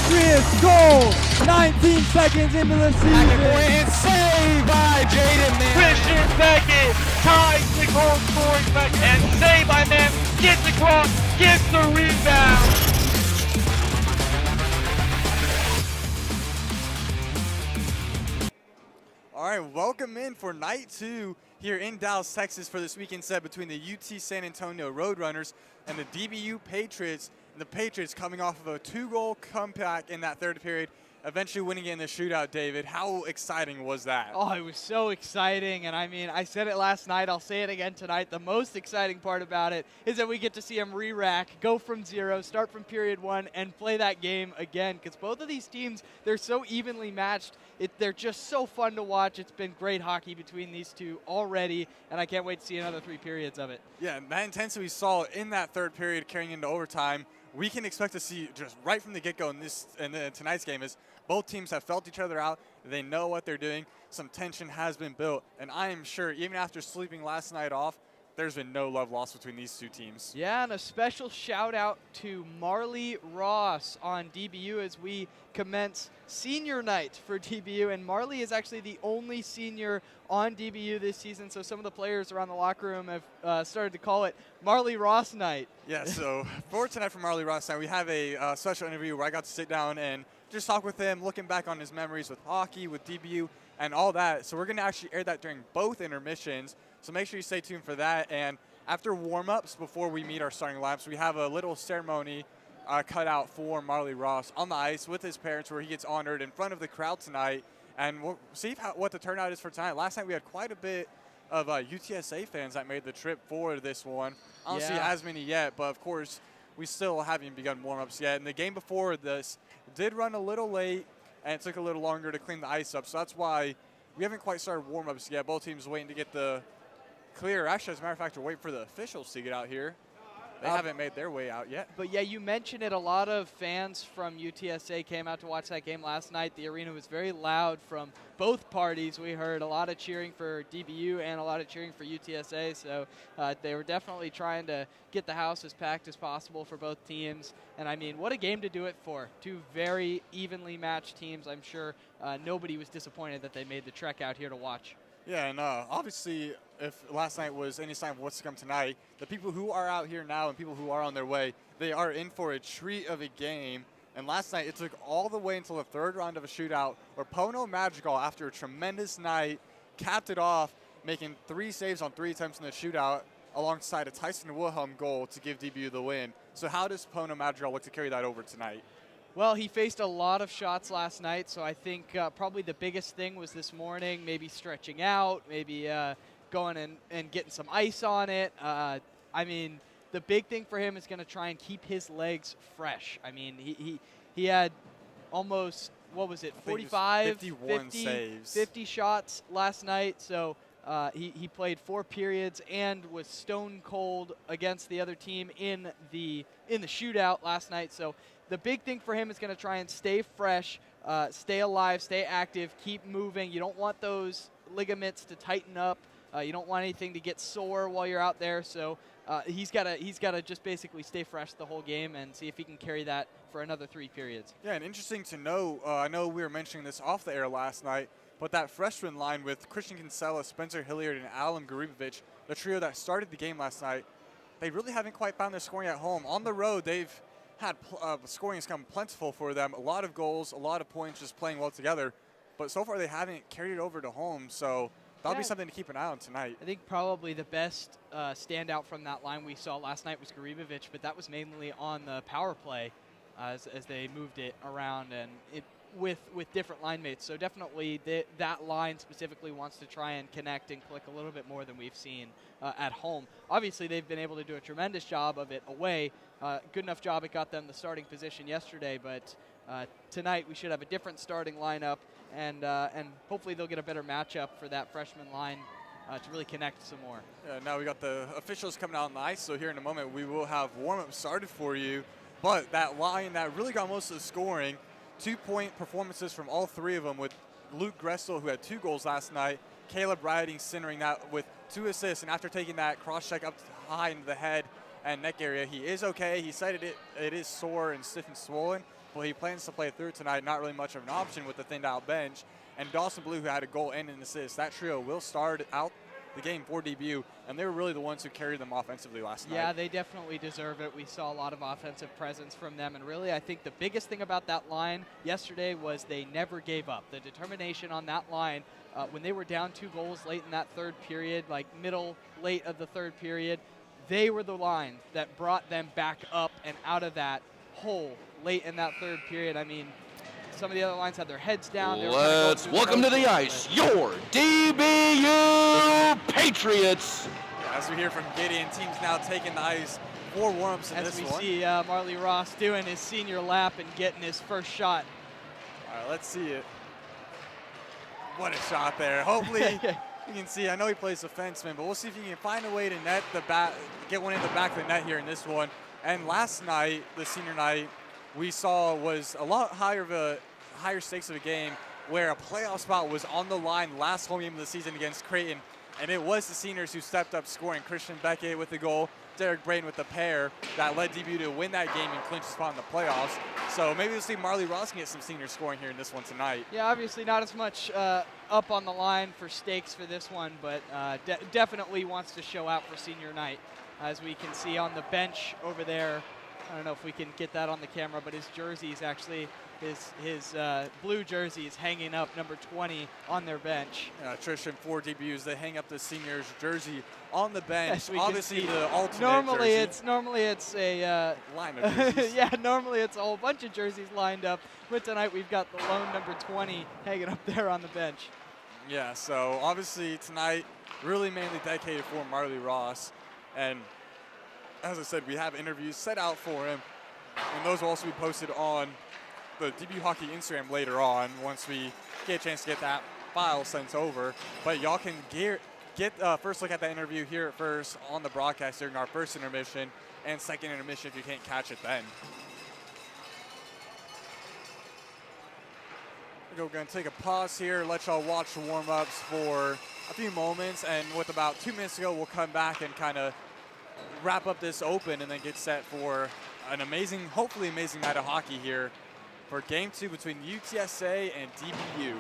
Patriots goal. 19 seconds into the season. And saved by Jaden Man. Christian Beckett ties the goal scoring record and saved by Man. Gets across, gets the rebound. All right, welcome in for night 2 here in Dallas, Texas for this weekend set between the UT San Antonio Roadrunners and the DBU Patriots. And the Patriots coming off of a 2-goal comeback in that third period, eventually winning in the shootout, David. How exciting was that? Oh, it was so exciting, and I mean, I said it last night, I'll say it again tonight. The most exciting part about it is that we get to see them re-rack, go from 0, start from period 1, and play that game again, because both of these teams, they're so evenly matched. They're just so fun to watch. It's been great hockey between these two already, and I can't wait to see another 3 periods of it. Yeah, and that intensity we saw in that third period carrying into overtime, we can expect to see just right from the get-go in tonight's game is both teams have felt each other out. They know what they're doing. Some tension has been built, and I am sure even after sleeping last night off, there's been no love lost between these two teams. Yeah, and a special shout out to Marley Ross on DBU as we commence senior night for DBU. And Marley is actually the only senior on DBU this season, so some of the players around the locker room have started to call it Marley Ross night. Yeah, so for tonight for Marley Ross night, we have a special interview where I got to sit down and just talk with him, looking back on his memories with hockey, with DBU, and all that. So we're going to actually air that during both intermissions. So make sure you stay tuned for that. And after warm-ups, before we meet our starting lineups, we have a little ceremony cut out for Marley Ross on the ice with his parents where he gets honored in front of the crowd tonight. And we'll see what the turnout is for tonight. Last night we had quite a bit of UTSA fans that made the trip for this one. I don't see as many yet, but of course we still haven't begun warm-ups yet. And the game before this did run a little late, and it took a little longer to clean the ice up. So that's why we haven't quite started warm-ups yet. Both teams waiting to get the clear. Actually, as a matter of fact, we're waiting for the officials to get out here. They haven't made their way out yet. But yeah, you mentioned it. A lot of fans from UTSA came out to watch that game last night. The arena was very loud from both parties. We heard a lot of cheering for DBU and a lot of cheering for UTSA. So they were definitely trying to get the house as packed as possible for both teams. And I mean, what a game to do it for. 2 very evenly matched teams. I'm sure nobody was disappointed that they made the trek out here to watch. Yeah, and obviously, if last night was any sign of what's to come tonight, the people who are out here now and people who are on their way, they are in for a treat of a game. And last night, it took all the way until the third round of a shootout where Pono Madrigal, after a tremendous night, capped it off, making 3 saves on 3 attempts in the shootout alongside a Tyson Wilhelm goal to give DBU the win. So how does Pono Madrigal look to carry that over tonight? Well, he faced a lot of shots last night, so I think probably the biggest thing was this morning, maybe stretching out, maybe going and getting some ice on it. I mean, the big thing for him is going to try and keep his legs fresh. I mean, he had almost, what was it, 45, 50 shots last night, so he played 4 periods and was stone cold against the other team in the shootout last night. So the big thing for him is going to try and stay fresh, stay alive, stay active, keep moving. You don't want those ligaments to tighten up. You don't want anything to get sore while you're out there. So he's got to just basically stay fresh the whole game and see if he can carry that for another 3 periods. Yeah, and interesting to know, I know we were mentioning this off the air last night, but that freshman line with Christian Kinsella, Spencer Hilliard, and Alan Garibovich, the trio that started the game last night, they really haven't quite found their scoring at home. On the road, they've had scoring has come plentiful for them. A lot of goals, a lot of points, just playing well together. But so far, they haven't carried it over to home. So that'll be something to keep an eye on tonight. I think probably the best standout from that line we saw last night was Garibovich, but that was mainly on the power play as they moved it around and with different line mates. So definitely that line specifically wants to try and connect and click a little bit more than we've seen at home. Obviously, they've been able to do a tremendous job of it away. Good enough job it got them the starting position yesterday, but tonight we should have a different starting lineup, and hopefully they'll get a better matchup for that freshman line to really connect some more. Yeah, now we got the officials coming out on the ice, so here in a moment we will have warm-up started for you. But that line that really got most of the scoring, 2-point performances from all 3 of them, with Luke Gressel, who had 2 goals last night, Caleb Riding centering that with 2 assists, and after taking that cross-check up high into the head and neck area, he is okay. He cited it is sore and stiff and swollen, he plans to play through tonight. Not really much of an option with the thinned out bench. And Dawson Blue, who had a goal and an assist. That trio will start out the game for DBU, and they were really the ones who carried them offensively last night. Yeah, they definitely deserve it. We saw a lot of offensive presence from them, and really I think the biggest thing about that line yesterday was they never gave up. The determination on that line, when they were down 2 goals late in that third period, like late of the third period, they were the line that brought them back up and out of that hole late in that third period. I mean, some of the other lines had their heads down. Let's welcome to the ice your DBU Patriots. As we hear from Gideon, teams now taking the ice for warm-ups in this one. As we see Marley Ross doing his senior lap and getting his first shot. All right, let's see it. What a shot there. Hopefully you can see, I know he plays defenseman, but we'll see if he can find a way to net the get one in the back of the net here in this one. And last night, the senior night, we saw was a lot higher stakes of a game where a playoff spot was on the line last home game of the season against Creighton, and it was the seniors who stepped up scoring. Christian Beckett with the goal, Derek Brayton with the pair that led DBU to win that game and clinch a spot in the playoffs. So maybe we'll see Marley Ross get some senior scoring here in this one tonight. Yeah, obviously not as much up on the line for stakes for this one, but definitely wants to show out for senior night. As we can see on the bench over there, I don't know if we can get that on the camera, but his jersey is actually, his blue jersey is hanging up, number 20, on their bench. Tristan for DBUs, they hang up the seniors' jersey on the bench. Yes, Obviously the ultimate normally jersey. it's a line of jerseys. yeah, normally it's a whole bunch of jerseys lined up, but tonight we've got the lone number 20 hanging up there on the bench. Yeah, so obviously tonight really mainly dedicated for Marley Ross, and as I said, we have interviews set out for him, and those will also be posted on the DBU Hockey Instagram later on once we get a chance to get that file sent over. But y'all can get first look at that interview here at first on the broadcast during our first intermission and second intermission if you can't catch it then. We're going to take a pause here, let y'all watch the warm-ups for a few moments, and with about 2 minutes to go, we'll come back and kind of wrap up this open and then get set for an amazing, hopefully amazing night of hockey here for Game 2 between UTSA and DBU.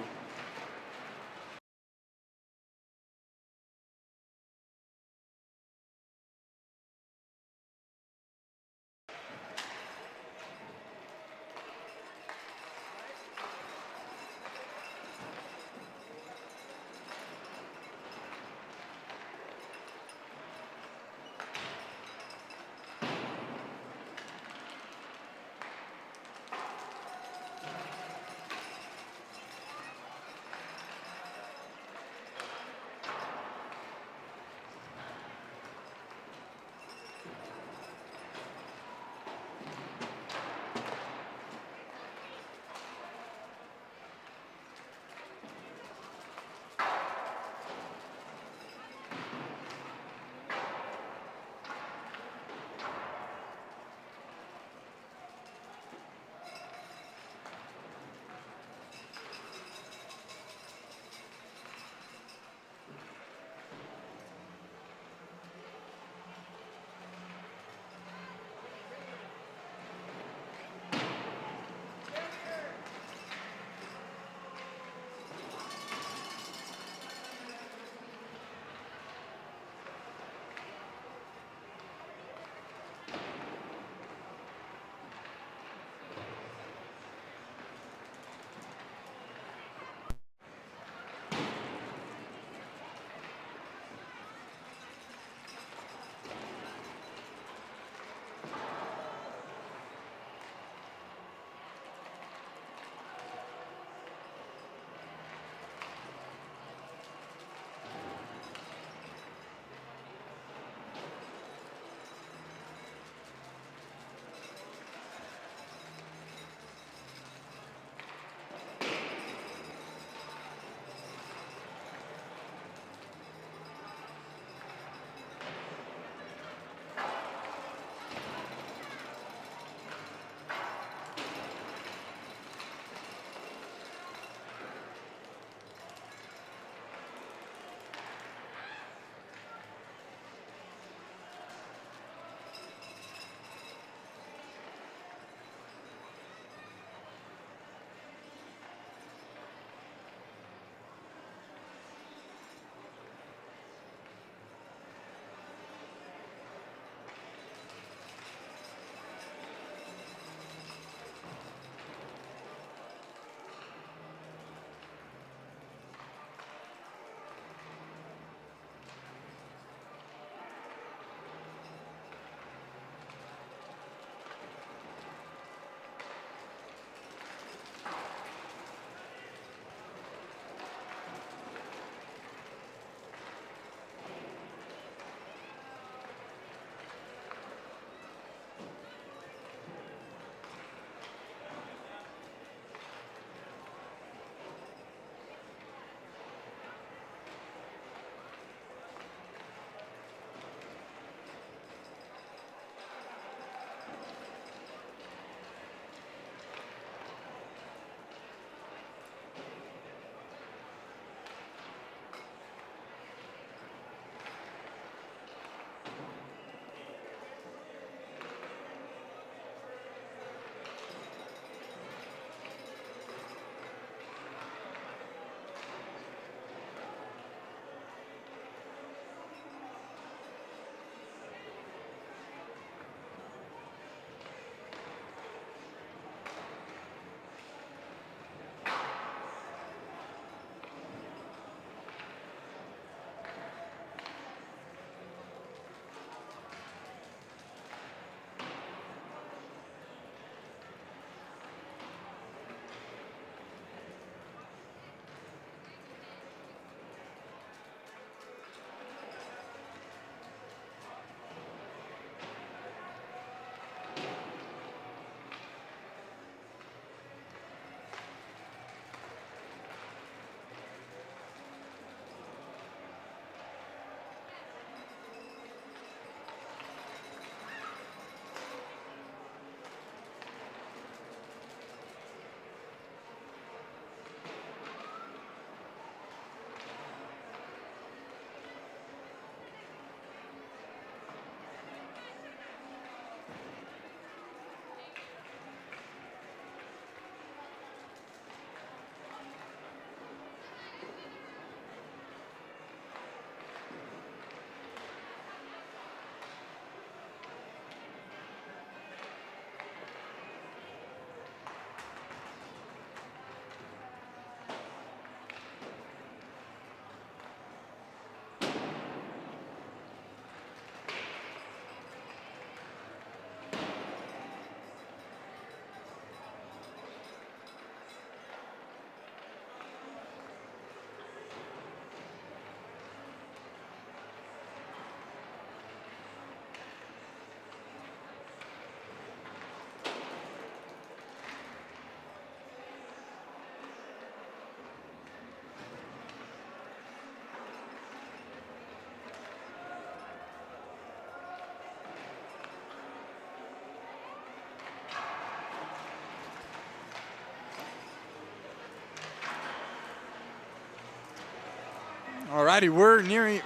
Alrighty, we're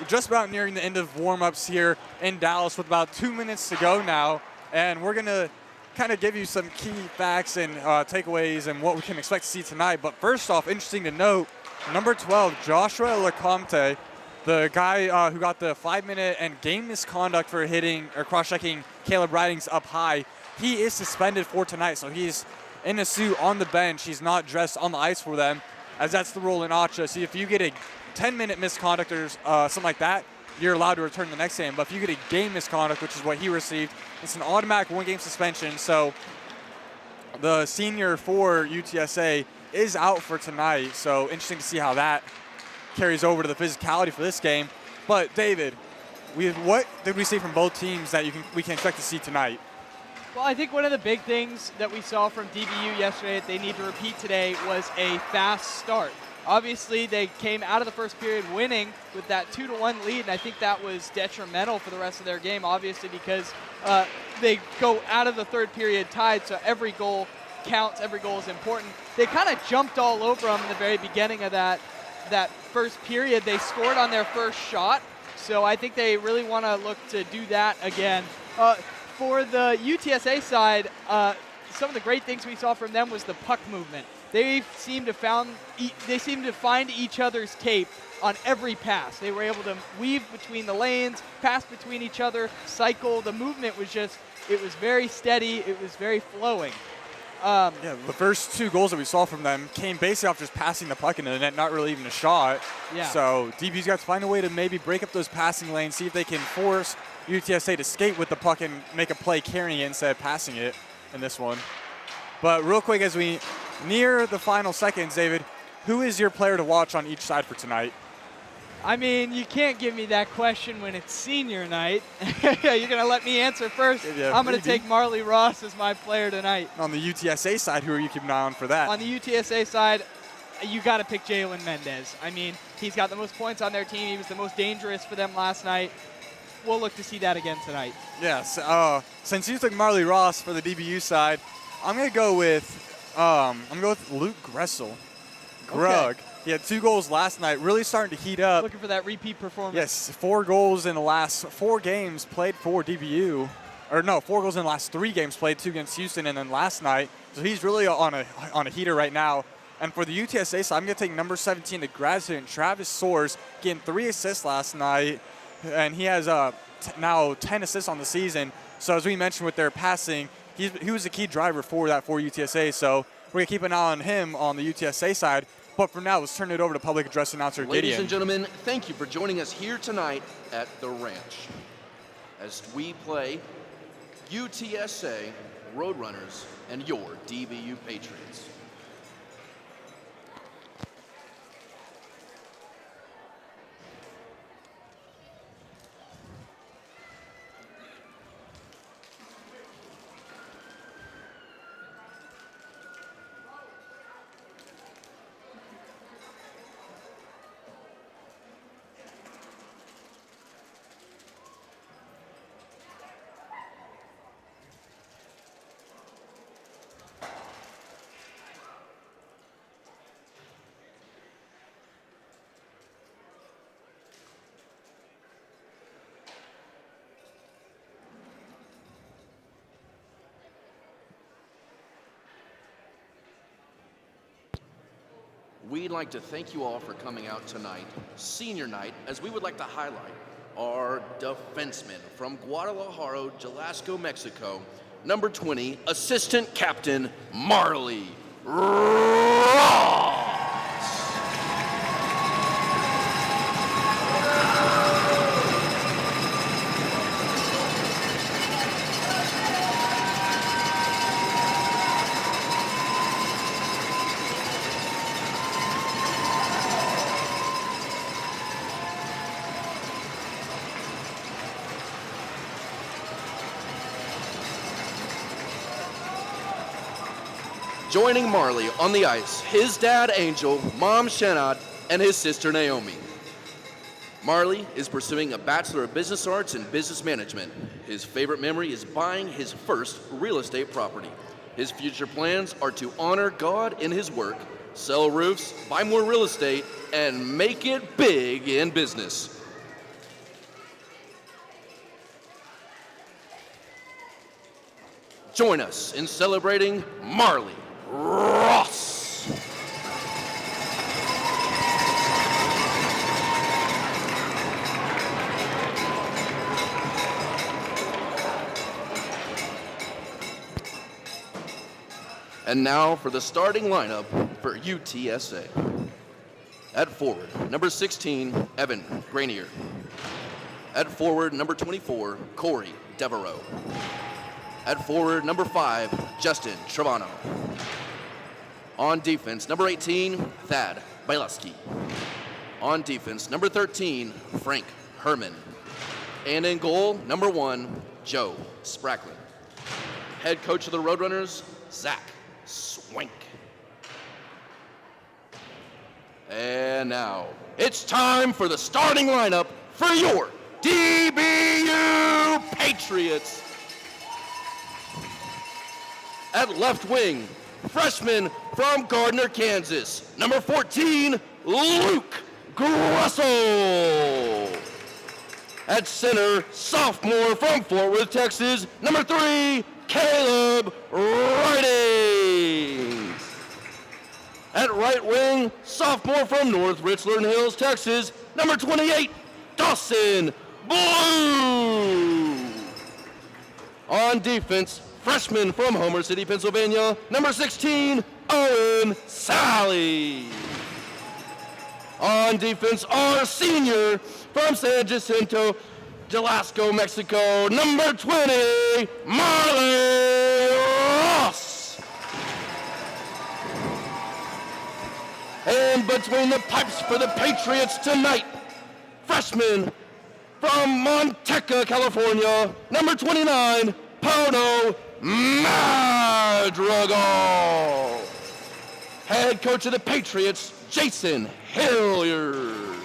just about nearing the end of warm-ups here in Dallas with about 2 minutes to go now, and we're gonna kind of give you some key facts and takeaways and what we can expect to see tonight. But first off, interesting to note, number 12, Joshua Lecomte, the guy who got the 5-minute and game misconduct for hitting or cross-checking Caleb Ridings up high, he is suspended for tonight. So he's in a suit on the bench. He's not dressed on the ice for them, as that's the rule in ACHA. See, if you get a 10-minute misconduct or something like that, you're allowed to return the next game. But if you get a game misconduct, which is what he received, it's an automatic 1-game suspension. So the senior for UTSA is out for tonight. So interesting to see how that carries over to the physicality for this game. But David, what did we see from both teams that we can expect to see tonight? Well, I think one of the big things that we saw from DBU yesterday that they need to repeat today was a fast start. Obviously, they came out of the first period winning with that 2-1 lead, and I think that was detrimental for the rest of their game, obviously, because they go out of the third period tied, so every goal counts, every goal is important. They kind of jumped all over them in the very beginning of that first period. They scored on their first shot, so I think they really want to look to do that again. For the UTSA side, some of the great things we saw from them was the puck movement. They seemed to find each other's tape on every pass. They were able to weave between the lanes, pass between each other, cycle. The movement was it was very steady. It was very flowing. Yeah, the first 2 goals that we saw from them came basically off just passing the puck into the net, not really even a shot. Yeah. So DBU's got to find a way to maybe break up those passing lanes, see if they can force UTSA to skate with the puck and make a play carrying it instead of passing it in this one. But real quick, as we near the final seconds, David, who is your player to watch on each side for tonight? I mean, you can't give me that question when it's senior night. You're going to let me answer first. Yeah, I'm going to take Marley Ross as my player tonight. On the UTSA side, who are you keeping an eye on for that? On the UTSA side, you got to pick Jalen Mendez. I mean, he's got the most points on their team. He was the most dangerous for them last night. We'll look to see that again tonight. Yes. Since you took Marley Ross for the DBU side, I'm going to go with Luke Gressel. Grug. Okay. He had 2 goals last night, really starting to heat up. Looking for that repeat performance. Yes, 4 goals in the last 4 games played for DBU. Or no, 4 goals in the last 3 games played, 2 against Houston and then last night. So he's really on a heater right now. And for the UTSA side, I'm going to take number 17, the grad student, Travis Soares, getting 3 assists last night. And he has now 10 assists on the season. So as we mentioned with their passing, he was a key driver for UTSA. So we're going to keep an eye on him on the UTSA side. But for now, let's turn it over to public address announcer Gideon. Ladies and gentlemen, thank you for joining us here tonight at the ranch as we play UTSA Roadrunners and your DBU Patriots. We'd like to thank you all for coming out tonight, senior night, as we would like to highlight our defenseman from Guadalajara, Jalisco, Mexico, number 20, Assistant Captain Marley Ross. Joining Marley on the ice, his dad Angel, mom Shanad, and his sister Naomi. Marley is pursuing a Bachelor of Business Arts in Business Management. His favorite memory is buying his first real estate property. His future plans are to honor God in his work sell roofs, buy more real estate, and make it big in business. Join us in celebrating Marley Ross. And now for the starting lineup for UTSA. At forward, number 16, Evan Granier. At forward, number 24, Corey Devereaux. At forward, number 5, Justin Trevano. On defense, number 18, Thad Baileski. On defense, number 13, Frank Herman. And in goal, number 1, Joe Spracklin. Head coach of the Roadrunners, Zach Swank. And now, it's time for the starting lineup for your DBU Patriots. At left wing, freshman from Gardner, Kansas, number 14, Luke Grussel. At center, sophomore from Fort Worth, Texas, number 3, Caleb Ridings. At right wing, sophomore from North Richland Hills, Texas, number 28, Dawson Blue. On defense, freshman from Homer City, Pennsylvania, number 16, Owen Sally. On defense, our senior from San Jacinto, Jalisco, Mexico, number 20, Marley Ross. And between the pipes for the Patriots tonight, freshman from Manteca, California, number 29, Pono Madrigal. Head coach of the Patriots, Jason Hilliard.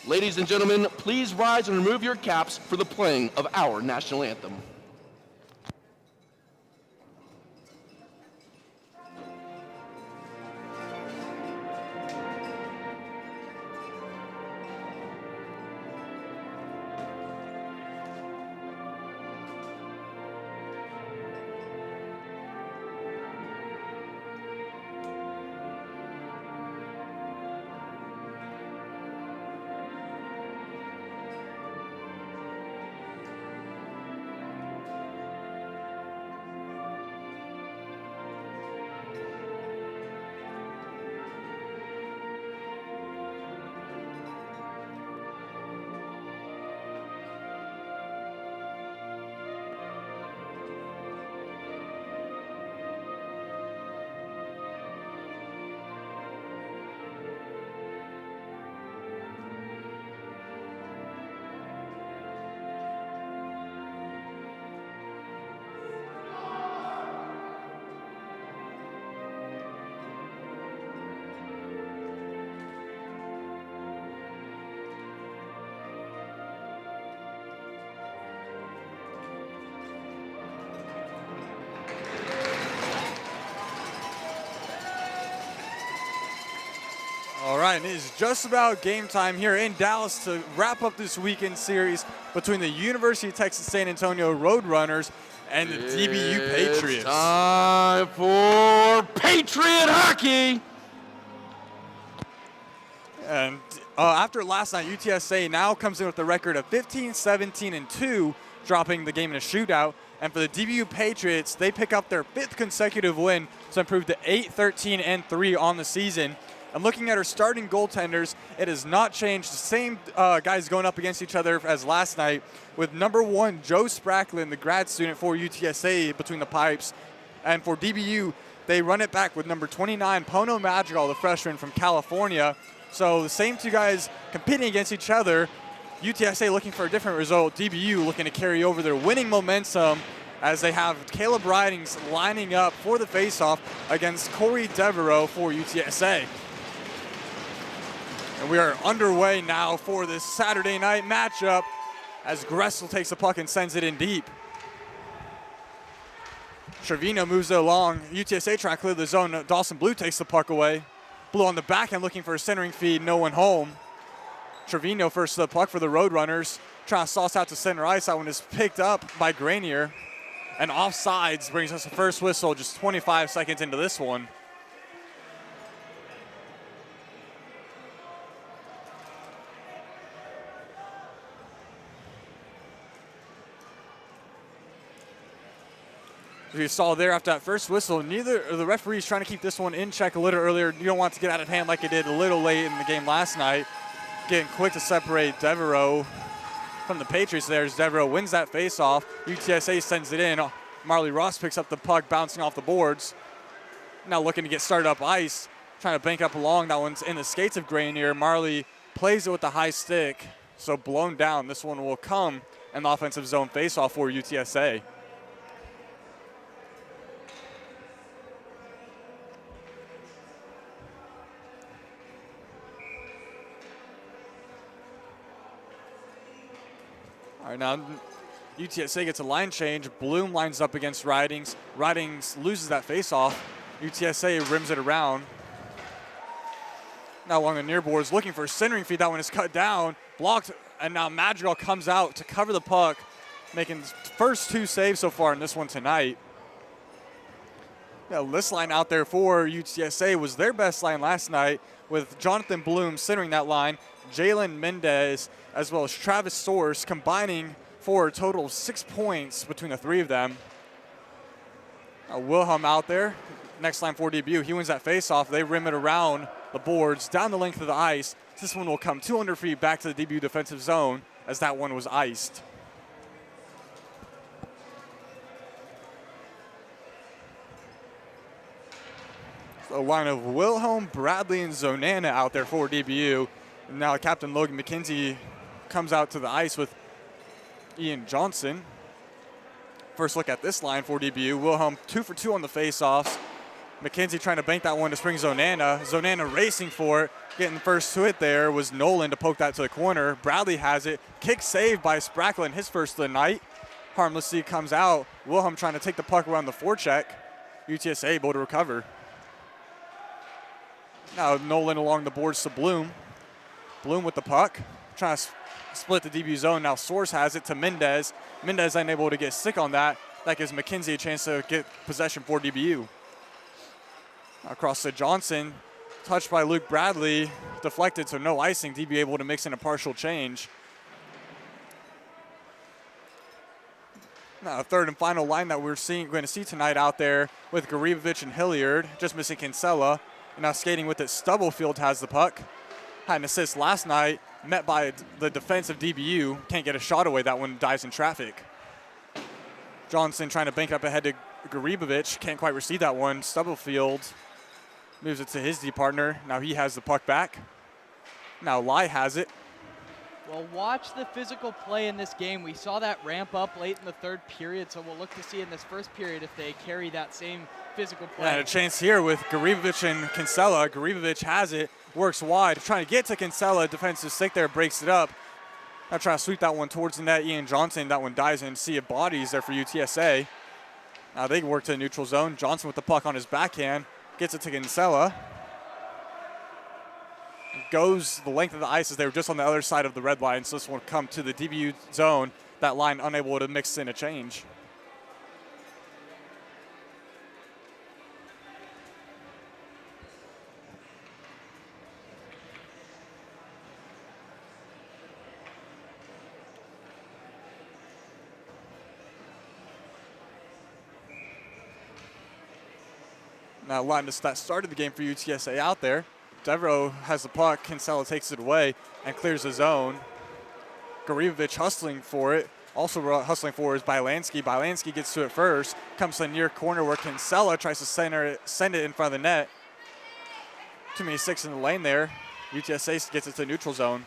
Ladies and gentlemen, please rise and remove your caps for the playing of our national anthem. All right, and it is just about game time here in Dallas to wrap up this weekend series between the University of Texas San Antonio Roadrunners and the DBU Patriots. It's time for Patriot hockey. And after last night, UTSA now comes in with a record of 15, 17, and 2, dropping the game in a shootout. And for the DBU Patriots, they pick up their 5th consecutive win to improve to 8, 13, and 3 on the season. And looking at our starting goaltenders, it has not changed. The same guys going up against each other as last night, with number 1, Joe Spracklin, the grad student for UTSA, between the pipes. And for DBU, they run it back with number 29, Pono Madrigal, the freshman from California. So the same two guys competing against each other. UTSA looking for a different result. DBU looking to carry over their winning momentum as they have Caleb Ridings lining up for the faceoff against Corey Devereaux for UTSA. And we are underway now for this Saturday night matchup as Gressel takes the puck and sends it in deep. Trevino moves it along. UTSA trying to clear the zone. Dawson Blue takes the puck away. Blue on the backhand looking for a centering feed. No one home. Trevino first to the puck for the Roadrunners. Trying to sauce out to center ice. That one is picked up by Grenier. And offsides brings us the first whistle just 25 seconds into this one. As you saw there after that first whistle, neither of the referees trying to keep this one in check a little earlier. You don't want it to get out of hand like it did a little late in the game last night. Getting quick to separate Devereaux from the Patriots there as Devereaux wins that faceoff. UTSA sends it in. Marley Ross picks up the puck, bouncing off the boards. Now looking to get started up ice, trying to bank up along. That one's in the skates of Grenier. Marley plays it with the high stick, so blown down. This one will come an offensive zone faceoff for UTSA. All right, now UTSA gets a line change. Bloom lines up against Ridings. Ridings loses that faceoff. UTSA rims it around. Now along the near boards, looking for a centering feed. That one is cut down, blocked, and now Madrigal comes out to cover the puck, making first two saves so far in this one tonight. Now, this line out there for UTSA was their best line last night, with Jonathan Bloom centering that line, Jalen Mendez, as well as Travis Source combining for a total of 6 points between the three of them. Wilhelm out there, next line for DBU. He wins that faceoff. They rim it around the boards, down the length of the ice. This one will come 200 feet back to the DBU defensive zone as that one was iced. A line of Wilhelm, Bradley, and Zonana out there for DBU. And now Captain Logan McKenzie comes out to the ice with Ian Johnson. First look at this line for DBU. Wilhelm 2 for 2 on the faceoffs. McKenzie trying to bank that one to spring Zonana. Zonana racing for it. Getting first to it there was Nolan to poke that to the corner. Bradley has it. Kick saved by Spracklen, his first of the night. Harmlessly comes out. Wilhelm trying to take the puck around the forecheck. UTSA able to recover. Now Nolan along the boards to Bloom. Bloom with the puck. Trying to split the DBU zone. Now Source has it to Mendez. Mendez unable to get stick on that. That gives McKenzie a chance to get possession for DBU. Across to Johnson. Touched by Luke Bradley. Deflected, so no icing. DBU able to mix in a partial change. Now a third and final line that we're going to see tonight out there with Garibovich and Hilliard. Just missing Kinsella. And now skating with it, Stubblefield has the puck. Had an assist last night, met by the defense of DBU. Can't get a shot away. That one dives in traffic. Johnson trying to bank up ahead to Garibovich. Can't quite receive that one. Stubblefield moves it to his D partner. Now he has the puck back. Now Lai has it. Well, watch the physical play in this game. We saw that ramp up late in the third period, so we'll look to see in this first period if they carry that same physical play. And a chance here with Garibovich and Kinsella. Garibovich has it, works wide, trying to get to Kinsella. Defensive stick there, breaks it up. Now trying to sweep that one towards the net. Ian Johnson, that one dives in. Sea of bodies there for UTSA. Now they work to the neutral zone. Johnson with the puck on his backhand, gets it to Kinsella. Goes the length of the ice as they were just on the other side of the red line. So this will come to the DBU zone. That line unable to mix in a change. Now line that started the game for UTSA out there. Devereaux has the puck. Kinsella takes it away and clears the zone. Garibovich hustling for it. Also hustling for is Bylansky. Bylansky gets to it first. Comes to the near corner where Kinsella tries to send it in front of the net. Too many sticks in the lane there. UTSA gets it to neutral zone.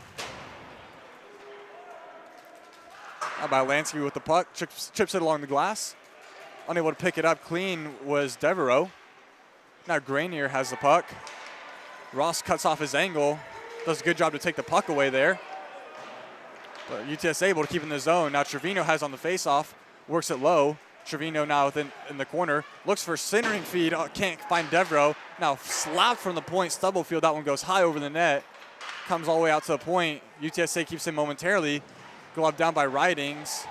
Now Bylansky with the puck. Chips it along the glass. Unable to pick it up clean was Devereaux. Now Grenier has the puck. Ross cuts off his angle, does a good job to take the puck away there. But UTSA able to keep in the zone. Now Trevino has on the faceoff, works it low. Trevino now in the corner, looks for centering feed, can't find Devereaux. Now slapped from the point, Stubblefield, that one goes high over the net, comes all the way out to the point. UTSA keeps it momentarily. Glove down by Ridings.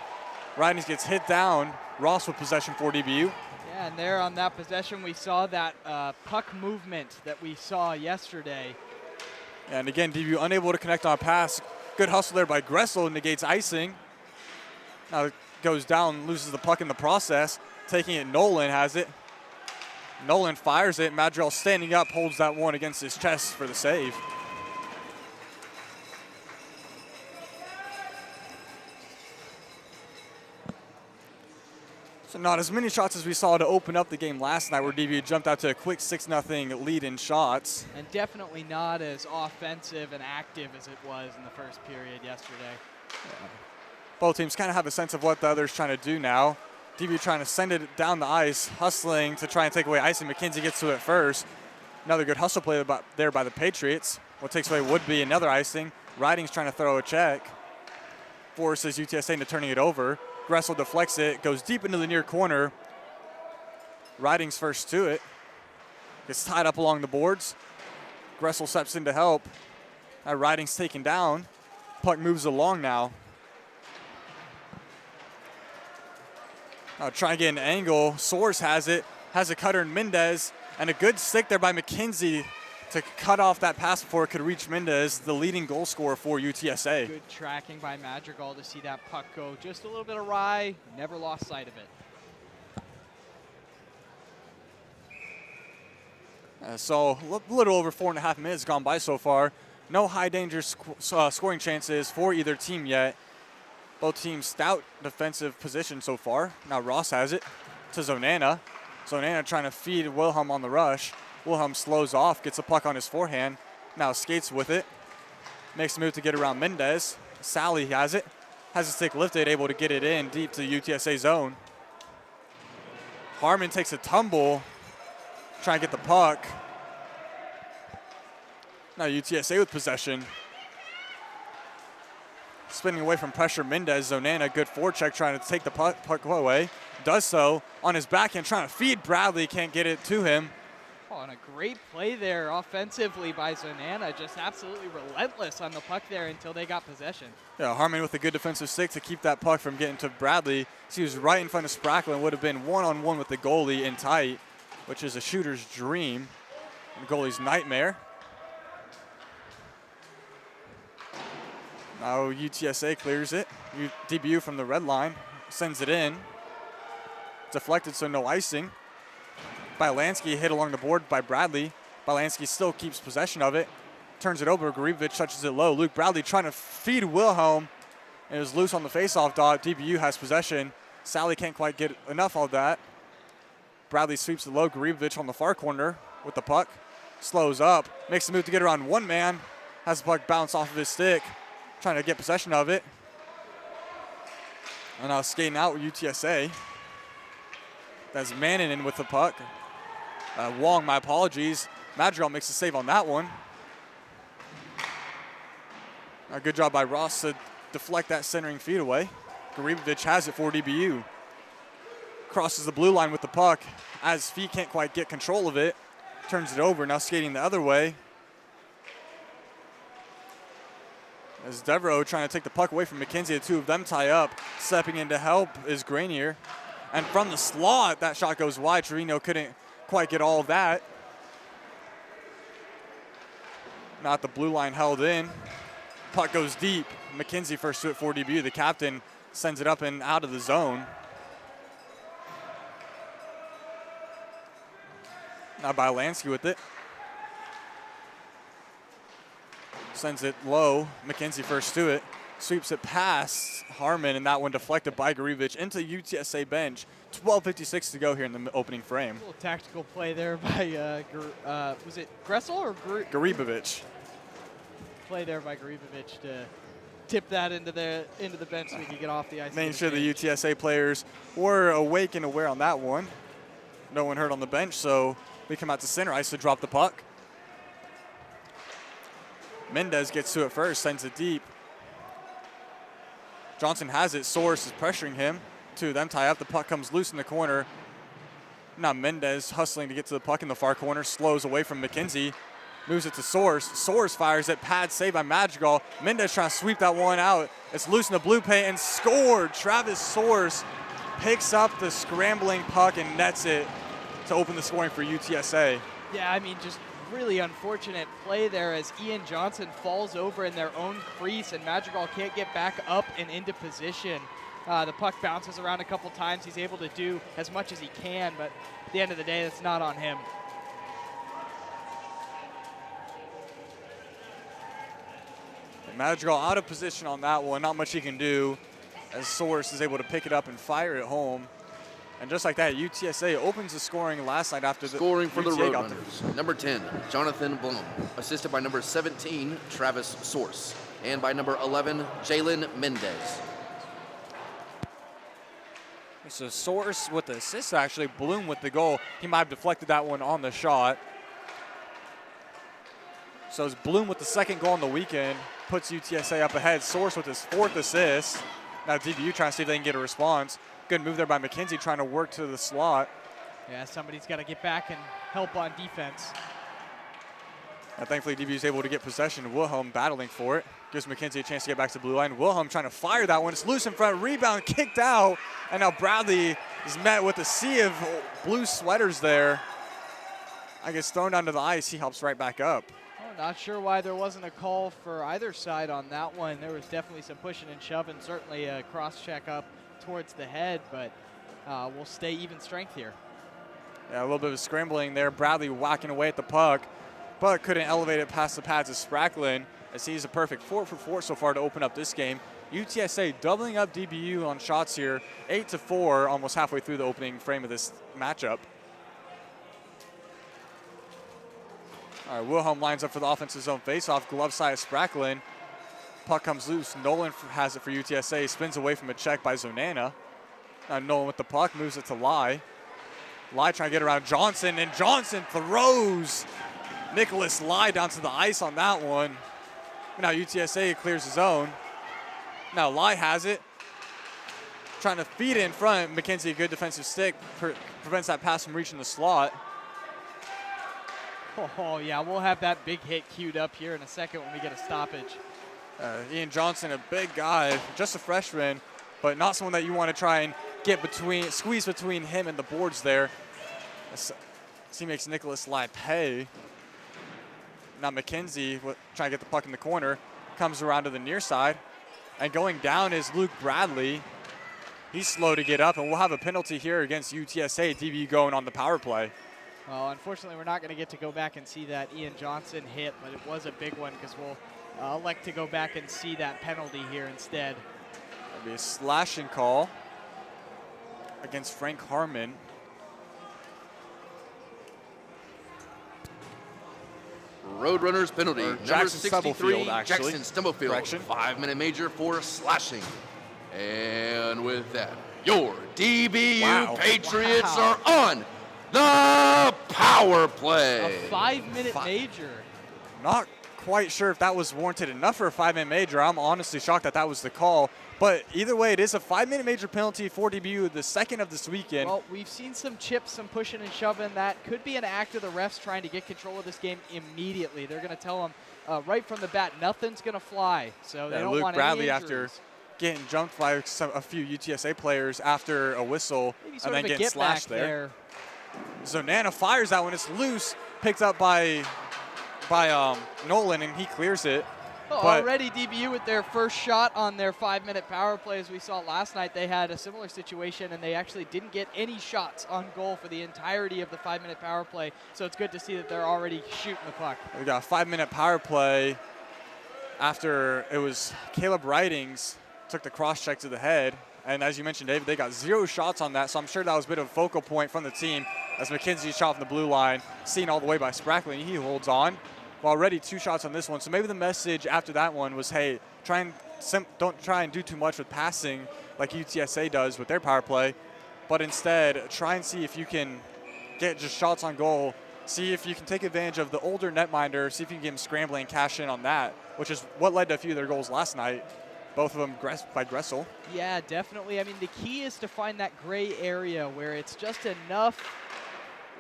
Ridings gets hit down. Ross with possession for DBU. Yeah, and there on that possession, we saw that puck movement that we saw yesterday. And again, DBU unable to connect on a pass. Good hustle there by Gressel, negates icing. Now it goes down, loses the puck in the process. Taking it, Nolan has it. Nolan fires it. Madrigal standing up, holds that one against his chest for the save. So not as many shots as we saw to open up the game last night, where DBU jumped out to a quick 6-0 lead in shots. And definitely not as offensive and active as it was in the first period yesterday. Yeah. Both teams kind of have a sense of what the other's trying to do now. DBU trying to send it down the ice, hustling to try and take away icing. McKenzie gets to it first. Another good hustle play there by the Patriots. What takes away would be another icing. Ridings trying to throw a check. Forces UTSA into turning it over. Gressel deflects it, goes deep into the near corner. Ridings first to it. Gets tied up along the boards. Gressel steps in to help. Ridings taken down. Puck moves along now. Try and get an angle. Soares has it a cutter in Mendez, and a good stick there by McKenzie to cut off that pass before it could reach Mendez, the leading goal scorer for UTSA. Good tracking by Madrigal to see that puck go just a little bit awry. Never lost sight of it. So a little over 4.5 minutes gone by so far. No high danger scoring chances for either team yet. Both teams stout defensive position so far. Now Ross has it to Zonana. Zonana trying to feed Wilhelm on the rush. Wilhelm slows off, gets a puck on his forehand. Now skates with it. Makes a move to get around Mendez. Sally has it. Has a stick lifted, able to get it in deep to the UTSA zone. Harmon takes a tumble, trying to get the puck. Now UTSA with possession. Spinning away from pressure, Mendez. Zonana, good forecheck, trying to take the puck away. Does so on his backhand, trying to feed Bradley, can't get it to him. Oh, and a great play there offensively by Zonana, just absolutely relentless on the puck there until they got possession. Yeah, Harmon with a good defensive stick to keep that puck from getting to Bradley. So he was right in front of Sprackle and would have been one-on-one with the goalie in tight, which is a shooter's dream and a goalie's nightmare. Now UTSA clears it. DBU from the red line sends it in. Deflected, so no icing. Bylansky hit along the board by Bradley. Bylansky still keeps possession of it. Turns it over. Garibovich touches it low. Luke Bradley trying to feed Wilhelm. It was loose on the faceoff dot. DBU has possession. Sally can't quite get enough of that. Bradley sweeps it low. Garibovich on the far corner with the puck. Slows up. Makes a move to get around one man. Has the puck bounce off of his stick. Trying to get possession of it. And now skating out with UTSA. That's Mannanen with the puck. Wong, my apologies. Madrigal makes a save on that one. A good job by Ross to deflect that centering feed away. Garibovich has it for DBU. Crosses the blue line with the puck. As feet can't quite get control of it. Turns it over, now skating the other way. As Devereaux trying to take the puck away from McKenzie, the two of them tie up. Stepping in to help is Grenier. And from the slot, that shot goes wide. Trevino couldn't quite get all of that. Not the blue line held in. Puck goes deep. McKenzie first to it for DBU. The captain sends it up and out of the zone. Now Bylansky with it. Sends it low. McKenzie first to it. Sweeps it past Harmon, and that one deflected by Garibovich into UTSA bench. 12:56 to go here in the opening frame. A little tactical play there by, was it Gressel or Garibovich. Play there by Garibovich to tip that into the bench so we could get off the ice. Making sure the UTSA players were awake and aware on that one. No one hurt on the bench, so we come out to center ice to drop the puck. Mendez gets to it first, sends it deep. Johnson has it. Soares is pressuring him. Two of them tie up. The puck comes loose in the corner. Now Mendez hustling to get to the puck in the far corner. Slows away from McKenzie. Moves it to Soares. Soares fires it. Pad saved by Madrigal. Mendez trying to sweep that one out. It's loose in the blue paint and scored. Travis Soares picks up the scrambling puck and nets it to open the scoring for UTSA. Yeah, I mean, just really unfortunate play there as Ian Johnson falls over in their own crease and Madrigal can't get back up and into position. The puck bounces around a couple times. He's able to do as much as he can, but at the end of the day, that's not on him. Madrigal out of position on that one. Not much he can do as Soares is able to pick it up and fire it home. And just like that, UTSA opens the scoring last night after the scoring for the UTA Roadrunners. Number 10, Jonathan Blum, assisted by number 17, Travis Soares, and by number 11, Jalen Mendez. So Soares with the assist, actually. Bloom with the goal. He might have deflected that one on the shot. So it's Bloom with the second goal on the weekend. Puts UTSA up ahead. Soares with his 4th assist. Now DBU trying to see if they can get a response. Good move there by McKenzie trying to work to the slot. Yeah, somebody's got to get back and help on defense. And thankfully DBU is able to get possession. Wilhelm battling for it. Gives McKenzie a chance to get back to the blue line. Wilhelm trying to fire that one. It's loose in front. Rebound kicked out. And now Bradley is met with a sea of blue sweaters there. I guess thrown onto the ice. He helps right back up. Not sure why there wasn't a call for either side on that one. There was definitely some pushing and shoving, certainly a cross-check up towards the head, but we'll stay even strength here. Yeah, a little bit of scrambling there. Bradley whacking away at the puck, but couldn't elevate it past the pads of Spracklin, as he's a perfect 4 for 4 so far to open up this game. UTSA doubling up DBU on shots here, 8-4, almost halfway through the opening frame of this matchup. All right, Wilhelm lines up for the offensive zone faceoff. Glove side of Spracklin. Puck comes loose. Nolan has it for UTSA. Spins away from a check by Zonana. Now Nolan with the puck moves it to Lai. Lai trying to get around Johnson, and Johnson throws Nicholas Lai down to the ice on that one. Now UTSA clears his own. Now Lai has it. Trying to feed it in front. McKenzie, a good defensive stick, prevents that pass from reaching the slot. Oh, yeah, we'll have that big hit queued up here in a second when we get a stoppage. Ian Johnson, a big guy, just a freshman, but not someone that you want to try and get between, squeeze between him and the boards there. As he makes Nicholas Lai pay. Now McKenzie, trying to get the puck in the corner, comes around to the near side. And going down is Luke Bradley. He's slow to get up, and we'll have a penalty here against UTSA. DBU going on the power play. Well, unfortunately, we're not going to get to go back and see that Ian Johnson hit, but it was a big one because we'll elect to go back and see that penalty here instead. That'll be a slashing call against Frank Harmon. Roadrunners penalty. Number Jackson 63, Stubblefield, actually. Jackson Stubblefield. Correction. 5-minute major for slashing. And with that, your DBU Wow. Patriots are on the power play. A 5-minute major. Not quite sure if that was warranted enough for a 5-minute major. I'm honestly shocked that that was the call. But either way, it is a 5-minute major penalty for DBU, the second of this weekend. Well, we've seen some chips, some pushing and shoving. That could be an act of the refs trying to get control of this game immediately. They're going to tell them right from the bat, nothing's going to fly. So they don't Luke want Bradley, any after injuries. getting jumped by a few UTSA players after a whistle Maybe and sort then of a getting get back slashed there. Zonana fires that one. It's loose, picked up by Nolan, and he clears it. Well, But already DBU with their first shot on their 5-minute power play. As we saw last night, they had a similar situation, and they actually didn't get any shots on goal for the entirety of the 5-minute power play. So it's good to see that they're already shooting the puck. we got a 5-minute power play after it was Caleb Ridings took the cross check to the head. And as you mentioned, David, they got 0 shots on that. So I'm sure that was a bit of a focal point from the team as McKenzie shot from the blue line, seen all the way by Spracklin. He holds on. Well, already 2 shots on this one. So maybe the message after that one was, hey, don't try and do too much with passing like UTSA does with their power play, but instead try and see if you can get just shots on goal. See if you can take advantage of the older netminder, see if you can get him scrambling and cash in on that, which is what led to a few of their goals last night. both of them by Gressel. Yeah, definitely. I mean, the key is to find that gray area where it's just enough.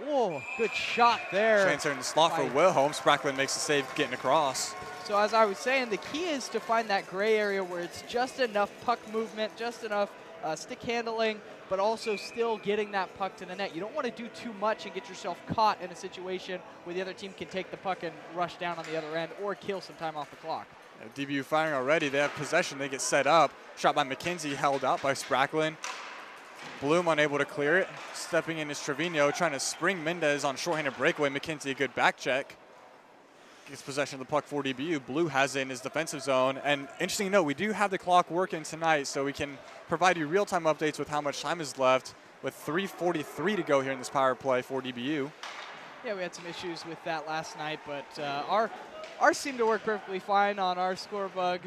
Whoa, good shot there. Transfer in the slot for Wilhelm. Spracklin makes the save getting across. So as I was saying, the key is to find that gray area where it's just enough puck movement, just enough stick handling, but also still getting that puck to the net. You don't want to do too much and get yourself caught in a situation where the other team can take the puck and rush down on the other end or kill some time off the clock. DBU firing already. They have possession. They get set up. Shot by McKenzie, held out by Spracklin. Bloom unable to clear it. Stepping in is Trevino, trying to spring Mendez on shorthanded breakaway. McKenzie, a good back check. Gets possession of the puck for DBU. Blue has it in his defensive zone. And interesting to note, we do have the clock working tonight, so we can provide you real-time updates with how much time is left with 3:43 to go here in this power play for DBU. Yeah, we had some issues with that last night, but ours seemed to work perfectly fine on our score bug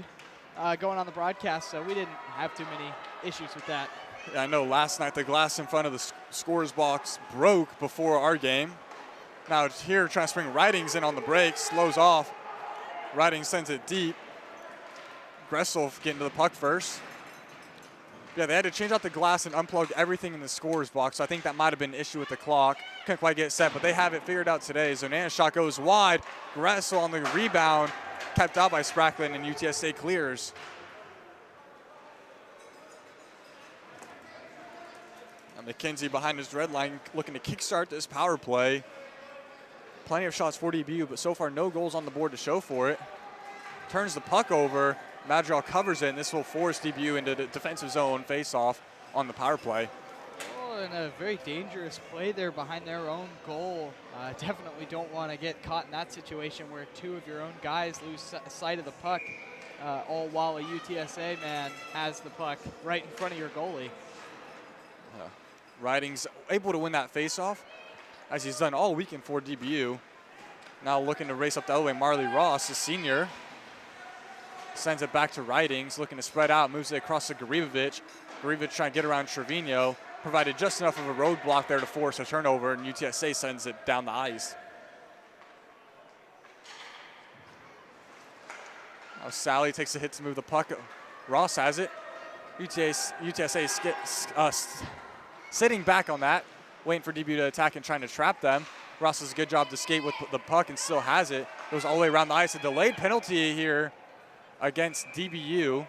going on the broadcast, so we didn't have too many issues with that. Yeah, I know last night the glass in front of the scorer's box broke before our game. Now it's here trying to spring Ridings in on the break, slows off. Ridings sends it deep. Gressel getting to the puck first. Yeah, they had to change out the glass and unplug everything in the scorer's box, so I think that might have been an issue with the clock. Couldn't quite get it set, but they have it figured out today. Zonana's shot goes wide. Gressel on the rebound, kept out by Spracklin, and UTSA clears. McKenzie behind his red line looking to kickstart this power play. Plenty of shots for DBU, but so far no goals on the board to show for it. Turns the puck over. Madrigal covers it, and this will force DBU into the defensive zone face-off on the power play. Oh, and a very dangerous play there behind their own goal. Definitely don't want to get caught in that situation where two of your own guys lose sight of the puck, all while a UTSA man has the puck right in front of your goalie. Ridings able to win that face-off, as he's done all weekend for DBU. Now looking to race up the other way, Marley Ross, the senior, sends it back to Ridings, looking to spread out, moves it across to Garibovic. Garibovic trying to get around Trevino, provided just enough of a roadblock there to force a turnover, and UTSA sends it down the ice. Now Sally takes a hit to move the puck. Ross has it. UTSA sitting back on that, waiting for DBU to attack and trying to trap them. Ross does a good job to skate with the puck and still has it. Goes all the way around the ice. A delayed penalty here against DBU.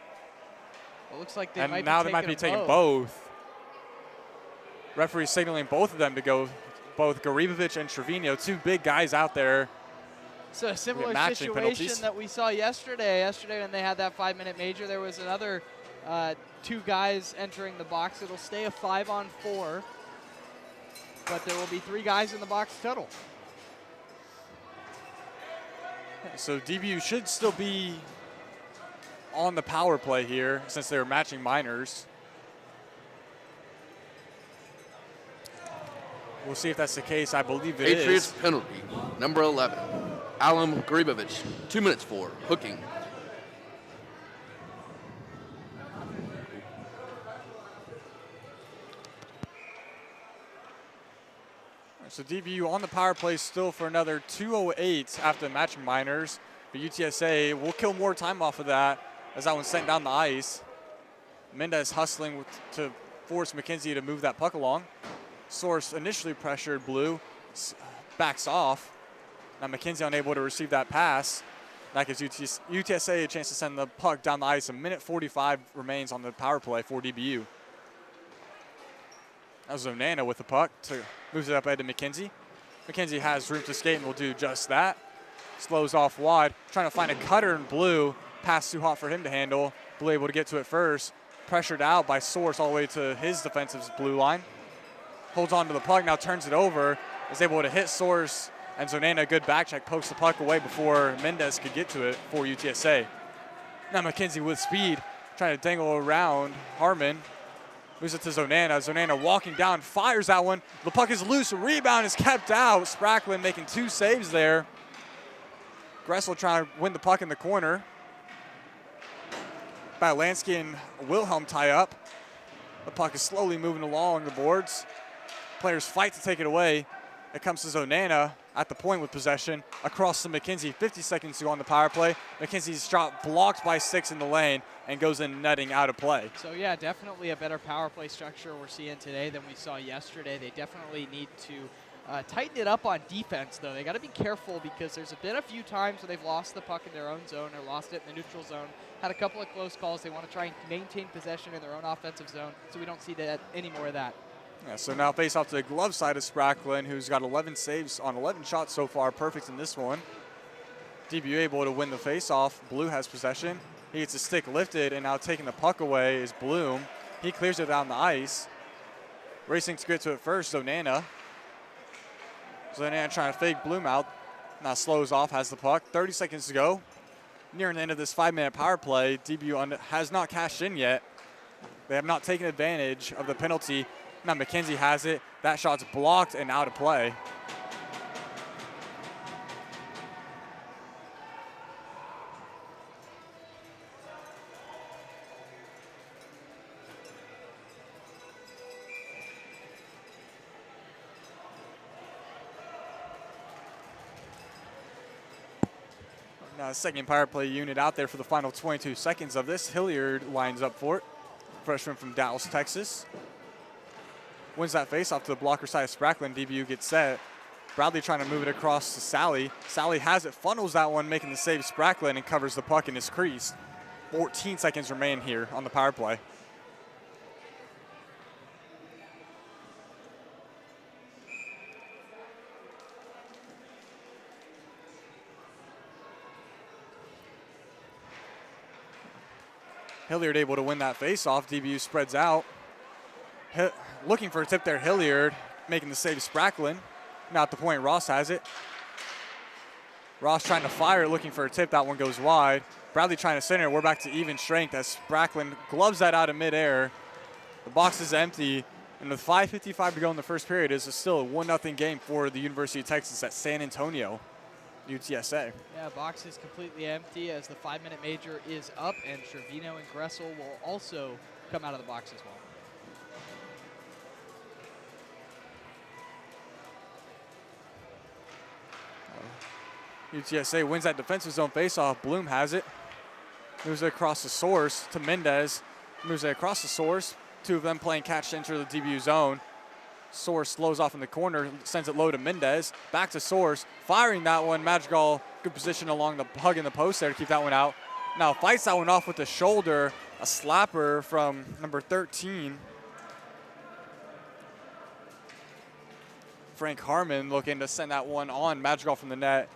Well, looks like they might be taking both. Referee signaling both of them to go, both Garibovic and Trevino, two big guys out there. So a similar situation that we saw yesterday. Yesterday when they had that 5-minute major, there was another two guys entering the box. It'll stay a 5-on-4, but there will be 3 guys in the box total. So DBU should still be on the power play here since they're matching minors. We'll see if that's the case. I believe it Patriots is. penalty, number 11, Alan Garibovic, 2 minutes for hooking. So DBU on the power play still for another 2:08 after matching minors. But UTSA will kill more time off of that as that one's sent down the ice. Mendez hustling to force McKenzie to move that puck along. Source initially pressured Blue, backs off. Now McKenzie unable to receive that pass. That gives UTSA a chance to send the puck down the ice. 1:45 remains on the power play for DBU. That was Onana with the puck to moves it up ahead to McKenzie. McKenzie has room to skate and will do just that. Slows off wide, trying to find a cutter in Blue. Pass too hot for him to handle. Blue able to get to it first. Pressured out by Source all the way to his defensive blue line. Holds on to the puck, now turns it over. Is able to hit Source, and Zonana, a good back check, pokes the puck away before Mendez could get to it for UTSA. Now McKenzie with speed, trying to dangle around Harmon. Moves it to Zonana. Zonana walking down, fires that one. The puck is loose, rebound is kept out. Spracklin making 2 saves there. Gressel trying to win the puck in the corner. Lansky and Wilhelm tie up. The puck is slowly moving along the boards. Players fight to take it away. It comes to Zonana. at the point with possession. Across to McKenzie, 50 seconds to go on the power play. McKenzie's shot blocked by 6 in the lane and goes in netting out of play. So yeah, definitely a better power play structure we're seeing today than we saw yesterday. They definitely need to tighten it up on defense, though. They got to be careful because there's been a few times where they've lost the puck in their own zone or lost it in the neutral zone. Had a couple of close calls. They want to try and maintain possession in their own offensive zone so we don't see that any more of that. Yeah, so now face off to the glove side of Spracklin, who's got 11 saves on 11 shots so far, perfect in this one. DBU able to win the face-off. Blue has possession. He gets his stick lifted, and now taking the puck away is Bloom. He clears it down the ice. Racing to get to it first, Zonana. Zonana trying to fake Bloom out. Now slows off, has the puck. 30 seconds to go. Nearing the end of this 5-minute power play, DBU has not cashed in yet. They have not taken advantage of the penalty. Now McKenzie has it. That shot's blocked and out of play. Now second power play unit out there for the final 22 seconds of this. Hilliard lines up for it. Freshman from Dallas, Texas. Wins that face off to the blocker side of Spracklin. DBU gets set. Bradley trying to move it across to Sally. Sally has it, funnels that one, making the save Spracklin, and covers the puck in his crease. 14 seconds remain here on the power play. Hilliard able to win that face-off. DBU spreads out. Looking for a tip there, Hilliard making the save Spracklin. Now at the point, Ross has it. Ross trying to fire, looking for a tip. That one goes wide. Bradley trying to center. We're back to even strength as Spracklin gloves that out of midair. The box is empty, and with 5:55 to go in the first period, it's still a 1-0 game for the University of Texas at San Antonio, UTSA. Yeah, box is completely empty as the 5-minute major is up, and Trevino and Gressel will also come out of the box as well. UTSA wins that defensive zone faceoff. Bloom has it. Moves it across the source to Mendez. Moves it across the source. Two of them playing catch to enter the DBU zone. Source slows off in the corner, sends it low to Mendez. Back to Source, firing that one. Madrigal, good position along the hug in the post there to keep that one out. Now fights that one off with the shoulder. A slapper from number 13. Frank Harmon looking to send that one on. Madrigal from the net.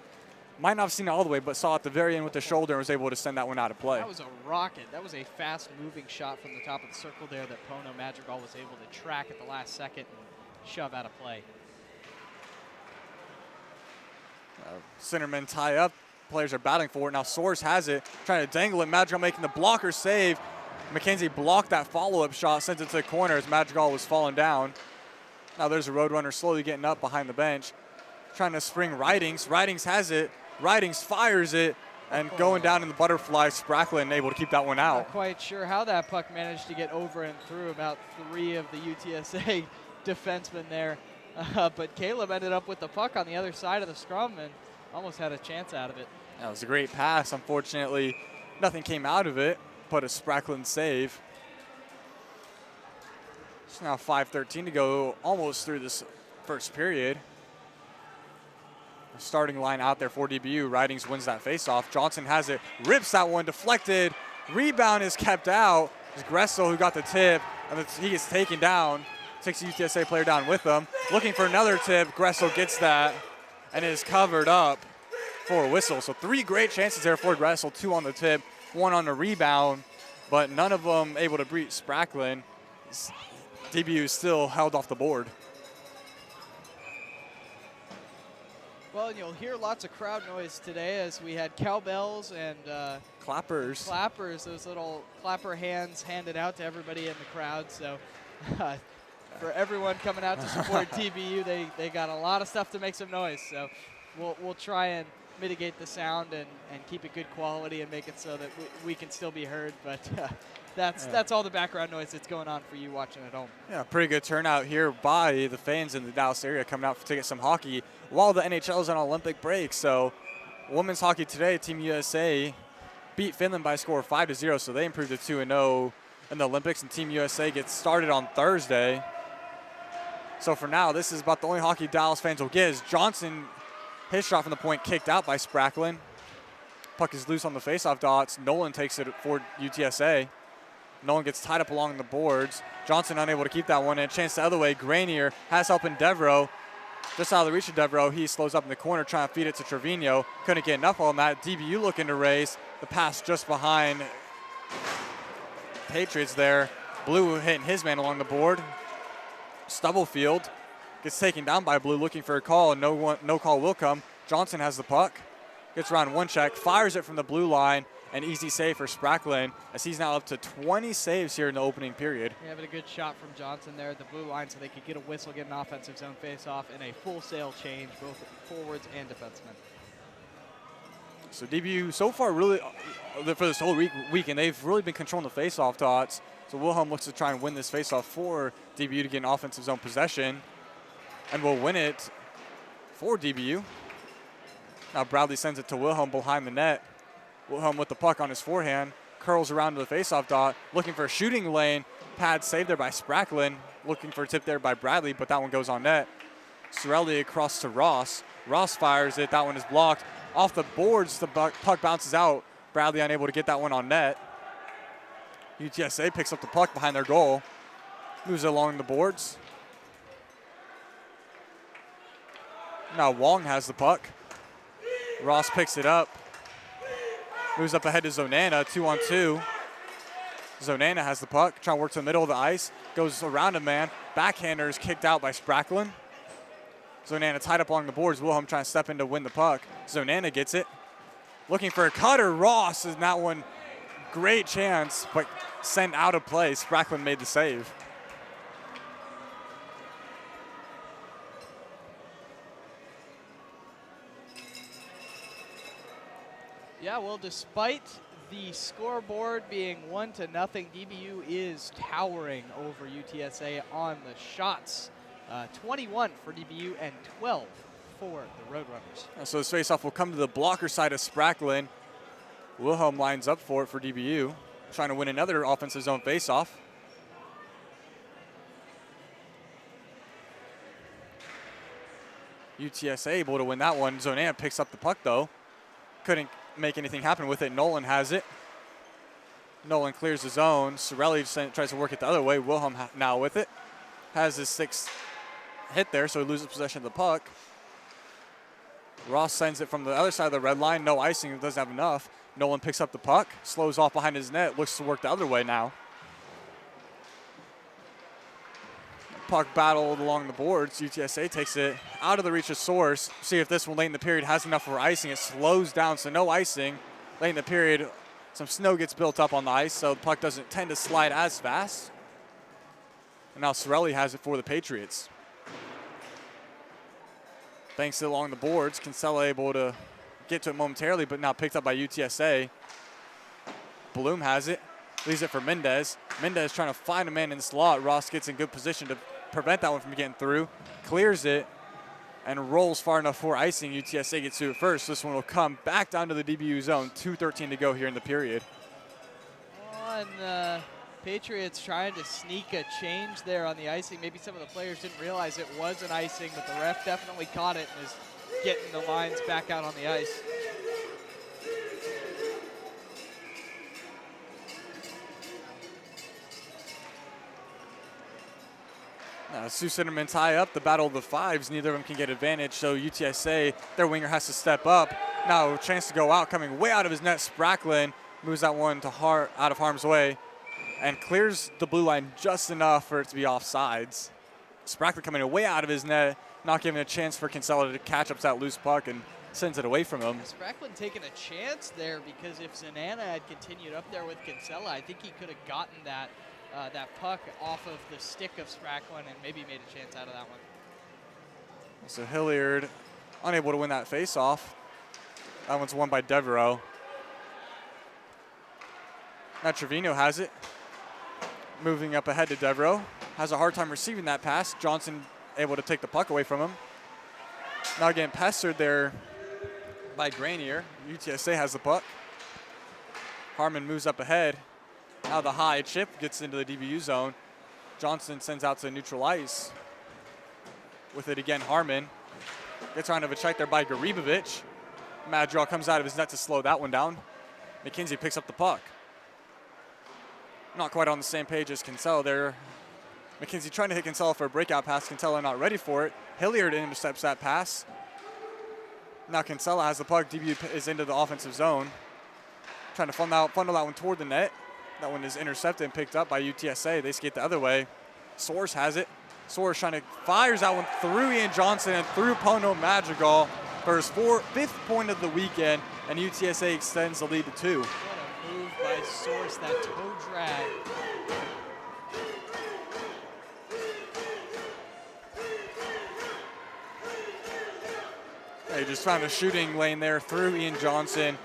Might not have seen it all the way, but saw at the very end with the shoulder and was able to send that one out of play. That was a rocket. That was a fast-moving shot from the top of the circle there that Pono Madrigal was able to track at the last second and shove out of play. Centermen tie up. Players are battling for it. Now Source has it, trying to dangle it. Madrigal making the blocker save. McKenzie blocked that follow-up shot, sent it to the corner as Madrigal was falling down. Now there's a Roadrunner slowly getting up behind the bench. Trying to spring Ridings. Ridings has it. Ridings fires it, and going down in the butterfly, Spracklin able to keep that one out. Not quite sure how that puck managed to get over and through about 3 of the UTSA defensemen there. But Caleb ended up with the puck on the other side of the scrum and almost had a chance out of it. That was a great pass. Unfortunately, nothing came out of it, but a Spracklin save. It's now 5:13 to go, almost through this first period. Starting line out there for DBU. Ridings wins that faceoff. Johnson has it, rips that one, deflected. Rebound is kept out. It's Gressel who got the tip, and he gets taken down. Takes the UTSA player down with him. Looking for another tip. Gressel gets that, and it is covered up for a whistle. So 3 great chances there for Gressel. 2 on the tip, 1 on the rebound, but none of them able to beat Spracklin. DBU still held off the board. Well, you'll hear lots of crowd noise today as we had cowbells and Clappers. Clappers, those little clapper hands handed out to everybody in the crowd. So for everyone coming out to support DBU, they got a lot of stuff to make some noise. So we'll try and mitigate the sound and keep it good quality and make it so that we can still be heard. But that's all the background noise that's going on for you watching at home. Yeah, pretty good turnout here by the fans in the Dallas area coming out to get some hockey. while the NHL is on Olympic break. So women's hockey today, Team USA beat Finland by a score of 5-0, so they improved to 2-0 in the Olympics, and Team USA gets started on Thursday. So for now, this is about the only hockey Dallas fans will get. Is Johnson, his shot from the point kicked out by Spracklin. Puck is loose on the faceoff dots. Nolan takes it for UTSA. Nolan gets tied up along the boards. Johnson unable to keep that one, and a chance the other way. Granier has help in Devereaux. Just out of the reach of Devereaux, he slows up in the corner trying to feed it to Trevino. Couldn't get enough on that. DBU looking to race. The pass just behind Patriots there. Blue hitting his man along the board. Stubblefield gets taken down by Blue, looking for a call, and no call will come. Johnson has the puck. Gets around one check, fires it from the blue line. An easy save for Spracklin, as he's now up to 20 saves here in the opening period. Yeah, but a good shot from Johnson there at the blue line so they could get a whistle, get an offensive zone face-off, and a full sail change, both forwards and defensemen. So DBU so far really, for this whole weekend, they've really been controlling the face-off dots. So Wilhelm looks to try and win this face-off for DBU to get an offensive zone possession, and will win it for DBU. Now Bradley sends it to Wilhelm behind the net. Wilhelm with the puck on his forehand, curls around to the faceoff dot, looking for a shooting lane. Pad saved there by Spracklin, looking for a tip there by Bradley, but that one goes on net. Sorelli across to Ross. Ross fires it, that one is blocked. Off the boards, the puck bounces out. Bradley unable to get that one on net. UTSA picks up the puck behind their goal, moves it along the boards. Now Wong has the puck. Ross picks it up. Moves up ahead to Zonana, 2-on-2. Zonana has the puck, trying to work to the middle of the ice. Goes around a man. Backhander is kicked out by Spracklin. Zonana tied up along the boards. Wilhelm trying to step in to win the puck. Zonana gets it. Looking for a cutter. Ross is that one. Great chance, but sent out of play. Spracklin made the save. Yeah, well, despite the scoreboard being 1-0, DBU is towering over UTSA on the shots. 21 for DBU and 12 for the Roadrunners. So this faceoff will come to the blocker side of Spracklin. Wilhelm lines up for it for DBU, trying to win another offensive zone faceoff. UTSA able to win that one. Zonana picks up the puck though. Couldn't make anything happen with it. Nolan has it. Nolan clears the zone. Sorelli tries to work it the other way. Wilhelm now with it. Has his sixth hit there, so he loses possession of the puck. Ross sends it from the other side of the red line. No icing, doesn't have enough. Nolan picks up the puck, slows off behind his net, looks to work the other way now. Puck battled along the boards. UTSA takes it out of the reach of Source. See if this one late in the period has enough for icing. It slows down, so no icing. Late in the period, some snow gets built up on the ice, so the puck doesn't tend to slide as fast. And now Sorelli has it for the Patriots. Banks it along the boards. Kinsella able to get to it momentarily, but now picked up by UTSA. Bloom has it. Leaves it for Mendez. Mendez trying to find a man in the slot. Ross gets in good position to prevent that one from getting through. Clears it and rolls far enough for icing. UTSA gets to it first. This one will come back down to the DBU zone. 2:13 to go here in the period. On Patriots trying to sneak a change there on the icing. Maybe some of the players didn't realize it was an icing, but the ref definitely caught it and is getting the lines back out on the ice. Sioux Cinnamon tie up the battle of the fives. Neither of them can get advantage, so UTSA, their winger has to step up. Now a chance to go out, coming way out of his net. Spracklin moves that one to out of harm's way and clears the blue line just enough for it to be offsides. Spracklin coming way out of his net, not giving a chance for Kinsella to catch up to that loose puck and sends it away from him. Spracklin taking a chance there, because if Zanana had continued up there with Kinsella, I think he could have gotten that puck off of the stick of Spracklin and maybe made a chance out of that one. So Hilliard unable to win that face-off. That one's won by Devereaux. Now Trevino has it. Moving up ahead to Devereaux. Has a hard time receiving that pass. Johnson able to take the puck away from him. Now getting pestered there by Granier. UTSA has the puck. Harmon moves up ahead. Now the high chip gets into the DBU zone. Johnson sends out to neutral ice. With it again, Harmon. Gets around of a check there by Garibovic. Madrigal comes out of his net to slow that one down. McKenzie picks up the puck. Not quite on the same page as Kinsella there. McKenzie trying to hit Kinsella for a breakout pass. Kinsella not ready for it. Hilliard intercepts that pass. Now Kinsella has the puck. DBU is into the offensive zone. Trying to funnel that one toward the net. That one is intercepted and picked up by UTSA. They skate the other way. Soares has it. Soares trying to fires that one through Ian Johnson and through Pono Madrigal for his fifth point of the weekend, and UTSA extends the lead to 2. What a move by Soares, that toe drag. They just found a shooting lane there through Ian Johnson,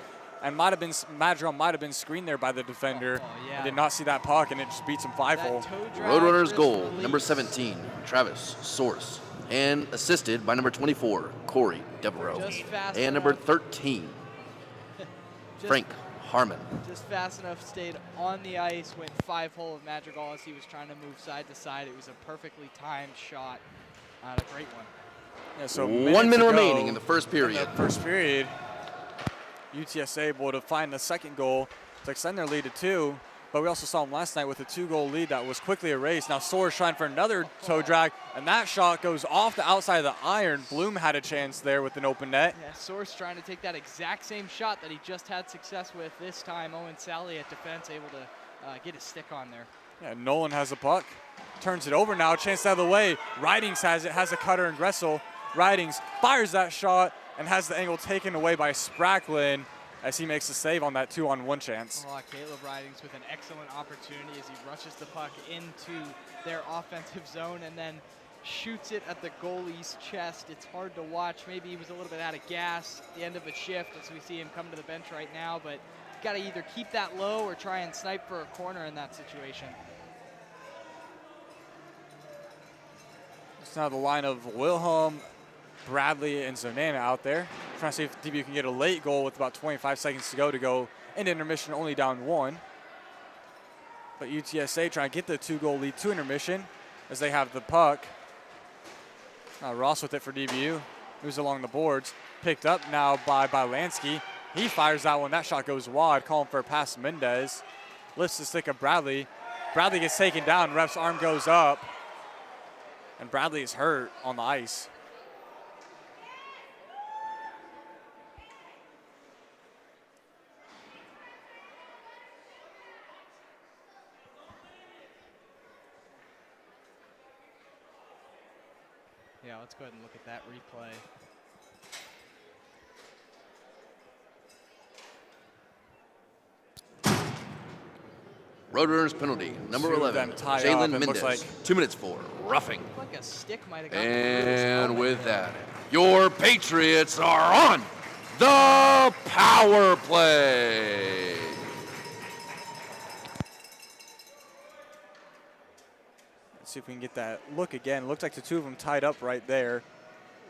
and Madrigal might have been screened there by the defender. Oh, yeah. I did not see that puck, and it just beats him 5-hole. Roadrunners goal, number 17, Travis Soares, and assisted by number 24, Corey Devereaux, and number 13, Frank Harmon. Just fast enough, stayed on the ice, went 5-hole of Madrigal as he was trying to move side to side. It was a perfectly timed shot. A great one. Yeah, so 1 minute remaining in the first period. UTSA able to find the second goal to extend their lead to 2. But we also saw them last night with a 2-goal lead that was quickly erased. Now Soares trying for another toe drag, and that shot goes off the outside of the iron. Bloom had a chance there with an open net. Yeah, Soares trying to take that exact same shot that he just had success with this time. Owen Sally at defense able to get his stick on there. Yeah, Nolan has the puck. Turns it over now, chance out of the way. Ridings has it, has a cutter and Gressel. Ridings fires that shot and has the angle taken away by Spracklin as he makes the save on that 2-on-1 chance. Oh, Caleb Ridings with an excellent opportunity as he rushes the puck into their offensive zone and then shoots it at the goalie's chest. It's hard to watch. Maybe he was a little bit out of gas at the end of a shift as we see him come to the bench right now, but you've got to either keep that low or try and snipe for a corner in that situation. It's now the line of Wilhelm, Bradley, and Zonana out there. Trying to see if DBU can get a late goal with about 25 seconds to go into intermission, only down 1. But UTSA trying to get the 2-goal lead to intermission as they have the puck. Now Ross with it for DBU. Moves along the boards. Picked up now by Lansky. He fires that one. That shot goes wide. Calling for a pass to Mendez. Lifts the stick of Bradley. Bradley gets taken down. Ref's arm goes up. And Bradley is hurt on the ice. Yeah, let's go ahead and look at that replay. Roadrunners penalty, number Two of 11, them tie up, Jalen it looks Mendez, like. 2 minutes for roughing. Like a stick might have gone And with that, your Patriots are on the power play. Let's see if we can get that look again. Looks like the two of them tied up right there.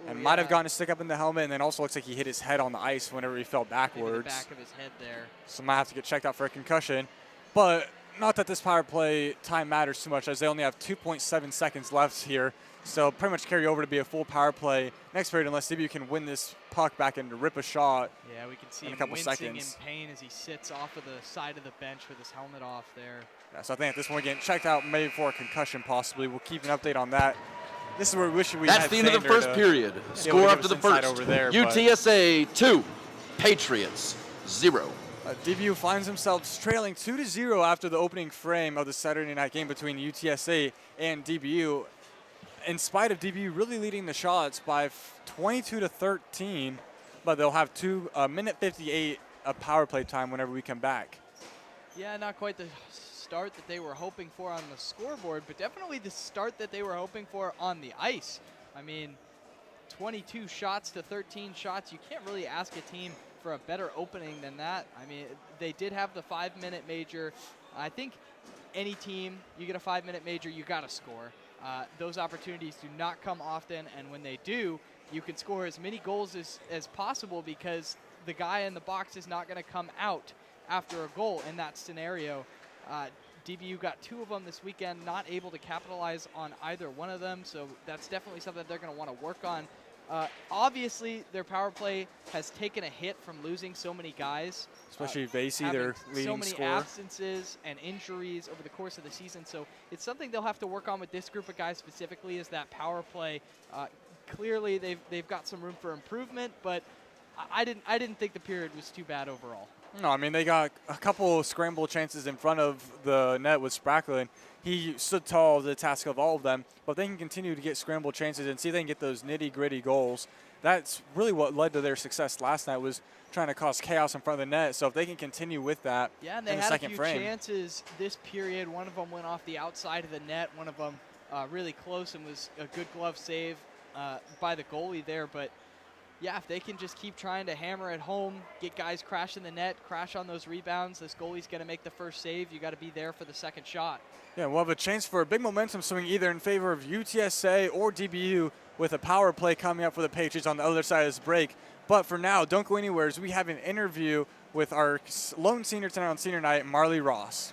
And might have gotten a stick up in the helmet, and then also looks like he hit his head on the ice whenever he fell backwards. The back of his head there. So might have to get checked out for a concussion. But not that this power play time matters too much, as they only have 2.7 seconds left here. So pretty much carry over to be a full power play next period, unless DBU can win this puck back and rip a shot. Yeah, we can see in him a couple wincing seconds. in pain as he sits off of the side of the bench with his helmet off there. Yeah, so I think at this point, getting checked out maybe for a concussion possibly. We'll keep an update on that. This is where we wish we That's had the end of the Sander first to period. be able to Score give after us the insight first. over there, but- UTSA 2, Patriots 0. DBU finds themselves trailing 2-0 after the opening frame of the Saturday night game between UTSA and DBU. In spite of DBU really leading the shots by 22-13, but they'll have minute 58 of power play time whenever we come back. Yeah, not quite the start that they were hoping for on the scoreboard, but definitely the start that they were hoping for on the ice. I mean, 22 shots to 13 shots. You can't really ask a team for a better opening than that. I mean, they did have the 5-minute major. I think any team, you get a 5-minute major, you got to score. Those opportunities do not come often, and when they do, you can score as many goals as possible because the guy in the box is not going to come out after a goal in that scenario. DBU got 2 of them this weekend, not able to capitalize on either one of them, so that's definitely something they're going to want to work on. Obviously, their power play has taken a hit from losing so many guys. Especially Vasey, their leading so many scorer. absences and injuries over the course of the season. So it's something they'll have to work on with this group of guys specifically, is that power play. Clearly, they've got some room for improvement, but I didn't think the period was too bad overall. No, I mean, they got a couple of scramble chances in front of the net with Spracklin. He stood tall to the task of all of them, but they can continue to get scramble chances and see if they can get those nitty-gritty goals. That's really what led to their success last night, was trying to cause chaos in front of the net. So if they can continue with that and they in the had a second few frame. chances this period. One of them went off the outside of the net. One of them really close and was a good glove save by the goalie there. But yeah, if they can just keep trying to hammer it home, get guys crashing the net, crash on those rebounds, this goalie's going to make the first save. You got to be there for the second shot. Yeah, we'll have a chance for a big momentum swing either in favor of UTSA or DBU, with a power play coming up for the Patriots on the other side of this break. But for now, don't go anywhere, as we have an interview with our lone senior tonight on senior night, Marley Ross.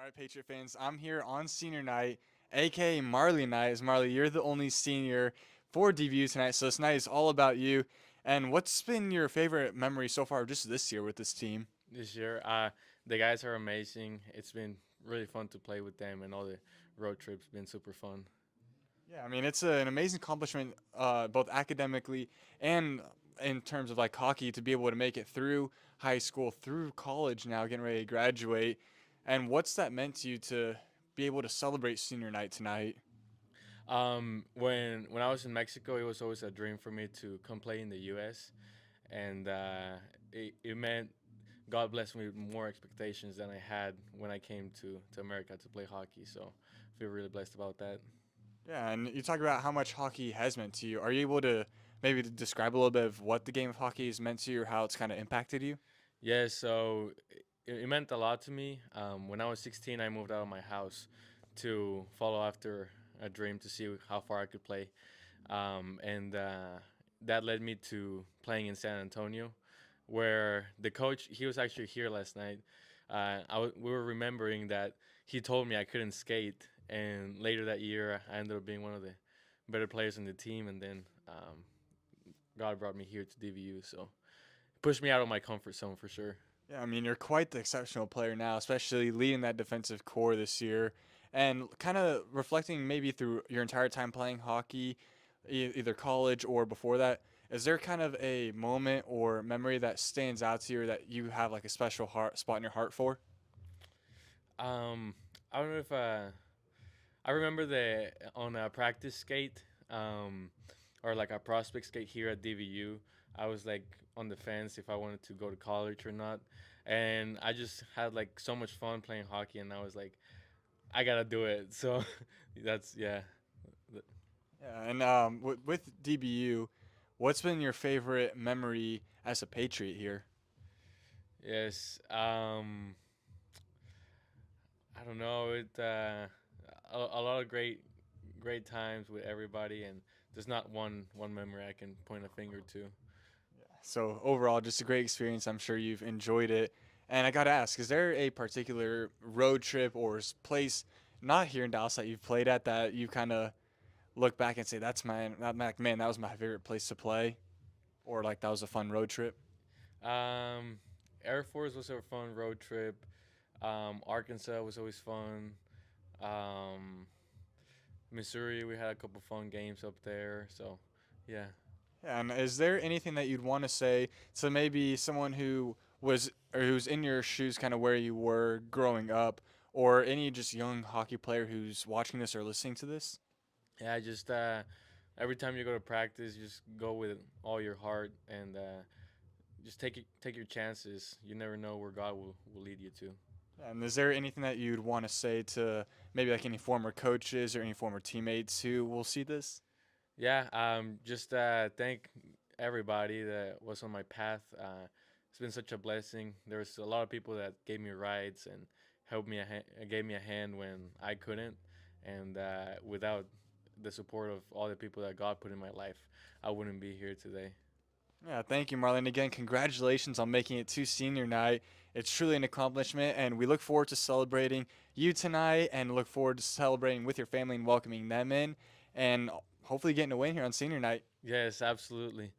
All right, Patriot fans, I'm here on senior night, aka Marley night. As Marley, you're the only senior for DBU tonight, so this night is all about you. And what's been your favorite memory so far just this year with this team? This year. The guys are amazing. It's been really fun to play with them, and all the road trips been super fun. Yeah, I mean, it's an amazing accomplishment, both academically and in terms of like hockey, to be able to make it through high school, through college now, getting ready to graduate. And what's that meant to you to be able to celebrate senior night tonight? When I was in Mexico, it was always a dream for me to come play in the U.S. and it meant God blessed me with more expectations than I had when I came to America to play hockey. So I feel really blessed about that. Yeah, and you talk about how much hockey has meant to you. Are you able to maybe describe a little bit of what the game of hockey has meant to you or how it's kind of impacted you? Yeah, so it meant a lot to me. When I was 16, I moved out of my house to follow after a dream to see how far I could play. And that led me to playing in San Antonio, where the coach, he was actually here last night. We were remembering that he told me I couldn't skate. And later that year, I ended up being one of the better players in the team. And then God brought me here to DBU. So it pushed me out of my comfort zone for sure. Yeah, I mean, you're quite the exceptional player now, especially leading that defensive core this year and kind of reflecting maybe through your entire time playing hockey, either college or before that. Is there kind of a moment or memory that stands out to you or that you have like a special spot in your heart for? I don't know if I remember on a practice skate, or like a prospect skate here at DVU. I was like on the fence if I wanted to go to college or not, and I just had like so much fun playing hockey, and I was like, I gotta do it. So that's yeah. Yeah, and with DBU, what's been your favorite memory as a Patriot here? Yes. I don't know. A lot of great times with everybody, and there's not one memory I can point a finger to. So overall, just a great experience. I'm sure you've enjoyed it. And I got to ask, is there a particular road trip or place not here in Dallas that you've played at that you kind of look back and say, man, that was my favorite place to play? Or like that was a fun road trip? Um, Air Force was a fun road trip. Arkansas was always fun. Um, Missouri, we had a couple fun games up there. So, yeah. Yeah, and is there anything that you'd want to say to maybe someone who was or who's in your shoes, kind of where you were growing up, or any just young hockey player who's watching this or listening to this? Yeah, just every time you go to practice, just go with all your heart and just take your chances. You never know where God will lead you to. And is there anything that you'd want to say to maybe like any former coaches or any former teammates who will see this? Yeah, just thank everybody that was on my path. It's been such a blessing. There's a lot of people that gave me rides and helped me, gave me a hand when I couldn't. And without the support of all the people that God put in my life, I wouldn't be here today. Yeah, thank you, Marlon. Again, congratulations on making it to senior night. It's truly an accomplishment, and we look forward to celebrating you tonight and look forward to celebrating with your family and welcoming them in and hopefully getting a win here on senior night. Yes, absolutely.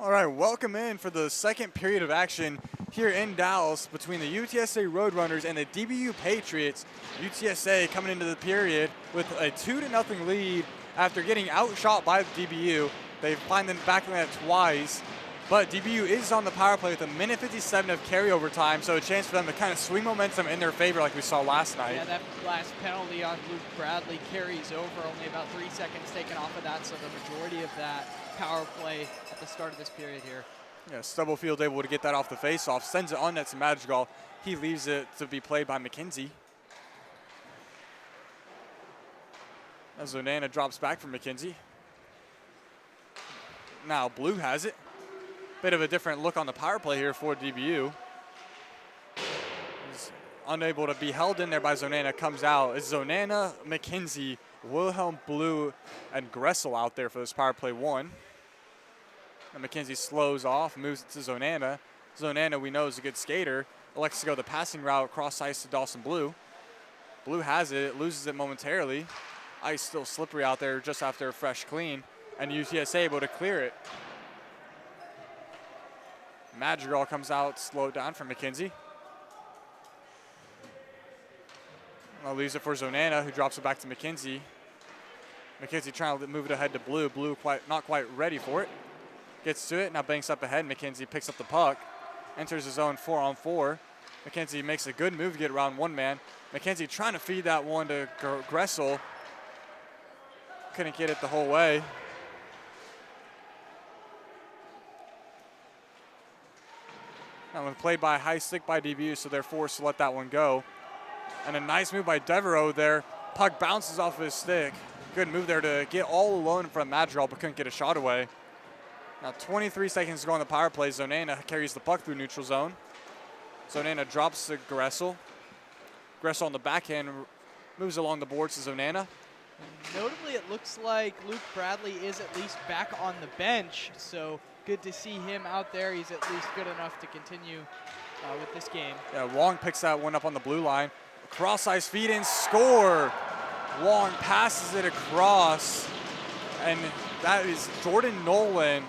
All right, welcome in for the second period of action here in Dallas between the UTSA Roadrunners and the DBU Patriots. UTSA coming into the period with a 2-0 lead after getting outshot by DBU. They find them back in that twice, but DBU is on the power play with a minute 57 of carryover time, so a chance for them to kind of swing momentum in their favor like we saw last night. Yeah, that last penalty on Luke Bradley carries over, only about 3 seconds taken off of that, so the majority of that power play at the start of this period here. Yeah, Stubblefield able to get that off the faceoff, sends it on net to Madrigal. He leaves it to be played by McKenzie. As Zonana drops back from McKenzie. Now Blue has it. Bit of a different look on the power play here for DBU. He's unable to be held in there by Zonana, comes out. It's Zonana, McKenzie, Wilhelm Blue, and Gressel out there for this power play one. And McKenzie slows off, moves it to Zonana. Zonana, we know, is a good skater. Elects to go the passing route across ice to Dawson Blue. Blue has it, loses it momentarily. Ice still slippery out there just after a fresh clean, and UTSA able to clear it. Madrigal comes out, slowed down from McKenzie. Leaves it for Zonana, who drops it back to McKenzie. McKenzie trying to move it ahead to Blue. Blue not quite ready for it. Gets to it, now banks up ahead. McKenzie picks up the puck, enters his own 4-on-4. McKenzie makes a good move to get around one man. McKenzie trying to feed that one to Gressel. Couldn't get it the whole way. That one played by high stick by DBU, so they're forced to let that one go. And a nice move by Devereaux there. Puck bounces off his stick. Good move there to get all alone in front of Madrigal, but couldn't get a shot away. Now 23 seconds to go on the power play. Zonana carries the puck through neutral zone. Zonana drops to Gressel. Gressel on the backhand moves along the boards to Zonana. Notably, it looks like Luke Bradley is at least back on the bench, so good to see him out there. He's at least good enough to continue with this game. Yeah, Wong picks that one up on the blue line. Cross ice feed in, score. Wong passes it across, and that is Jordan Nolan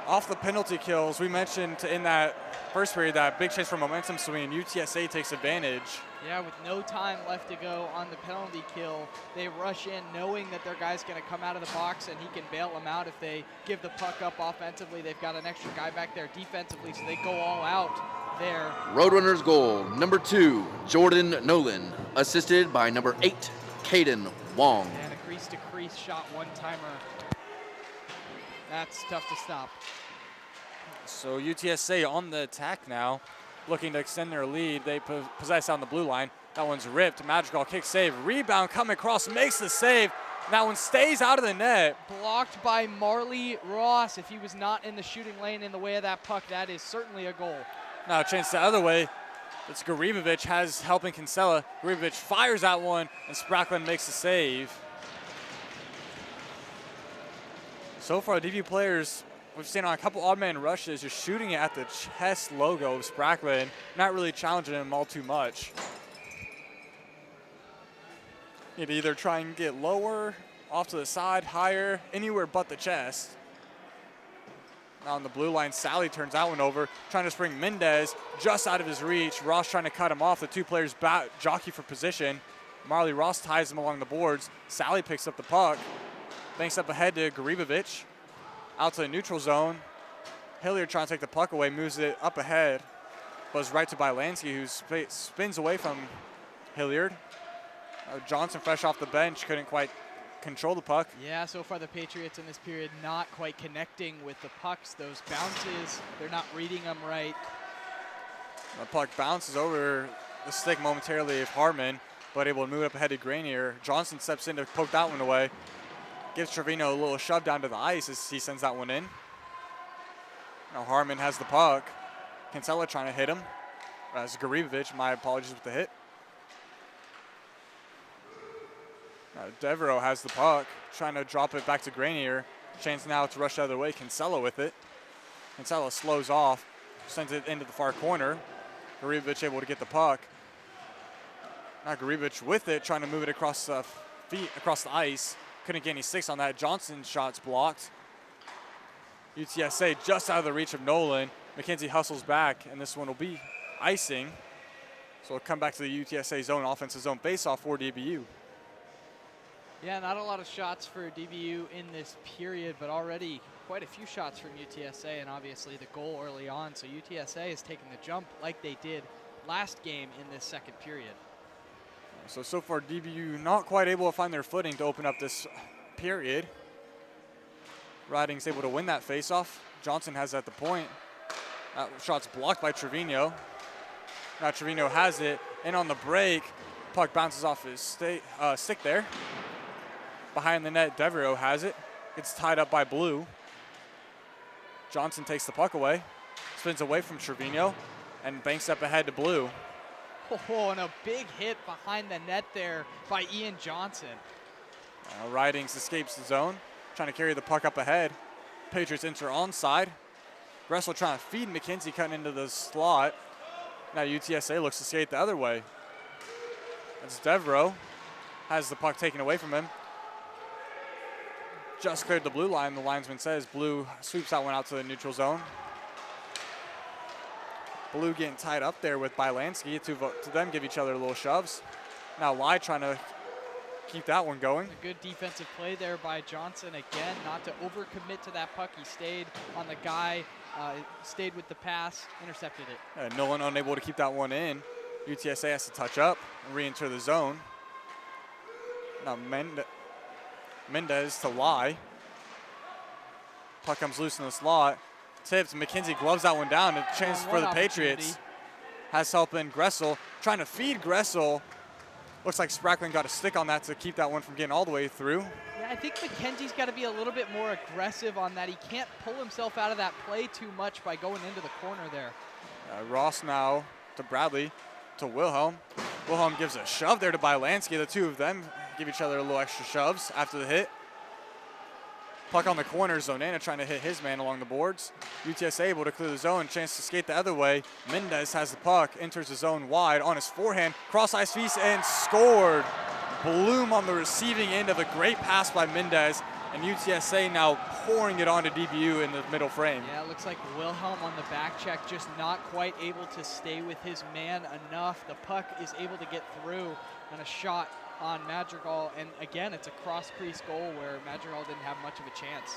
off the penalty kills. We mentioned in that first period that big chance for momentum swing. UTSA takes advantage. Yeah, with no time left to go on the penalty kill, they rush in knowing that their guy's going to come out of the box and he can bail them out if they give the puck up offensively. They've got an extra guy back there defensively, so they go all out there. Roadrunners goal, number 2, Jordan Nolan, assisted by number 8, Caden Wong. And a crease-to-crease shot one-timer. That's tough to stop. So UTSA on the attack now, looking to extend their lead. They possess on the blue line. That one's ripped. Madrigal kick save. Rebound coming across, makes the save. That one stays out of the net. Blocked by Marley Ross. If he was not in the shooting lane in the way of that puck, that is certainly a goal. Now a chance the other way. It's Garibovic has helping Kinsella. Garibovic fires that one, and Spracklin makes the save. So far, DBU players, we've seen on a couple odd man rushes, just shooting it at the chest logo of Spracklin, not really challenging him all too much. You'd either try and get lower, off to the side, higher, anywhere but the chest. Now on the blue line, Sally turns that one over, trying to spring Mendez just out of his reach. Ross trying to cut him off. The two players jockey for position. Marley Ross ties him along the boards. Sally picks up the puck. Banks up ahead to Garibovic. Out to the neutral zone. Hilliard trying to take the puck away, moves it up ahead. Buzz right to Bylansky, who spins away from Hilliard. Johnson, fresh off the bench, couldn't quite control the puck. Yeah, so far the Patriots in this period not quite connecting with the pucks. Those bounces, they're not reading them right. The puck bounces over the stick momentarily of Harmon, but able to move it up ahead to Grenier. Johnson steps in to poke that one away. Gives Trevino a little shove down to the ice as he sends that one in. Now Harmon has the puck. Kinsella trying to hit him. As Garibovic, my apologies with the hit. Devereaux has the puck, trying to drop it back to Grenier. Chance now to rush the other way. Kinsella with it. Kinsella slows off, sends it into the far corner. Garibovic able to get the puck. Now Garibovic with it, trying to move it across the feet, across the ice. Couldn't get any sticks on that. Johnson's shot's blocked. UTSA just out of the reach of Nolan. McKenzie hustles back, and this one will be icing. So we'll come back to the UTSA zone, offensive zone face-off for DBU. Yeah, not a lot of shots for DBU in this period, but already quite a few shots from UTSA, and obviously the goal early on. So UTSA is taking the jump like they did last game in this second period. So far DBU not quite able to find their footing to open up this period. Riding's able to win that faceoff. Johnson has it at the point. That shot's blocked by Trevino. Now Trevino has it, and on the break, puck bounces off his stick there. Behind the net, Devereaux has it. It's tied up by Blue. Johnson takes the puck away, spins away from Trevino, and banks up ahead to Blue. Oh, and a big hit behind the net there by Ian Johnson. Ridings escapes the zone, trying to carry the puck up ahead. Patriots enter onside. Gressel trying to feed McKenzie, cutting into the slot. Now UTSA looks to skate the other way. That's Devereaux. Has the puck taken away from him. Just cleared the blue line, the linesman says. Blue sweeps that one out to the neutral zone. Blue getting tied up there with Bylansky. To them give each other little shoves. Now Lai trying to keep that one going. A good defensive play there by Johnson again, not to overcommit to that puck. He stayed on the guy, stayed with the pass, intercepted it. Nolan unable to keep that one in. UTSA has to touch up and re-enter the zone. Now Mendez to Lai. Puck comes loose in the slot. Tips, McKenzie gloves that one down. A chance for the Patriots. Has help in Gressel. Trying to feed Gressel. Looks like Sprackling got a stick on that to keep that one from getting all the way through. Yeah, I think McKenzie's got to be a little bit more aggressive on that. He can't pull himself out of that play too much by going into the corner there. Ross now to Bradley to Wilhelm. Wilhelm gives a shove there to Bylansky. The two of them give each other a little extra shoves after the hit. Puck on the corner, Zonana trying to hit his man along the boards. UTSA able to clear the zone, chance to skate the other way. Mendez has the puck, enters the zone wide on his forehand, cross ice feast and scored. Bloom on the receiving end of a great pass by Mendez, and UTSA now pouring it onto DBU in the middle frame. Yeah, it looks like Wilhelm on the back check just not quite able to stay with his man enough. The puck is able to get through, and a shot on Madrigal, and again, it's a cross-crease goal where Madrigal didn't have much of a chance.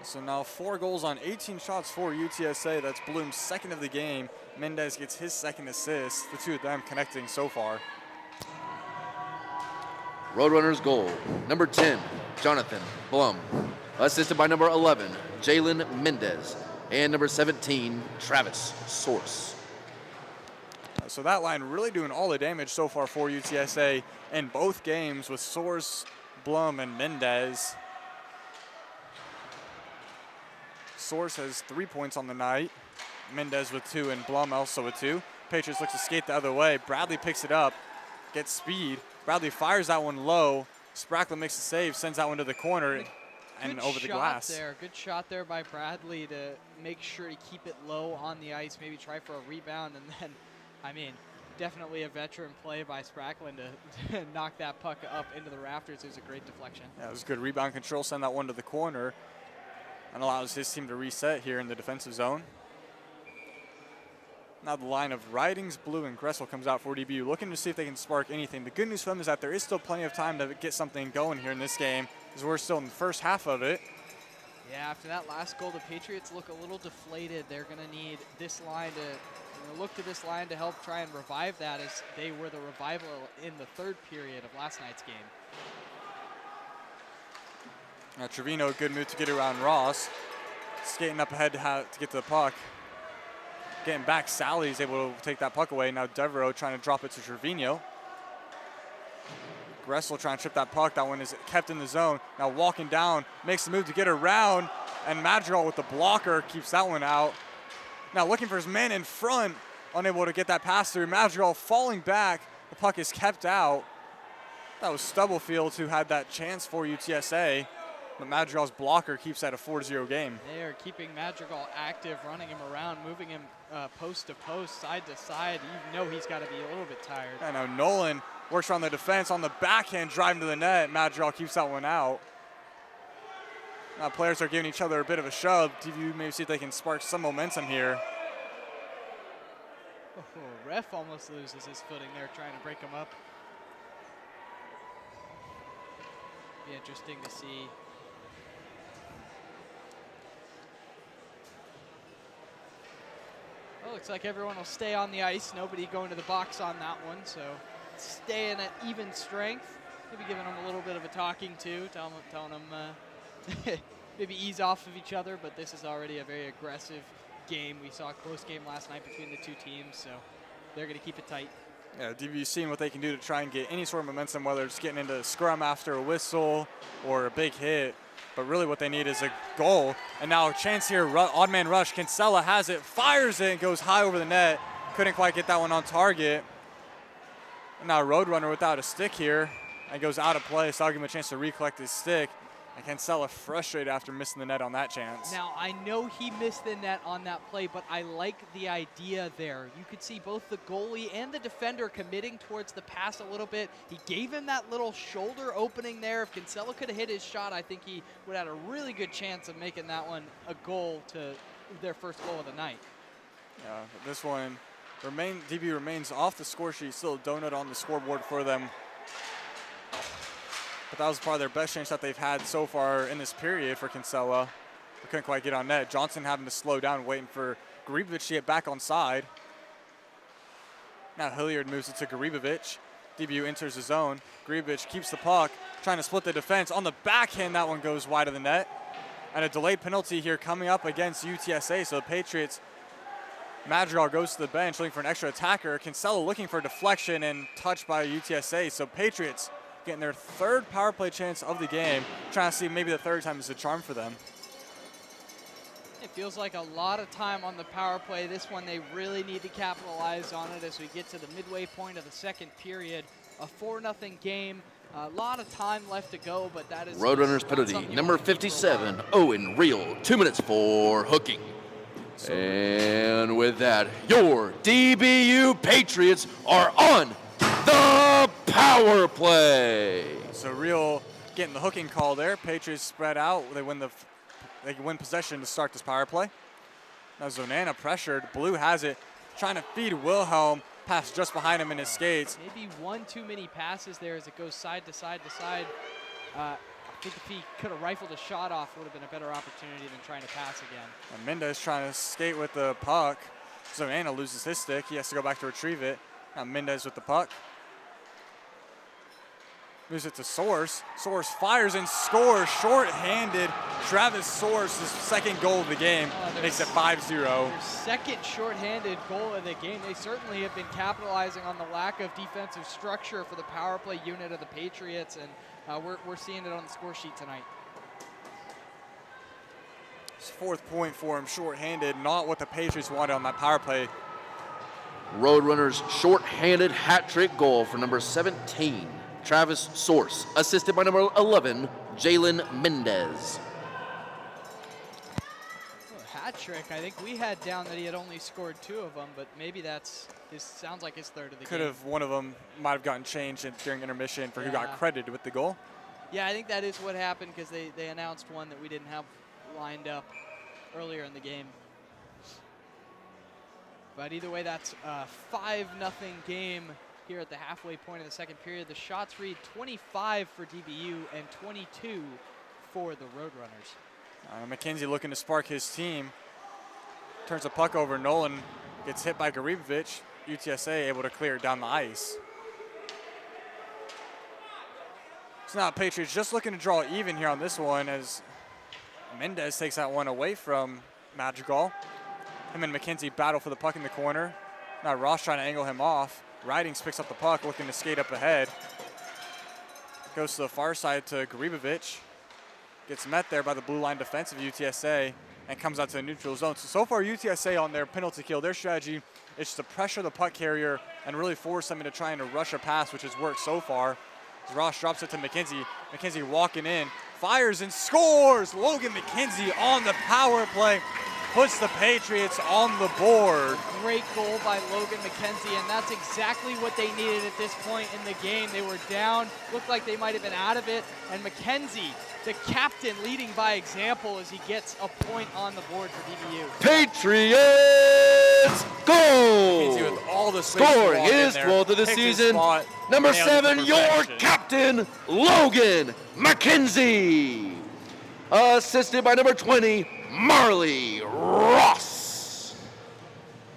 So now 4 goals on 18 shots for UTSA. That's Bloom's second of the game. Mendez gets his second assist. The two of them connecting so far. Roadrunners goal, number 10, Jonathan Blum. Assisted by number 11, Jalen Mendez. And number 17, Travis Source. So that line really doing all the damage so far for UTSA in both games with Source, Blum, and Mendez. Source has 3 points on the night. Mendez with 2 and Blum also with 2. Patriots look to skate the other way. Bradley picks it up, gets speed. Bradley fires that one low. Sprackler makes a save, sends that one to the corner and over the glass. Good shot there by Bradley to make sure to keep it low on the ice, maybe try for a rebound, and then, I mean, definitely a veteran play by Spracklen to knock that puck up into the rafters. It was a great deflection. Yeah, it was good rebound control, send that one to the corner, and allows his team to reset here in the defensive zone. Now the line of Ridings, Blue, and Gressel comes out for DBU, looking to see if they can spark anything. The good news for them is that there is still plenty of time to get something going here in this game, because we're still in the first half of it. Yeah, after that last goal, the Patriots look a little deflated. They're going to need this line to look to this line to help try and revive that, as they were the revival in the third period of last night's game. Now Trevino, a good move to get around Ross. Skating up ahead to get to the puck. Getting back, Sally's able to take that puck away. Now Devereaux trying to drop it to Trevino. Gressel trying to trip that puck. That one is kept in the zone. Now walking down, makes the move to get around, and Madrigal with the blocker keeps that one out. Now looking for his man in front, unable to get that pass through. Madrigal falling back. The puck is kept out. That was Stubblefield who had that chance for UTSA. But Madrigal's blocker keeps that a 4-0 game. They are keeping Madrigal active, running him around, moving him post to post, side to side. You know he's got to be a little bit tired. And now Nolan works around the defense on the backhand, driving to the net. Madrigal keeps that one out. Players are giving each other a bit of a shove. DBU maybe see if they can spark some momentum here. Oh, ref almost loses his footing there trying to break him up. Be interesting to see. Oh, looks like everyone will stay on the ice. Nobody going to the box on that one, so staying at even strength. Maybe giving them a little bit of a talking to, telling them maybe ease off of each other, but this is already a very aggressive game. We saw a close game last night between the two teams, so they're going to keep it tight. Yeah, DBU seeing what they can do to try and get any sort of momentum, whether it's getting into a scrum after a whistle or a big hit. But really what they need is a goal. And now a chance here, odd man rush. Kinsella has it, fires it, and goes high over the net. Couldn't quite get that one on target. And now Roadrunner without a stick here. And goes out of play, so I'll give him a chance to recollect his stick. And Kinsella frustrated after missing the net on that chance. Now, I know he missed the net on that play, but I like the idea there. You could see both the goalie and the defender committing towards the pass a little bit. He gave him that little shoulder opening there. If Kinsella could have hit his shot, I think he would have had a really good chance of making that one a goal to their first goal of the night. Yeah, this one, DBU remains off the score sheet, still a donut on the scoreboard for them. But that was probably their best chance that they've had so far in this period for Kinsella. They couldn't quite get on net. Johnson having to slow down, waiting for Garibovic to get back on side. Now Hilliard moves it to Garibovic. DBU enters the zone. Garibovic keeps the puck, trying to split the defense. On the backhand, that one goes wide of the net. And a delayed penalty here coming up against UTSA. So the Patriots, Madrigal goes to the bench looking for an extra attacker. Kinsella looking for a deflection and touched by UTSA. So Patriots getting their third power play chance of the game, trying to see maybe the third time is a charm for them. It feels like a lot of time on the power play. This one they really need to capitalize on it as we get to the midway point of the second period. A 4-0 game, a lot of time left to go, but that is Roadrunners penalty, number 57, Owen Reel, 2 minutes for hooking. And with that, your DBU Patriots are on the power play. So Real getting the hooking call there. Patriots spread out. They win possession to start this power play. Now Zonana pressured. Blue has it, trying to feed Wilhelm. Pass just behind him in his skates. Maybe one too many passes there as it goes side to side to side. I think if he could have rifled a shot off, it would have been a better opportunity than trying to pass again. And Mendez trying to skate with the puck. Zonana loses his stick. He has to go back to retrieve it. Now Mendez with the puck. Moves it to Source. Source fires and scores. Short-handed. Travis Source, his second goal of the game, makes it 5-0. Their second short-handed goal of the game. They certainly have been capitalizing on the lack of defensive structure for the power play unit of the Patriots, and we're seeing it on the score sheet tonight. His fourth point for him, short-handed, not what the Patriots wanted on that power play. Roadrunners short-handed hat trick goal for number 17. Travis Source, assisted by number 11, Jalen Mendez. Hat trick. I think we had down that he had only scored 2 of them, but maybe sounds like his third of the game. Could have, one of them might have gotten changed during intermission for who got credited with the goal. Yeah, I think that is what happened because they announced one that we didn't have lined up earlier in the game. But either way, that's a 5-0 game here at the halfway point of the second period. The shots read 25 for DBU and 22 for the Roadrunners. McKenzie looking to spark his team. Turns the puck over. Nolan gets hit by Garibovic. UTSA able to clear it down the ice. So now Patriots just looking to draw even here on this one as Mendez takes that one away from Madrigal. Him and McKenzie battle for the puck in the corner. Now Ross trying to angle him off. Ridings picks up the puck, looking to skate up ahead. Goes to the far side to Garibovic. Gets met there by the blue line defense of UTSA and comes out to the neutral zone. So far UTSA on their penalty kill, their strategy is to pressure the puck carrier and really force them into trying to rush a pass, which has worked so far. As Ross drops it to McKenzie. McKenzie walking in, fires and scores! Logan McKenzie on the power play. puts the Patriots on the board. Great goal by Logan McKenzie, and that's exactly what they needed at this point in the game. They were down, looked like they might have been out of it, and McKenzie, the captain, leading by example as he gets a point on the board for DBU. Patriots goal! McKenzie with all the space Scoring in his there, 12th of the picked his season. spot, Number nailed it to 7, your perfection. captain, Logan McKenzie. Assisted by number 20, Marley Ross.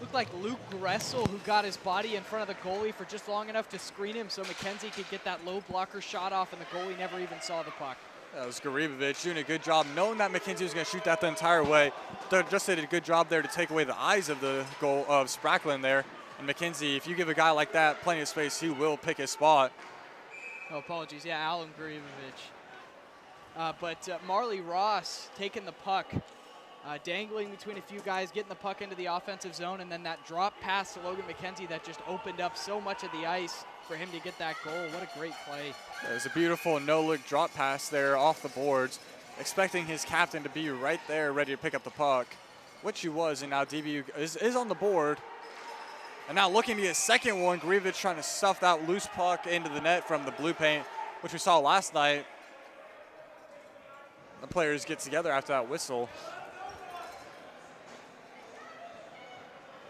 Looked like Luke Gressel, who got his body in front of the goalie for just long enough to screen him so McKenzie could get that low blocker shot off, and the goalie never even saw the puck. That was Garibovic doing a good job, knowing that McKenzie was going to shoot that the entire way. They just did a good job there to take away the eyes of the goal of Spracklin there. And McKenzie, if you give a guy like that plenty of space, he will pick his spot. Oh, apologies. Yeah, Alan Garibovic. But Marley Ross taking the puck, dangling between a few guys, getting the puck into the offensive zone, and then that drop pass to Logan McKenzie that just opened up so much of the ice for him to get that goal. What a great play. It was a beautiful no-look drop pass there off the boards, expecting his captain to be right there ready to pick up the puck, which he was, and now DBU is on the board. And now looking to get a second one, Garibovic trying to stuff that loose puck into the net from the blue paint, which we saw last night. The players get together after that whistle.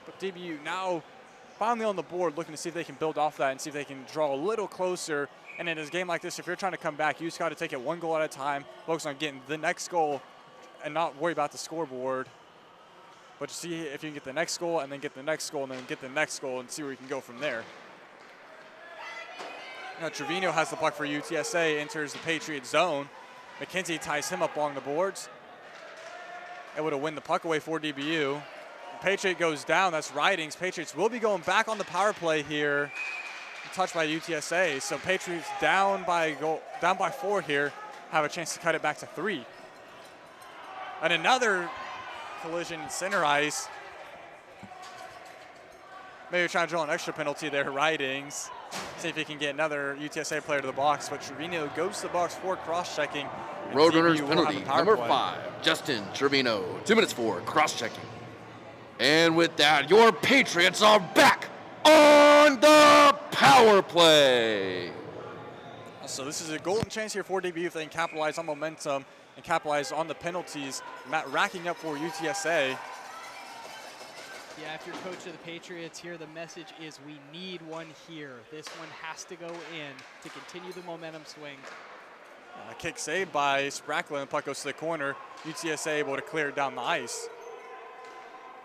But DBU now finally on the board, looking to see if they can build off that and see if they can draw a little closer. And in a game like this, if you're trying to come back, you just got to take it one goal at a time, focus on getting the next goal and not worry about the scoreboard. But to see if you can get the next goal and then get the next goal and then get the next goal and see where you can go from there. Now Trevino has the puck for UTSA, enters the Patriot zone. McKenzie ties him up along the boards. Able to win the puck away for DBU. Patriot goes down, that's Ridings. Patriots will be going back on the power play here. Touched by UTSA, so Patriots down by 4 here, have a chance to cut it back to 3. And another collision in center ice. Maybe trying to draw an extra penalty there, Ridings. See if he can get another UTSA player to the box, but Trevino goes to the box for cross-checking. Roadrunners penalty, number 5, Justin Trevino. 2 minutes for cross-checking. And with that, your Patriots are back on the power play. So this is a golden chance here for DBU if they can capitalize on momentum and capitalize on the penalties. Racking up for UTSA. Yeah, if you're coach of the Patriots here, the message is we need one here. This one has to go in to continue the momentum swing. A kick saved by Spracklin. The puck goes to the corner. UTSA able to clear it down the ice.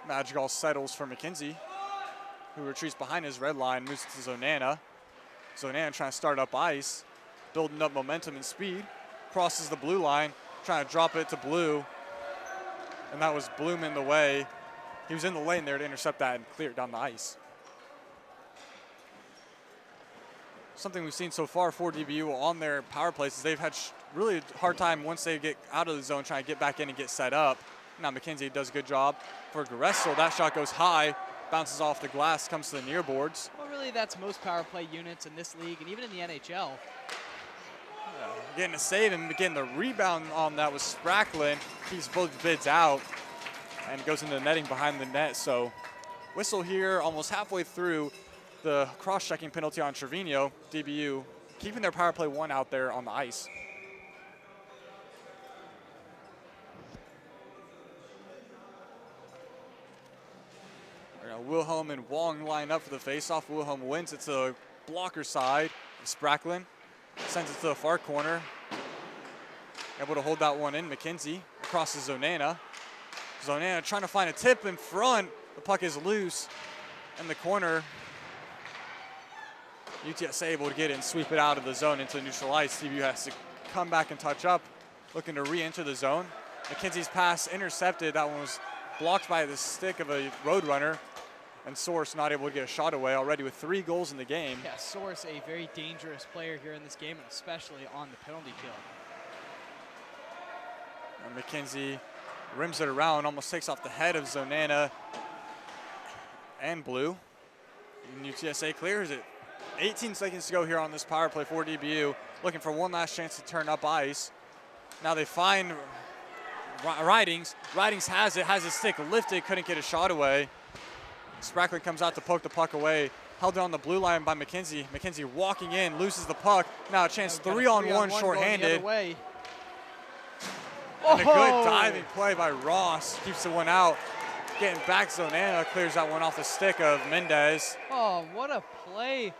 Madrigal settles for McKenzie, who retreats behind his red line, moves to Zonana. Zonana trying to start up ice, building up momentum and speed. Crosses the blue line, trying to drop it to Blue. And that was Bloom in the way. He was in the lane there to intercept that and clear it down the ice. Something we've seen so far for DBU on their power plays is they've had really hard time once they get out of the zone trying to get back in and get set up. Now McKenzie does a good job for Gressel. That shot goes high, bounces off the glass, comes to the near boards. Well, really, that's most power play units in this league and even in the NHL. Getting a save and getting the rebound on that was Spracklin. Keeps both bids out and goes into the netting behind the net. So whistle here almost halfway through the cross-checking penalty on Trevino. DBU keeping their power play 1 out there on the ice. Wilhelm and Wong line up for the faceoff. Wilhelm wins it to the blocker side of Spracklin. Sends it to the far corner. Able to hold that one in. McKenzie crosses Zonana. Zonana trying to find a tip in front. The puck is loose in the corner. UTSA able to get it and sweep it out of the zone into neutral ice. DBU has to come back and touch up, looking to re-enter the zone. McKenzie's pass intercepted. That one was blocked by the stick of a roadrunner. And Source not able to get a shot away already with 3 goals in the game. Yeah, Source a very dangerous player here in this game, and especially on the penalty kill. And McKenzie rims it around, almost takes off the head of Zonana and Blue. And UTSA clears it. 18 seconds to go here on this power play for DBU. Looking for one last chance to turn up ice. Now they find Ridings has it, has his stick lifted, couldn't get a shot away. Sprackling comes out to poke the puck away. Held down the blue line by McKenzie. McKenzie walking in, loses the puck. Now a chance, 3-on-1 shorthanded. And a good diving play by Ross. Keeps the one out. Getting back, Zonana clears that one off the stick of Mendez. Oh, what a play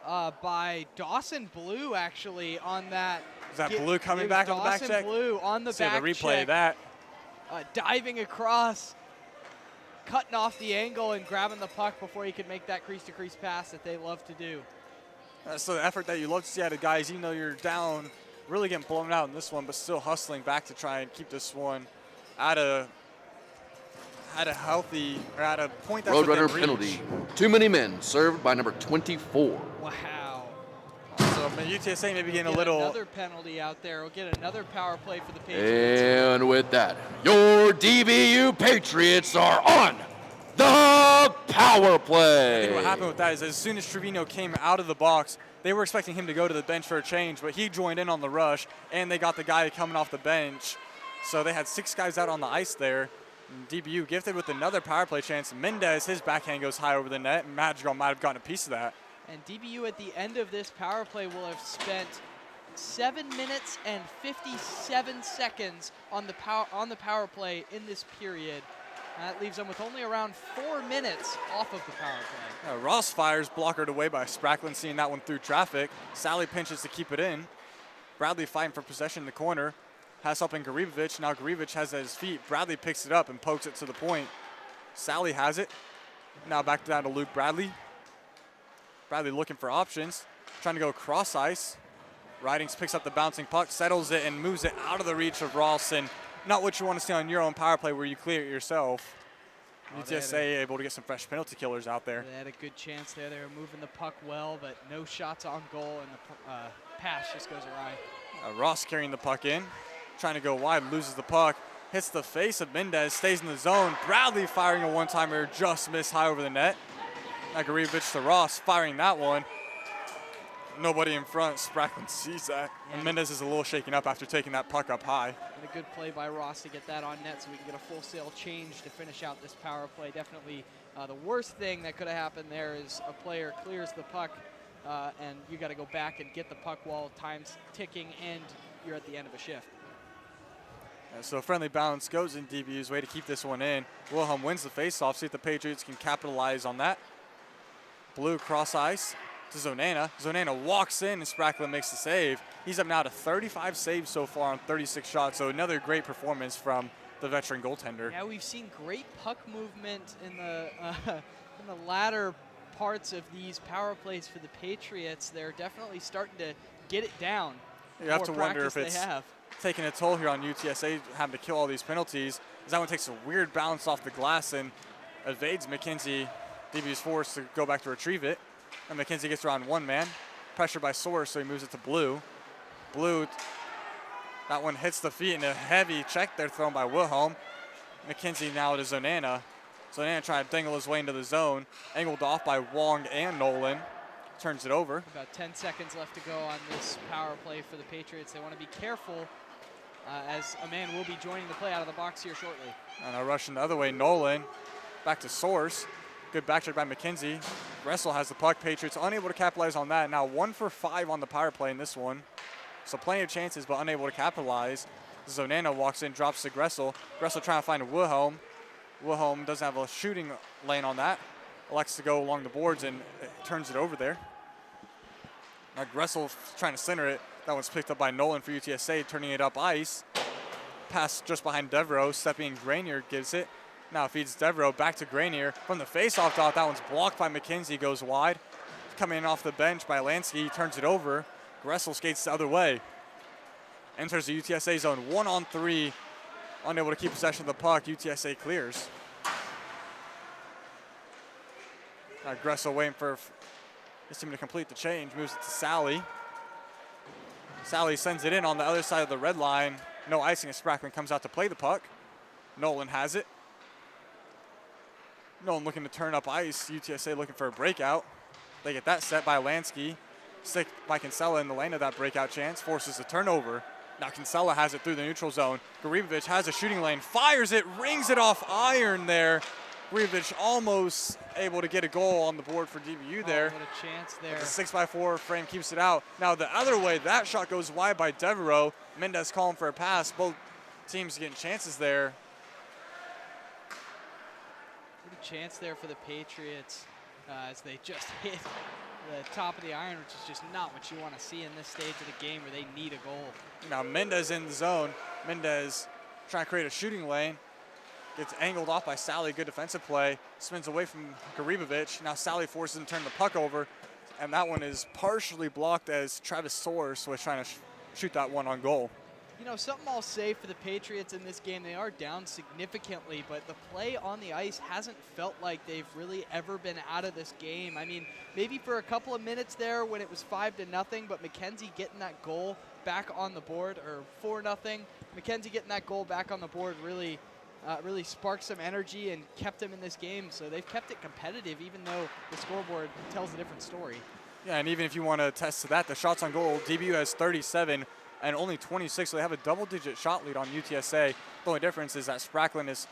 by Dawson Blue, actually, on that. Is that Blue coming back on the back check? Dawson Blue on the back check. See the replay of that. Diving across, cutting off the angle and grabbing the puck before he could make that crease-to-crease pass that they love to do. That's the effort that you love to see out of guys, even though you're down, really getting blown out in this one, but still hustling back to try and keep this one at a healthy, or at a point that's Roadrunner within penalty. reach. Too many men, served by number 24. Wow. So UTSA maybe getting a little. Another penalty out there. We'll get another power play for the Patriots. And with that, your DBU Patriots are on the power play. I think what happened with that is as soon as Trevino came out of the box, they were expecting him to go to the bench for a change, but he joined in on the rush, and they got the guy coming off the bench. So they had 6 guys out on the ice there. And DBU gifted with another power play chance. Mendez, his backhand goes high over the net, and Madrigal might have gotten a piece of that. And DBU at the end of this power play will have spent 7 minutes and 57 seconds on the power play in this period. That leaves them with only around 4 minutes off of the power play. Ross fires, blockered away by Sprackland, seeing that one through traffic. Sally pinches to keep it in. Bradley fighting for possession in the corner. Pass up in Garibovic. Now Garibovic has it at his feet. Bradley picks it up and pokes it to the point. Sally has it. Now back down to Luke Bradley. Bradley looking for options. Trying to go cross ice. Ridings picks up the bouncing puck, settles it, and moves it out of the reach of Ross. And not what you want to see on your own power play where you clear it yourself. UTSA able to get some fresh penalty killers out there. They had a good chance there. They were moving the puck well, but no shots on goal, and the pass just goes awry. Ross carrying the puck in. Trying to go wide, loses the puck. Hits the face of Mendez, stays in the zone. Bradley firing a one-timer, just missed high over the net. Now Garibovic to Ross, firing that one. Nobody in front. Sprackland sees that. And Mendez is a little shaken up after taking that puck up high. And a good play by Ross to get that on net so we can get a full sail change to finish out this power play. Definitely the worst thing that could have happened there is a player clears the puck and you got to go back and get the puck while time's ticking and you're at the end of a shift. So friendly bounce goes in DBU's way to keep this one in. Wilhelm wins the faceoff. See if the Patriots can capitalize on that. Blue cross ice to Zonana. Zonana walks in and Sprackland makes the save. He's up now to 35 saves so far on 36 shots. So another great performance from the veteran goaltender. Yeah, we've seen great puck movement in the latter parts of these power plays for the Patriots. They're definitely starting to get it down. You have to wonder if it's taking a toll here on UTSA having to kill all these penalties. As that one takes a weird bounce off the glass and evades McKenzie. DBU's forced to go back to retrieve it. And McKenzie gets around one man. Pressure by Soares, so he moves it to Blue. Blue, that one hits the feet and a heavy check there thrown by Wilhelm. McKenzie now to Zonana. Zonana trying to dangle his way into the zone. Angled off by Wong and Nolan. Turns it over. About 10 seconds left to go on this power play for the Patriots. They want to be careful as a man will be joining the play out of the box here shortly. And a rushing the other way, Nolan. Back to Soares. Good back check by McKenzie. Gressel has the puck. Patriots unable to capitalize on that. Now 1 for 5 on the power play in this one. So plenty of chances, but unable to capitalize. Zonana walks in, drops to Gressel. Gressel trying to find Wilhelm. Wilhelm doesn't have a shooting lane on that. Elects to go along the boards and turns it over there. Now Gressel trying to center it. That one's picked up by Nolan for UTSA, turning it up ice. Pass just behind Devereaux. Stepping Grenier gives it. Now feeds Devereaux back to Grenier. From the face-off dot, that one's blocked by McKenzie, goes wide. Coming in off the bench by Lansky, turns it over. Gressel skates the other way. Enters the UTSA zone, 1-on-3. Unable to keep possession of the puck, UTSA clears. Gressel waiting for this team to complete the change, moves it to Sally. Sally sends it in on the other side of the red line. No icing as Sprackman comes out to play the puck. Nolan has it. Nolan looking to turn up ice. UTSA looking for a breakout. They get that set by Lansky. Stick by Kinsella in the lane of that breakout chance. Forces a turnover. Now Kinsella has it through the neutral zone. Garibovic has a shooting lane, fires it, rings it off iron there. Garibovic almost able to get a goal on the board for DBU there. What a chance there. The 6x4 frame keeps it out. Now the other way, that shot goes wide by Devereaux. Mendez calling for a pass. Both teams getting chances there. What a chance there for the Patriots as they just hit the top of the iron, which is just not what you want to see in this stage of the game where they need a goal. Now Mendez in the zone. Mendez trying to create a shooting lane. Gets angled off by Sally, good defensive play. Spins away from Garibovic. Now Sally forces him to turn the puck over, and that one is partially blocked as Travis Soares was trying to shoot that one on goal. You know, something I'll say for the Patriots in this game, they are down significantly, but the play on the ice hasn't felt like they've really ever been out of this game. I mean, maybe for a couple of minutes there when it was 5-0, but McKenzie getting that goal back on the board, or 4-0, McKenzie getting that goal back on the board really sparked some energy and kept them in this game. So they've kept it competitive, even though the scoreboard tells a different story. Yeah, and even if you want to attest to that, the shots on goal, DBU has 37 and only 26, so they have a double-digit shot lead on UTSA. The only difference is that Spracklin has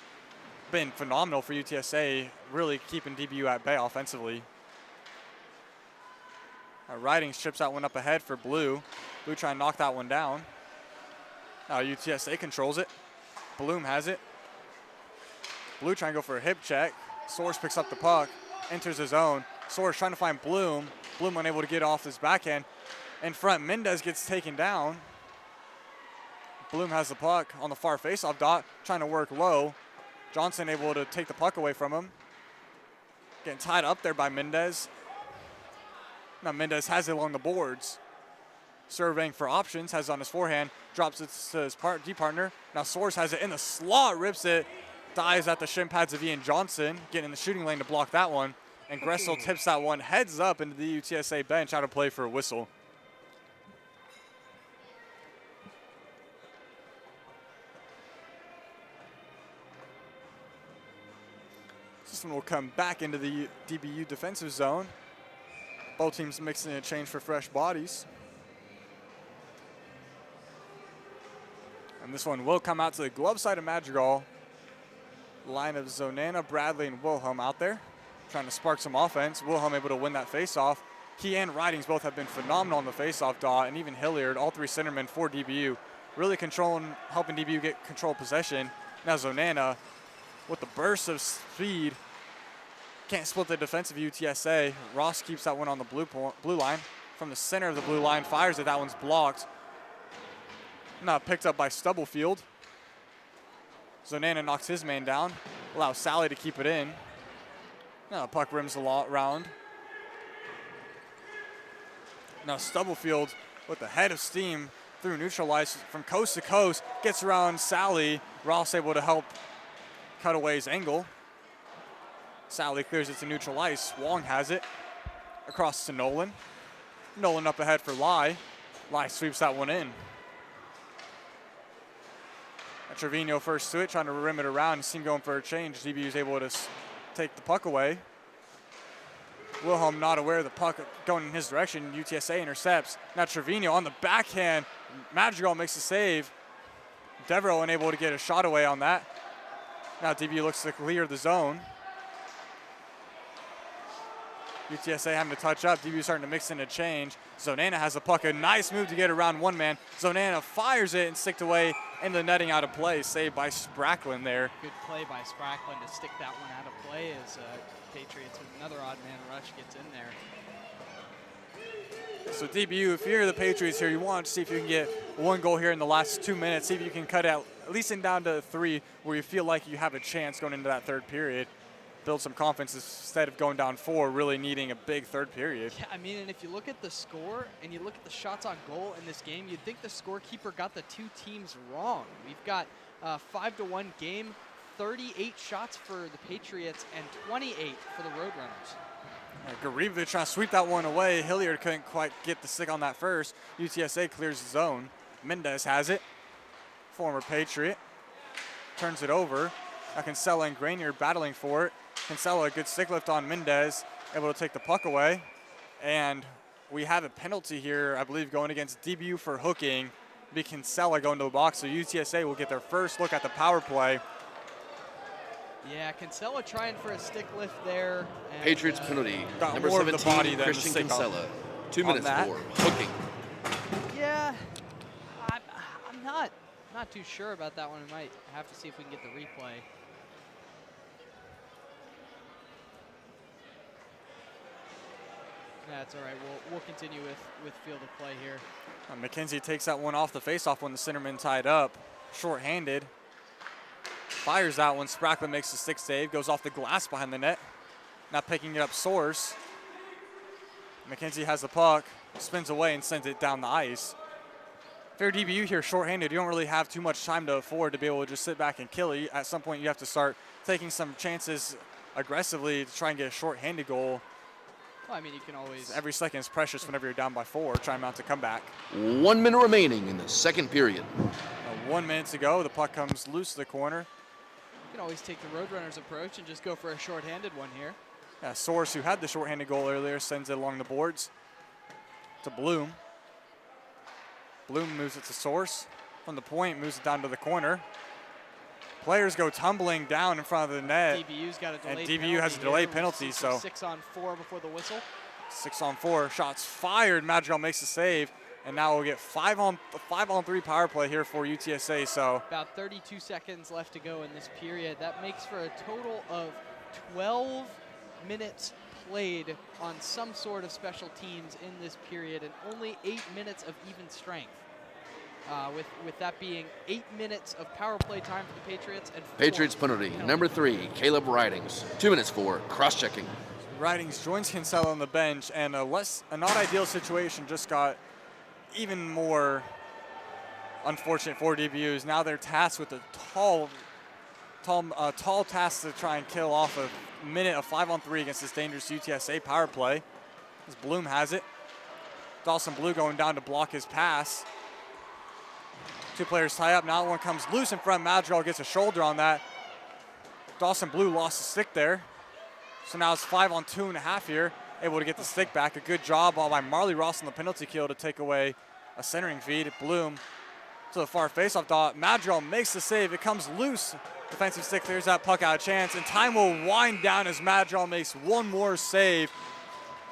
been phenomenal for UTSA, really keeping DBU at bay offensively. Riding strips that one up ahead for Blue. Blue trying to knock that one down. Now UTSA controls it. Bloom has it. Blue trying to go for a hip check. Soares picks up the puck, enters his own. Soares trying to find Bloom. Bloom unable to get off his backhand. In front, Mendez gets taken down. Bloom has the puck on the far faceoff dot, trying to work low. Johnson able to take the puck away from him. Getting tied up there by Mendez. Now Mendez has it along the boards. Surveying for options, has it on his forehand, drops it to his D partner. Now Soares has it in the slot, rips it, dives at the shin pads of Ian Johnson, getting in the shooting lane to block that one. And Gressel tips that one heads up into the UTSA bench out of play for a whistle. This one will come back into the DBU defensive zone. Both teams mixing a change for fresh bodies. And this one will come out to the glove side of Madrigal. Line of Zonana, Bradley, and Wilhelm out there, trying to spark some offense. Wilhelm able to win that faceoff. He and Ridings both have been phenomenal on the faceoff dot, and even Hilliard, all three centermen for DBU, really controlling, helping DBU get control of possession. Now Zonana, with the burst of speed, can't split the defensive UTSA. Ross keeps that one on the blue line. From the center of the blue line, fires it, that one's blocked. Not picked up by Stubblefield. Zonana knocks his man down, allows Sally to keep it in. Now puck rims a lot round. Now Stubblefield with the head of steam through neutralize from coast to coast, gets around Sally. Ross able to help cut away his angle. Sally clears it to neutral ice. Wong has it across to Nolan. Nolan up ahead for Lai. Lai sweeps that one in. Trevino first to it, trying to rim it around. You see him going for a change. DBU is able to take the puck away. Wilhelm not aware of the puck going in his direction. UTSA intercepts. Now Trevino on the backhand. Madrigal makes the save. Devereaux unable to get a shot away on that. Now DBU looks to clear the zone. UTSA having to touch up. DBU starting to mix in a change. Zonana has the puck. A nice move to get around one man. Zonana fires it and sticked away in the netting out of play. Saved by Spracklin there. Good play by Spracklin to stick that one out of play as Patriots with another odd man rush gets in there. So DBU, if you're the Patriots here, you want to see if you can get one goal here in the last 2 minutes. See if you can cut out at least in down to 3 where you feel like you have a chance going into that third period. Build some confidence instead of going down 4, really needing a big third period. Yeah, I mean, and if you look at the score and you look at the shots on goal in this game, you'd think the scorekeeper got the two teams wrong. We've got a 5-1 game, 38 shots for the Patriots and 28 for the Roadrunners. Garibovic trying to sweep that one away. Hilliard couldn't quite get the stick on that first. UTSA clears the zone. Mendez has it. Former Patriot. Turns it over. Now Kinsella and Grenier battling for it. Kinsella, a good stick lift on Mendez, able to take the puck away. And we have a penalty here, I believe, going against DBU for hooking. be Kinsella going to the box, so UTSA will get their first look at the power play. Yeah, Kinsella trying for a stick lift there. And, Patriots penalty. got Number more of the 17, body than the Christian stick on- Kinsella. 2 on minutes that. for hooking. Yeah, I'm not too sure about that one. We might have to see if we can get the replay. That's all right. We'll continue with field of play here. McKenzie takes that one off the faceoff when the centerman tied up, short-handed. Fires that one. Sprackman makes the stick save, goes off the glass behind the net. Now picking it up, Source. McKenzie has the puck, spins away and sends it down the ice. Fair DBU here, short-handed. You don't really have too much time to afford to be able to just sit back and kill it. At some point, you have to start taking some chances aggressively to try and get a short-handed goal. Well, I mean, you can always. Every second is precious whenever you're down by 4, trying to mount a comeback. 1 minute remaining in the second period. 1 minute to go. The puck comes loose to the corner. You can always take the Roadrunners approach and just go for a short-handed one here. Yeah, Source, who had the shorthanded goal earlier, sends it along the boards to Bloom. Bloom moves it to Source. From the point, moves it down to the corner. Players go tumbling down in front of the net. DBU's got a delayed And penalty. DBU has a here. delayed We'll penalty, see some so 6-on-4 before the whistle. 6-on-4, shots fired. Madrigal makes the save, and now we'll get 5-on-3 power play here for UTSA. So About 32 seconds left to go in this period. That makes for a total of 12 minutes played on some sort of special teams in this period, and only 8 minutes of even strength. With that being 8 minutes of power play time for the Patriots and 4 Patriots penalty. Number 3, Caleb Ridings. 2 minutes for cross-checking. Ridings joins Kinsella on the bench, and a not ideal situation just got even more unfortunate for DBUs. Now they're tasked with a tall task to try and kill off a minute of 5-on-3 against this dangerous UTSA power play. As Bloom has it. Dawson Blue going down to block his pass. 2 players tie up. Now one comes loose in front. Madrigal gets a shoulder on that. Dawson Blue lost the stick there. So now it's 5-on-2.5 here. Able to get the stick back. A good job by Marley Ross on the penalty kill to take away a centering feed. Bloom to the far faceoff dot. Madrigal makes the save. It comes loose. Defensive stick clears that puck out of chance. And time will wind down as Madrigal makes one more save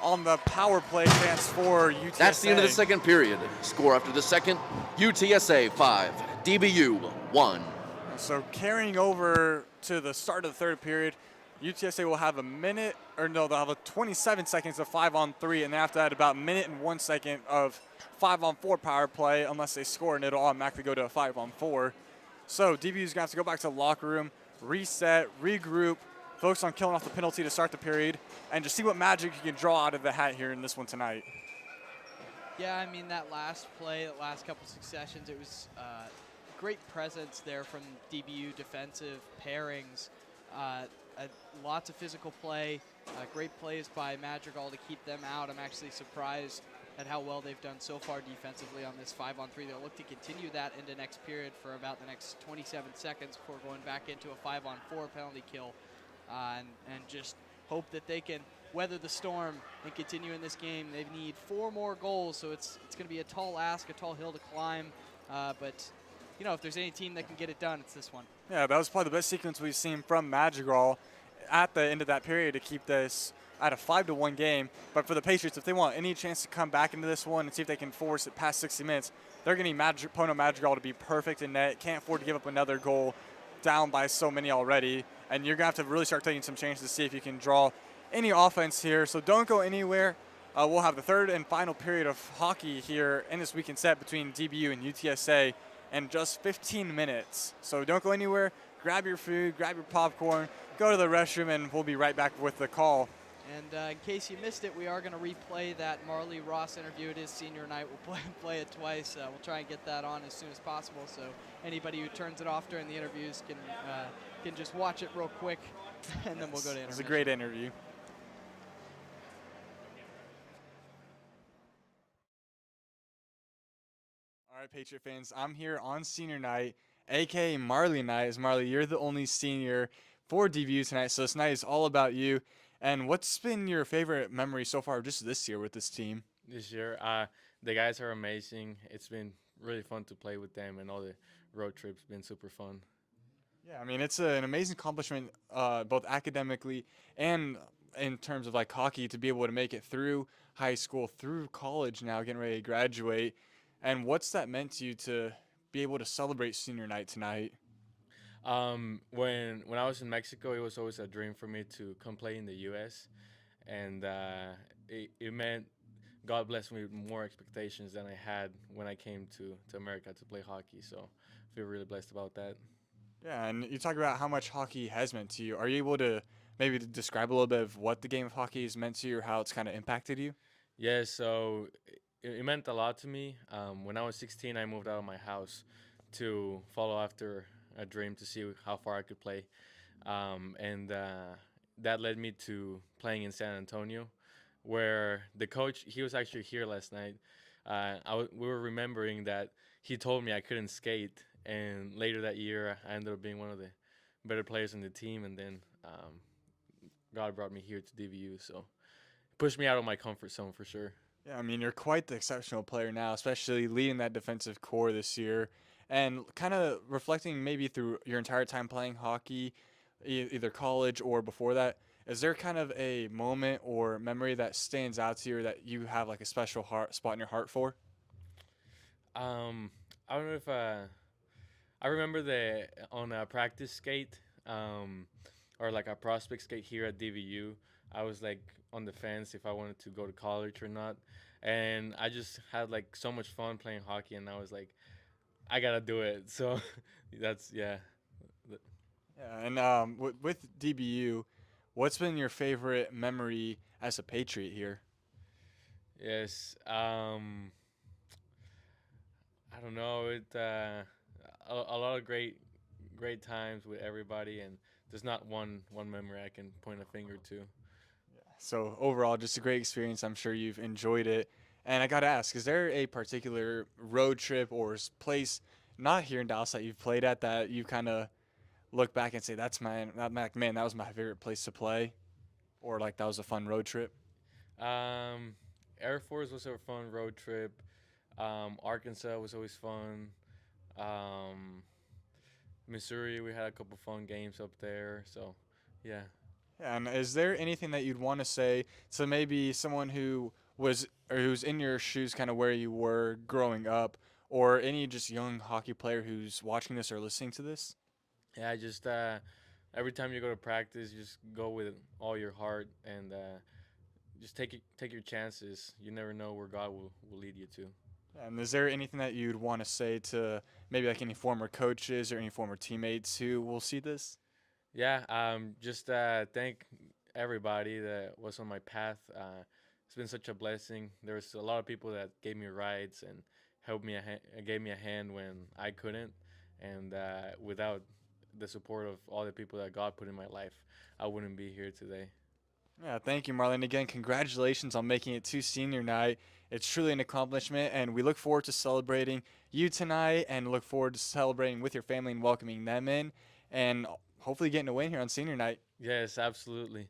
on the power play chance for UTSA. That's the end of the second period. Score after the second, UTSA 5, DBU 1. So carrying over to the start of the third period, UTSA will have they'll have 27 seconds of 5-on-3, and then after that about a minute and 1 second of 5-on-4 power play unless they score, and it'll automatically go to a 5-on-4. So DBU's gonna have to go back to the locker room, reset, regroup, focus on killing off the penalty to start the period, and just see what magic you can draw out of the hat here in this one tonight. Yeah, I mean, that last play, that last couple successions, it was great presence there from DBU defensive pairings. Lots of physical play, great plays by Madrigal to keep them out. I'm actually surprised at how well they've done so far defensively on this 5-on-3. They'll look to continue that into next period for about the next 27 seconds before going back into a 5-on-4 penalty kill. And just hope that they can weather the storm and continue in this game. They need 4 more goals, so it's going to be a tall ask, a tall hill to climb. But, you know, if there's any team that can get it done, it's this one. Yeah, that was probably the best sequence we've seen from Madrigal at the end of that period to keep this at a 5-1 game. But for the Patriots, if they want any chance to come back into this one and see if they can force it past 60 minutes, they're going to need Pono Madrigal to be perfect in net. Can't afford to give up another goal down by so many already. And you're going to have to really start taking some chances to see if you can draw any offense here. So don't go anywhere. We'll have the third and final period of hockey here in this weekend set between DBU and UTSA in just 15 minutes. So don't go anywhere. Grab your food, grab your popcorn, go to the restroom, and we'll be right back with the call. And in case you missed it, we are going to replay that Marley Ross interview. It is senior night. We'll play it twice. We'll try and get that on as soon as possible, so anybody who turns it off during the interviews can just watch it real quick, and then we'll go to intermission. It's a great interview. All right, Patriot fans, I'm here on senior night, aka Marley night. As Marley, you're the only senior for DBU tonight, so this night is all about you. And what's been your favorite memory so far just this year with this team? This year, the guys are amazing. It's been really fun to play with them, and all the road trips been super fun. Yeah, I mean, it's an amazing accomplishment, both academically and in terms of like hockey, to be able to make it through high school, through college now, getting ready to graduate. And what's that meant to you to be able to celebrate senior night tonight? When I was in Mexico, it was always a dream for me to come play in the U.S. and it meant God blessed me with more expectations than I had when I came to America to play hockey. So I feel really blessed about that. Yeah, and you talk about how much hockey has meant to you. Are you able to maybe describe a little bit of what the game of hockey has meant to you or how it's kind of impacted you? Yeah, so it meant a lot to me. When I was 16, I moved out of my house to follow after a dream to see how far I could play. And that led me to playing in San Antonio, where the coach, he was actually here last night. We were remembering that he told me I couldn't skate, and later that year, I ended up being one of the better players in the team, and then God brought me here to DBU, so pushed me out of my comfort zone for sure. Yeah, I mean, you're quite the exceptional player now, especially leading that defensive core this year and kind of reflecting maybe through your entire time playing hockey, either college or before that. Is there kind of a moment or memory that stands out to you or that you have like a special heart spot in your heart for? Um, I don't know if I remember the on a practice skate, or like a prospect skate here at DVU. I was like on the fence if I wanted to go to college or not, and I just had like so much fun playing hockey, and I was like, I gotta do it. So that's yeah. Yeah, and with DBU, what's been your favorite memory as a Patriot here? Yes. I don't know. A lot of great times with everybody, and there's not one memory I can point a finger to. So overall, just a great experience. I'm sure you've enjoyed it. And I got to ask, is there a particular road trip or place not here in Dallas that you've played at that you kind of look back and say, man, that was my favorite place to play, or like that was a fun road trip? Um, Air Force was a fun road trip. Arkansas was always fun. Um, Missouri, we had a couple fun games up there. So, yeah. Yeah, and is there anything that you'd want to say to maybe someone who was or who's in your shoes, kind of where you were growing up, or any just young hockey player who's watching this or listening to this? Yeah, just every time you go to practice, just go with all your heart and just take your chances. You never know where God will lead you to. And is there anything that you'd want to say to maybe like any former coaches or any former teammates who will see this? Yeah, just thank everybody that was on my path. It's been such a blessing. There was a lot of people that gave me rides and helped me, gave me a hand when I couldn't, and without the support of all the people that God put in my life, I wouldn't be here today. Yeah, thank you, Marlon. Again, congratulations on making it to senior night. It's truly an accomplishment, and we look forward to celebrating you tonight and look forward to celebrating with your family and welcoming them in and hopefully getting a win here on senior night. Yes, absolutely.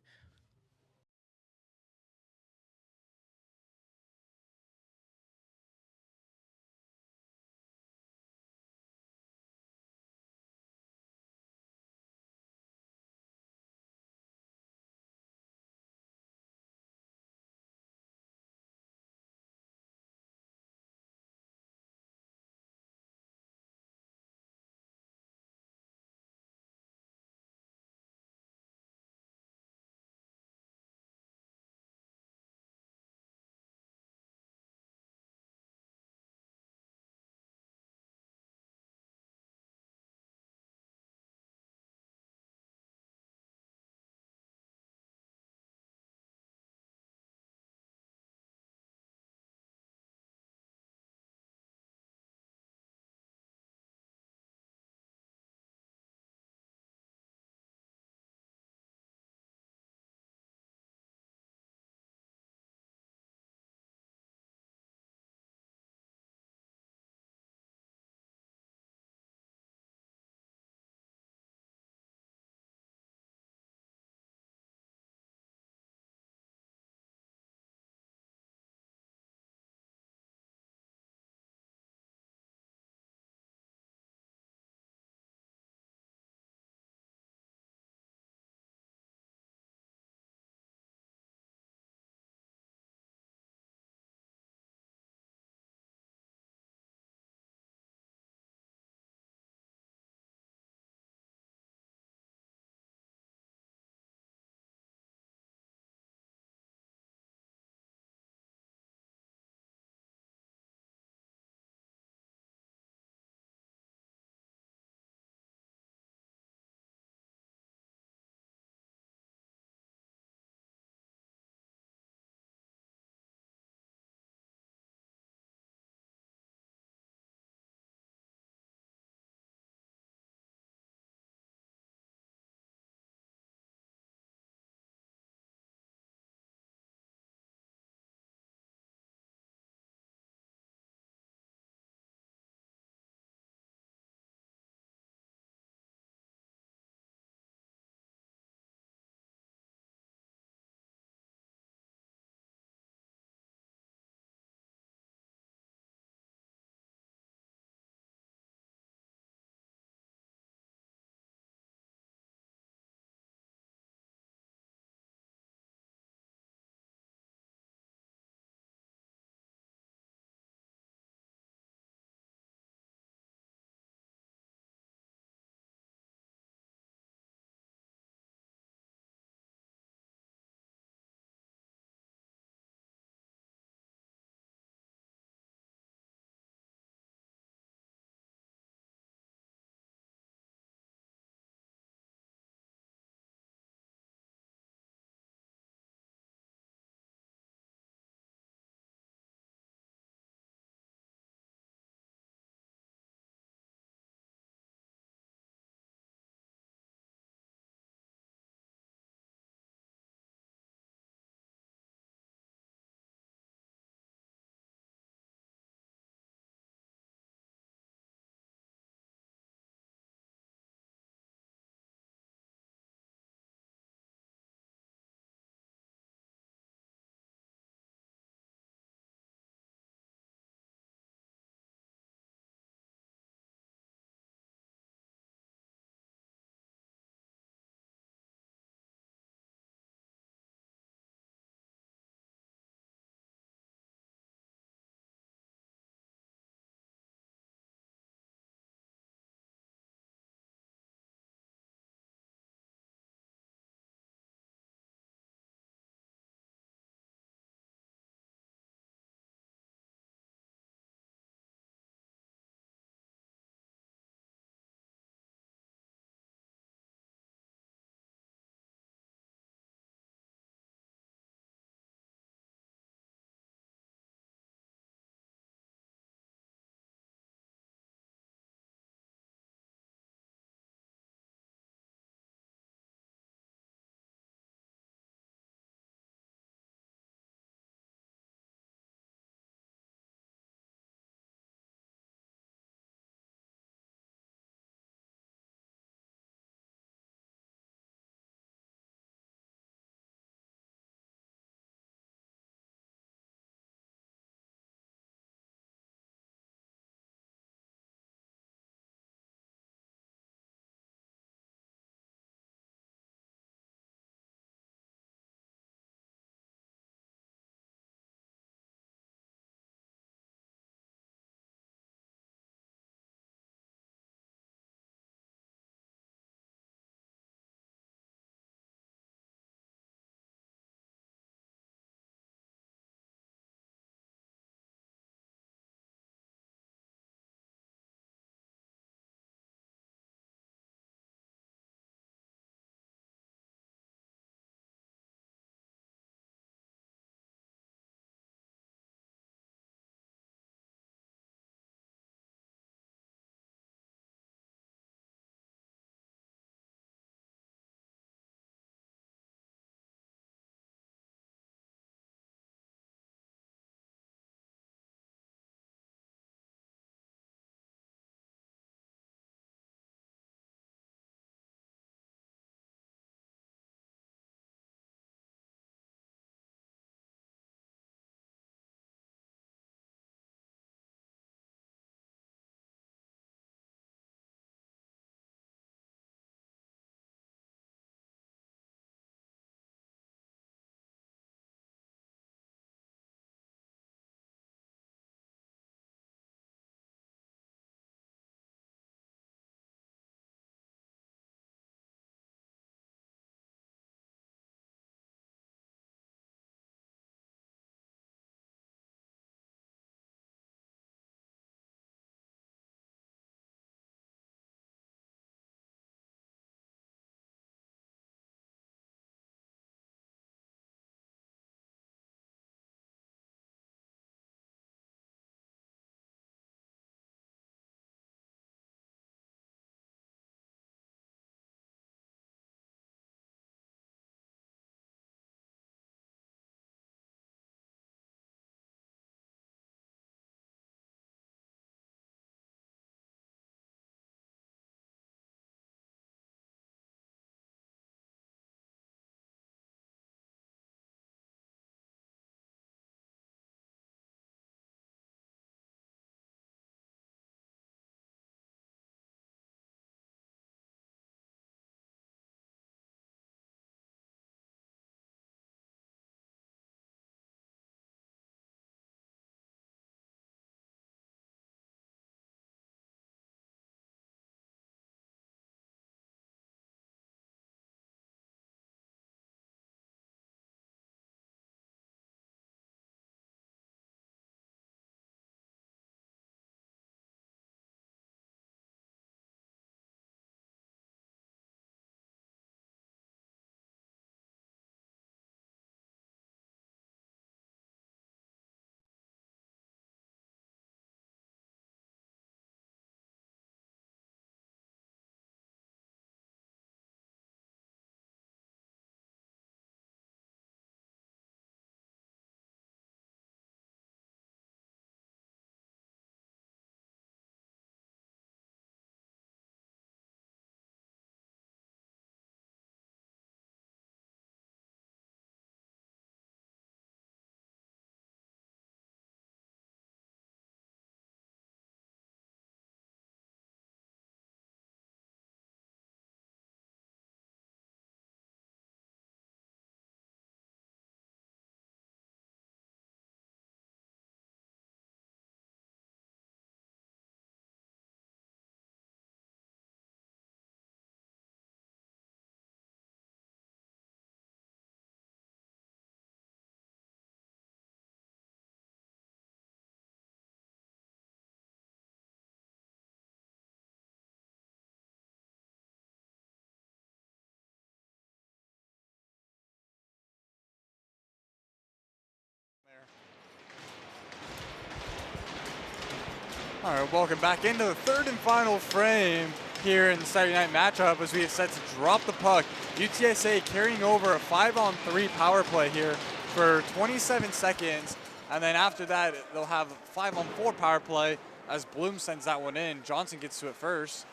All right, welcome back into the third and final frame here in the Saturday night matchup as we are set to drop the puck. UTSA carrying over a 5-on-3 power play here for 27 seconds. And then after that, they'll have a 5-on-4 power play as Bloom sends that one in. Johnson gets to it first,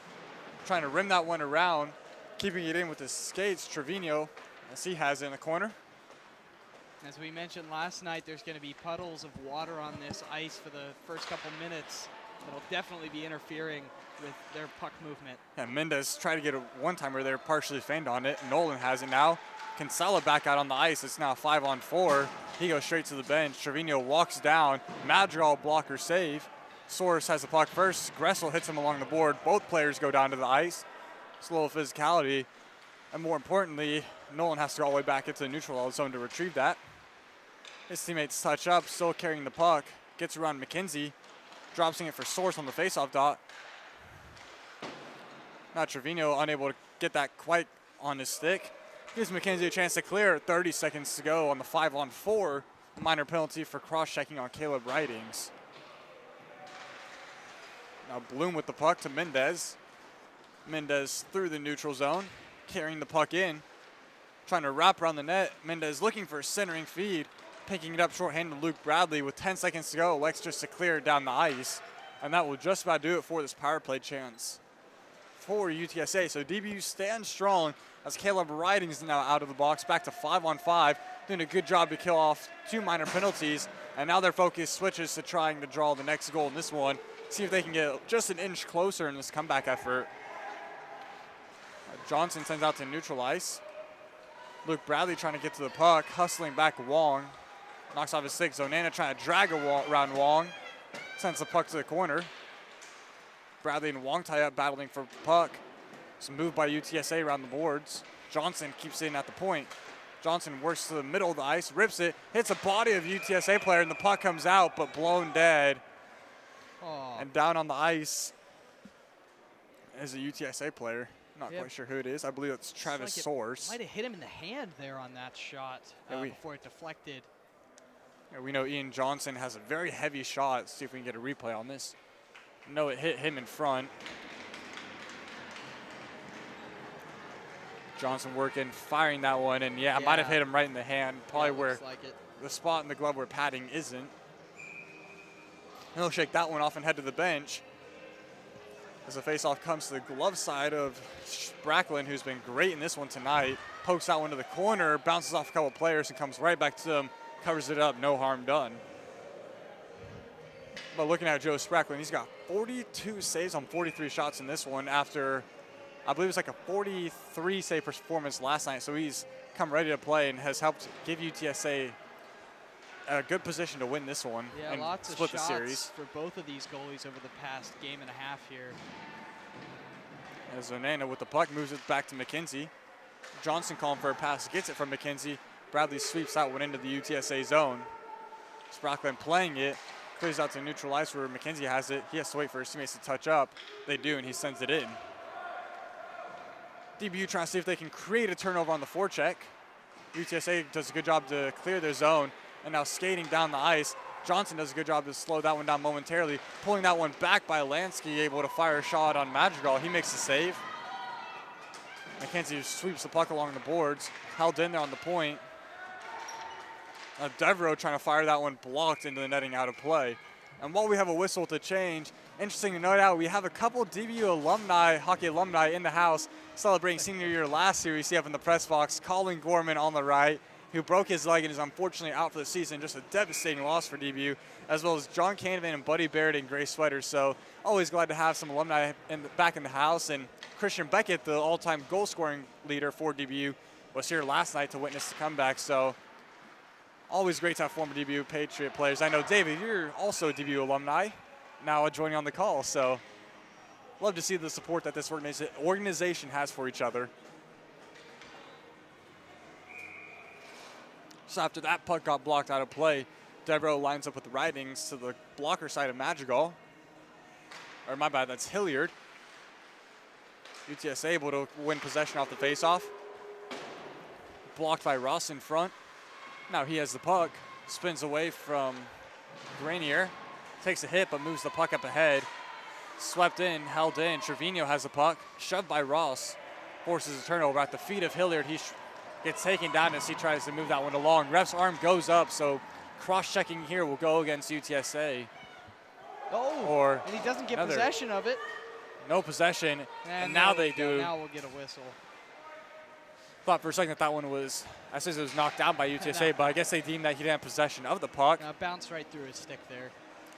trying to rim that one around, keeping it in with his skates. Trevino, as he has it in the corner. As we mentioned last night, there's going to be puddles of water on this ice for the first couple minutes. That'll definitely be interfering with their puck movement. Yeah, Mendez tried to get a one-timer there, partially feigned on it. Nolan has it now. Kinsella back out on the ice. It's now 5-on-4. He goes straight to the bench. Trevino walks down. Madrigal blocker save. Soros has the puck first. Gressel hits him along the board. Both players go down to the ice. It's a little physicality. And more importantly, Nolan has to go all the way back into the neutral zone to retrieve that. His teammates touch up, still carrying the puck. Gets around McKenzie. Drops it for Source on the faceoff dot. Now Trevino unable to get that quite on his stick. Gives McKenzie a chance to clear. 30 seconds to go on the 5-on-4. Minor penalty for cross-checking on Caleb Ridings. Now Bloom with the puck to Mendez. Mendez through the neutral zone, carrying the puck in. Trying to wrap around the net. Mendez looking for a centering feed. Picking it up shorthanded Luke Bradley with 10 seconds to go. Elects just to clear it down the ice. And that will just about do it for this power play chance for UTSA. So DBU stands strong as Caleb Ridings is now out of the box, back to 5-on-5, doing a good job to kill off 2 minor penalties. And now their focus switches to trying to draw the next goal in this one. See if they can get just an inch closer in this comeback effort. Johnson sends out to neutral ice. Luke Bradley trying to get to the puck, hustling back Wong. Knocks off his stick. Zonana trying to drag around Wong. Sends the puck to the corner. Bradley and Wong tie up, battling for puck. Some move by UTSA around the boards. Johnson keeps it in at the point. Johnson works to the middle of the ice, rips it, hits a body of UTSA player, and the puck comes out, but blown dead. Oh. And down on the ice is a UTSA player. Not quite sure who it is. I believe it's Travis Source. Might have hit him in the hand there on that shot before it deflected. Yeah, we know Ian Johnson has a very heavy shot. Let's see if we can get a replay on this. No, it hit him in front. Johnson working, firing that one, and yeah, might have hit him right in the hand, probably where the spot in the glove where padding isn't. And he'll shake that one off and head to the bench. As the faceoff comes to the glove side of Spracklin, who's been great in this one tonight. Pokes that one to the corner, bounces off a couple players, and comes right back to them. Covers it up, no harm done. But looking at Joe Spracklin, he's got 42 saves on 43 shots in this one after, I believe it's like a 43 save performance last night. So he's come ready to play and has helped give UTSA a good position to win this one and lots split of the series. shots for both of these goalies over the past game and a half here. As Zonana with the puck moves it back to McKenzie. Johnson calling for a pass, gets it from McKenzie. Bradley sweeps that one into the UTSA zone. Spracklin playing it, clears out to neutral ice where McKenzie has it. He has to wait for his teammates to touch up. They do, and he sends it in. DBU trying to see if they can create a turnover on the forecheck. UTSA does a good job to clear their zone, and now skating down the ice. Johnson does a good job to slow that one down momentarily, pulling that one back by Lansky, able to fire a shot on Madrigal. He makes the save. McKenzie sweeps the puck along the boards, held in there on the point. Devereaux trying to fire that one, blocked into the netting, out of play. And while we have a whistle to change, interesting to note out, we have a couple DBU alumni, hockey alumni in the house celebrating senior year last year. We see up in the press box, Colin Gorman on the right, who broke his leg and is unfortunately out for the season. Just a devastating loss for DBU, as well as John Canavan and Buddy Barrett in gray sweaters. So always glad to have some alumni back in the house. And Christian Beckett, the all-time goal-scoring leader for DBU, was here last night to witness the comeback. So always great to have former DBU Patriot players. I know, David, you're also a DBU alumni, now joining on the call. So love to see the support that this organization has for each other. So after that puck got blocked out of play, Devereaux lines up with the Ridings to the blocker side of Madrigal. Or my bad, that's Hilliard. UTSA able to win possession off the faceoff. Blocked by Ross in front. Now he has the puck, spins away from Grenier, takes a hit but moves the puck up ahead. Swept in, held in. Trevino has the puck. Shoved by Ross. Forces a turnover at the feet of Hilliard. He gets taken down as he tries to move that one along. Ref's arm goes up, so cross-checking here will go against UTSA. Oh, and he doesn't get possession of it. No possession, and now they do. Now we'll get a whistle. Thought for a second that one was, I said it was knocked down by UTSA, but I guess they deemed that he didn't have possession of the puck. Bounced right through his stick there.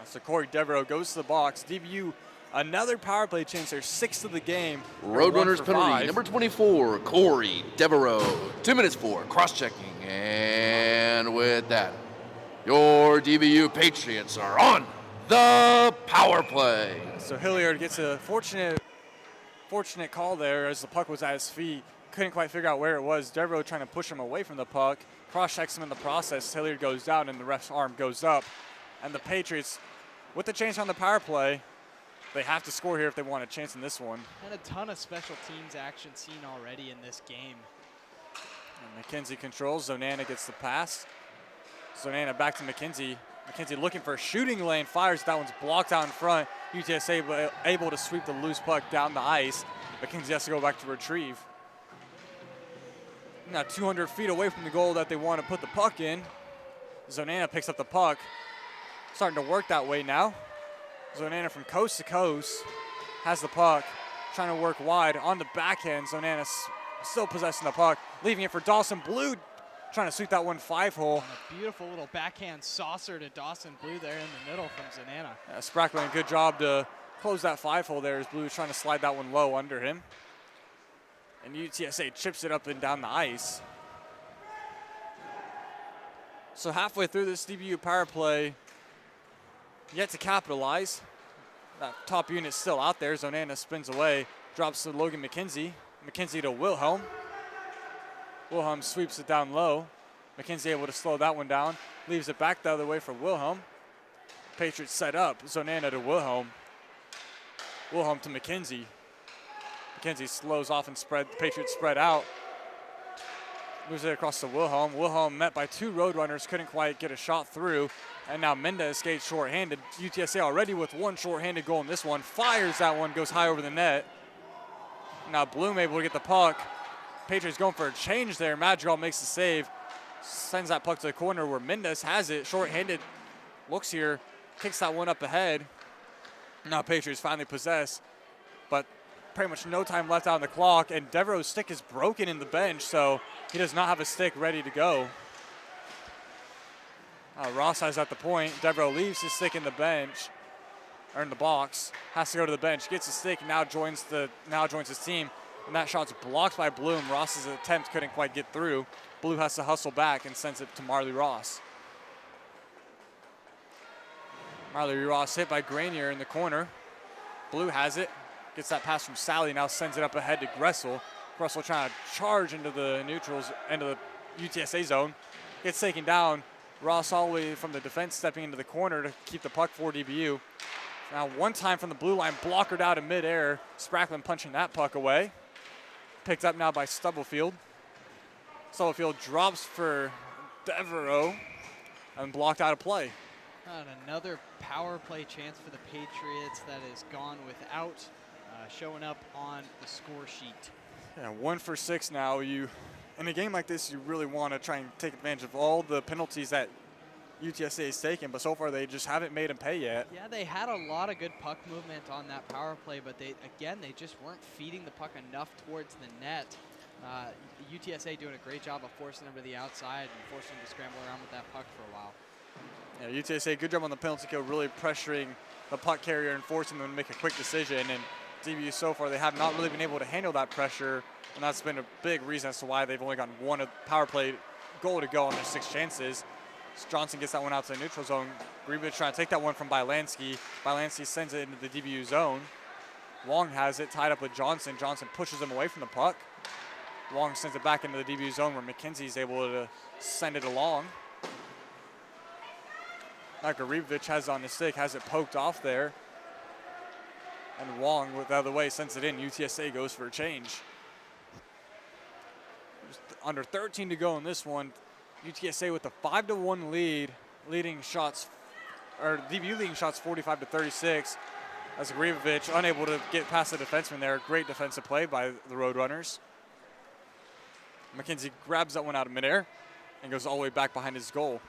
So Corey Devereaux goes to the box. DBU, another power play chance. Their 6th of the game. Roadrunners penalty, number 24, Corey Devereaux. 2 minutes for cross-checking. And with that, your DBU Patriots are on the power play. So Hilliard gets a fortunate call there as the puck was at his feet. Couldn't quite figure out where it was. Devereaux trying to push him away from the puck. Cross-checks him in the process. Hilliard goes down and the ref's arm goes up. And the Patriots, with the change on the power play, they have to score here if they want a chance in this one. And a ton of special teams action seen already in this game. And McKenzie controls. Zonana gets the pass. Zonana back to McKenzie. McKenzie looking for a shooting lane. Fires. That one's blocked out in front. UTSA able to sweep the loose puck down the ice. McKenzie has to go back to retrieve. Now 200 feet away from the goal that they want to put the puck in. Zonana picks up the puck. Starting to work that way now. Zonana from coast to coast has the puck. Trying to work wide on the backhand. Zonana still possessing the puck. Leaving it for Dawson Blue. Trying to shoot that one 5-hole. A beautiful little backhand saucer to Dawson Blue there in the middle from Zonana. Sprackman, good job to close that 5-hole there as Blue is trying to slide that one low under him. And UTSA chips it up and down the ice. So halfway through this DBU power play, yet to capitalize. That top unit's still out there. Zonana spins away, drops to Logan McKenzie. McKenzie to Wilhelm. Wilhelm sweeps it down low. McKenzie able to slow that one down. Leaves it back the other way for Wilhelm. Patriots set up. Zonana to Wilhelm. Wilhelm to McKenzie. McKenzie slows off and the Patriots spread out. Moves it across to Wilhelm. Wilhelm met by 2 Roadrunners, couldn't quite get a shot through. And now Mendez skates shorthanded. UTSA already with 1 shorthanded goal in this one. Fires that one, goes high over the net. Now Bloom able to get the puck. Patriots going for a change there. Madrigal makes the save. Sends that puck to the corner where Mendez has it. Shorthanded, looks here, kicks that one up ahead. Now Patriots finally possess, but pretty much no time left on the clock, and Devereaux's stick is broken in the bench, so he does not have a stick ready to go. Ross has at the point. Devereaux leaves his stick in the bench, or in the box, has to go to the bench, gets his stick, now joins his team, and that shot's blocked by Bloom. Ross's attempt couldn't quite get through. Blue has to hustle back and sends it to Marley Ross. Marley Ross hit by Grenier in the corner. Blue has it. Gets that pass from Sally, now sends it up ahead to Gressel. Gressel trying to charge into the neutrals, into the UTSA zone. Gets taken down. Ross all the way from the defense stepping into the corner to keep the puck for DBU. Now one time from the blue line, blockered out in midair. Sprackman punching that puck away. Picked up now by Stubblefield. Stubblefield drops for Devereaux and blocked out of play. And another power play chance for the Patriots that is gone without showing up on the score sheet. Yeah, 1 for 6 now. In a game like this, you really want to try and take advantage of all the penalties that UTSA has taken, but so far they just haven't made them pay yet. Yeah, they had a lot of good puck movement on that power play, but they just weren't feeding the puck enough towards the net. UTSA doing a great job of forcing them to the outside and forcing them to scramble around with that puck for a while. Yeah, UTSA, good job on the penalty kill, really pressuring the puck carrier and forcing them to make a quick decision. And DBU so far, they have not really been able to handle that pressure, and that's been a big reason as to why they've only gotten 1 power play goal to go on their 6 chances. So Johnson gets that one out to the neutral zone. Greenwood trying to take that one from Bylansky. Bylansky sends it into the DBU zone. Wong has it tied up with Johnson. Johnson pushes him away from the puck. Wong sends it back into the DBU zone where McKenzie's able to send it along. Now Garibovich has it on the stick, has it poked off there. And Wong with the other way sends it in. UTSA goes for a change. Just under 13 to go in this one. UTSA with a 5-1 lead, leading shots, or DBU leading shots 45-36. as Grievovich unable to get past the defenseman there. Great defensive play by the Roadrunners. McKenzie grabs that one out of midair and goes all the way back behind his goal.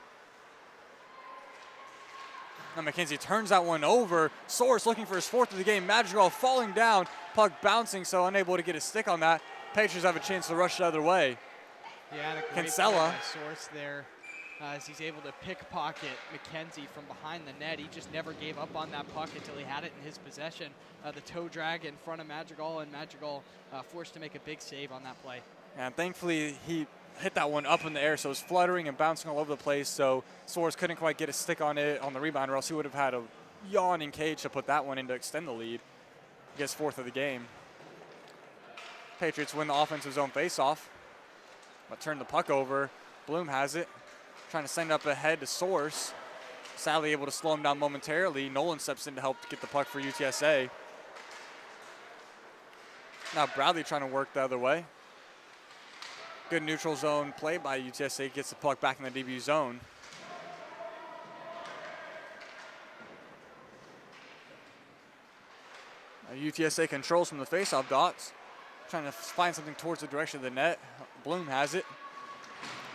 Now McKenzie turns that one over. Soares looking for his 4th of the game. Madrigal falling down, puck bouncing, so unable to get a stick on that. Patriots have a chance to rush the other way. Yeah, and a great Kinsella. play by Soares there as he's able to pickpocket McKenzie from behind the net. He just never gave up on that puck until he had it in his possession. The toe drag in front of Madrigal, and Madrigal forced to make a big save on that play. And thankfully, he hit that one up in the air, so it was fluttering and bouncing all over the place, so Soares couldn't quite get a stick on it on the rebound, or else he would have had a yawning cage to put that one in to extend the lead. He gets 4th of the game. Patriots win the offensive zone faceoff, but turn the puck over. Bloom has it, trying to send it up ahead to Soares. Sadly able to slow him down momentarily. Nolan steps in to help get the puck for UTSA. Now Bradley trying to work the other way. Good neutral zone play by UTSA, gets the puck back in the DBU zone. Now UTSA controls from the faceoff dots, trying to find something towards the direction of the net. Bloom has it.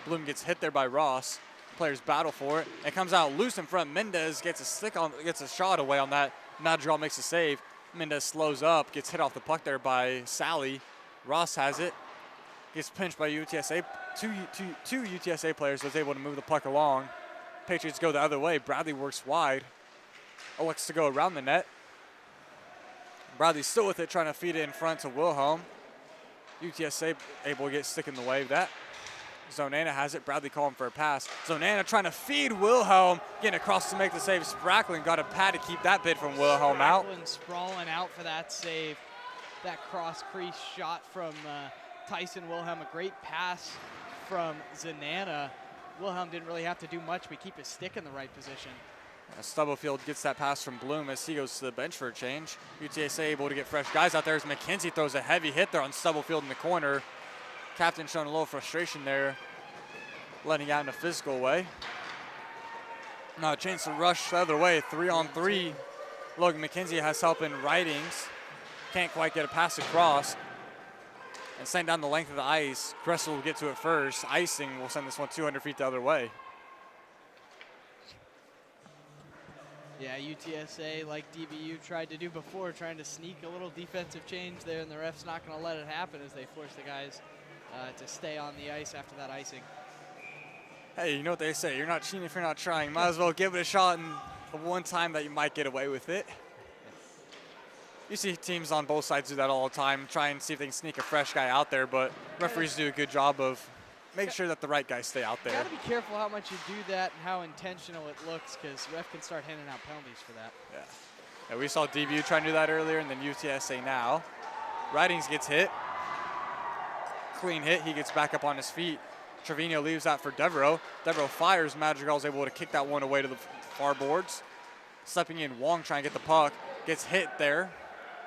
Bloom gets hit there by Ross. Players battle for it. It comes out loose in front. Mendez gets a shot away on that. Madrigal makes a save. Mendez slows up, gets hit off the puck there by Sally. Ross has it. Gets pinched by UTSA. Two UTSA players was able to move the puck along. Patriots go the other way. Bradley works wide. Elects to go around the net. Bradley's still with it, trying to feed it in front to Wilhelm. UTSA able to get stick in the way of that. Zonana has it. Bradley calling for a pass. Zonana trying to feed Wilhelm, getting across to make the save. Spracklin got a pad to keep that bid from Wilhelm out. Spracklin sprawling out for that save. That cross crease shot from Tyson Wilhelm, a great pass from Zanana. Wilhelm didn't really have to do much, but keep his stick in the right position. Stubblefield gets that pass from Bloom as he goes to the bench for a change. UTSA able to get fresh guys out there as McKenzie throws a heavy hit there on Stubblefield in the corner. Captain showing a little frustration there, letting out in a physical way. Now a chance to rush the other way, 3-on-3. Logan McKenzie has help in Writings. Can't quite get a pass across. And send down the length of the ice. Kressel will get to it first. Icing will send this one 200 feet the other way. Yeah, UTSA, like DBU tried to do before, trying to sneak a little defensive change there, and the ref's not going to let it happen as they force the guys to stay on the ice after that icing. Hey, you know what they say, you're not cheating if you're not trying. Might as well give it a shot, and the one time that you might get away with it. You see teams on both sides do that all the time, try and see if they can sneak a fresh guy out there, but referees do a good job of making sure that the right guys stay out there. You got to be careful how much you do that and how intentional it looks, because ref can start handing out penalties for that. Yeah, we saw DBU try to do that earlier, and then UTSA now. Ridings gets hit. Clean hit, he gets back up on his feet. Trevino leaves that for Devereaux. Devereaux fires, Madrigal's able to kick that one away to the far boards. Stepping in, Wong trying to get the puck. Gets hit there.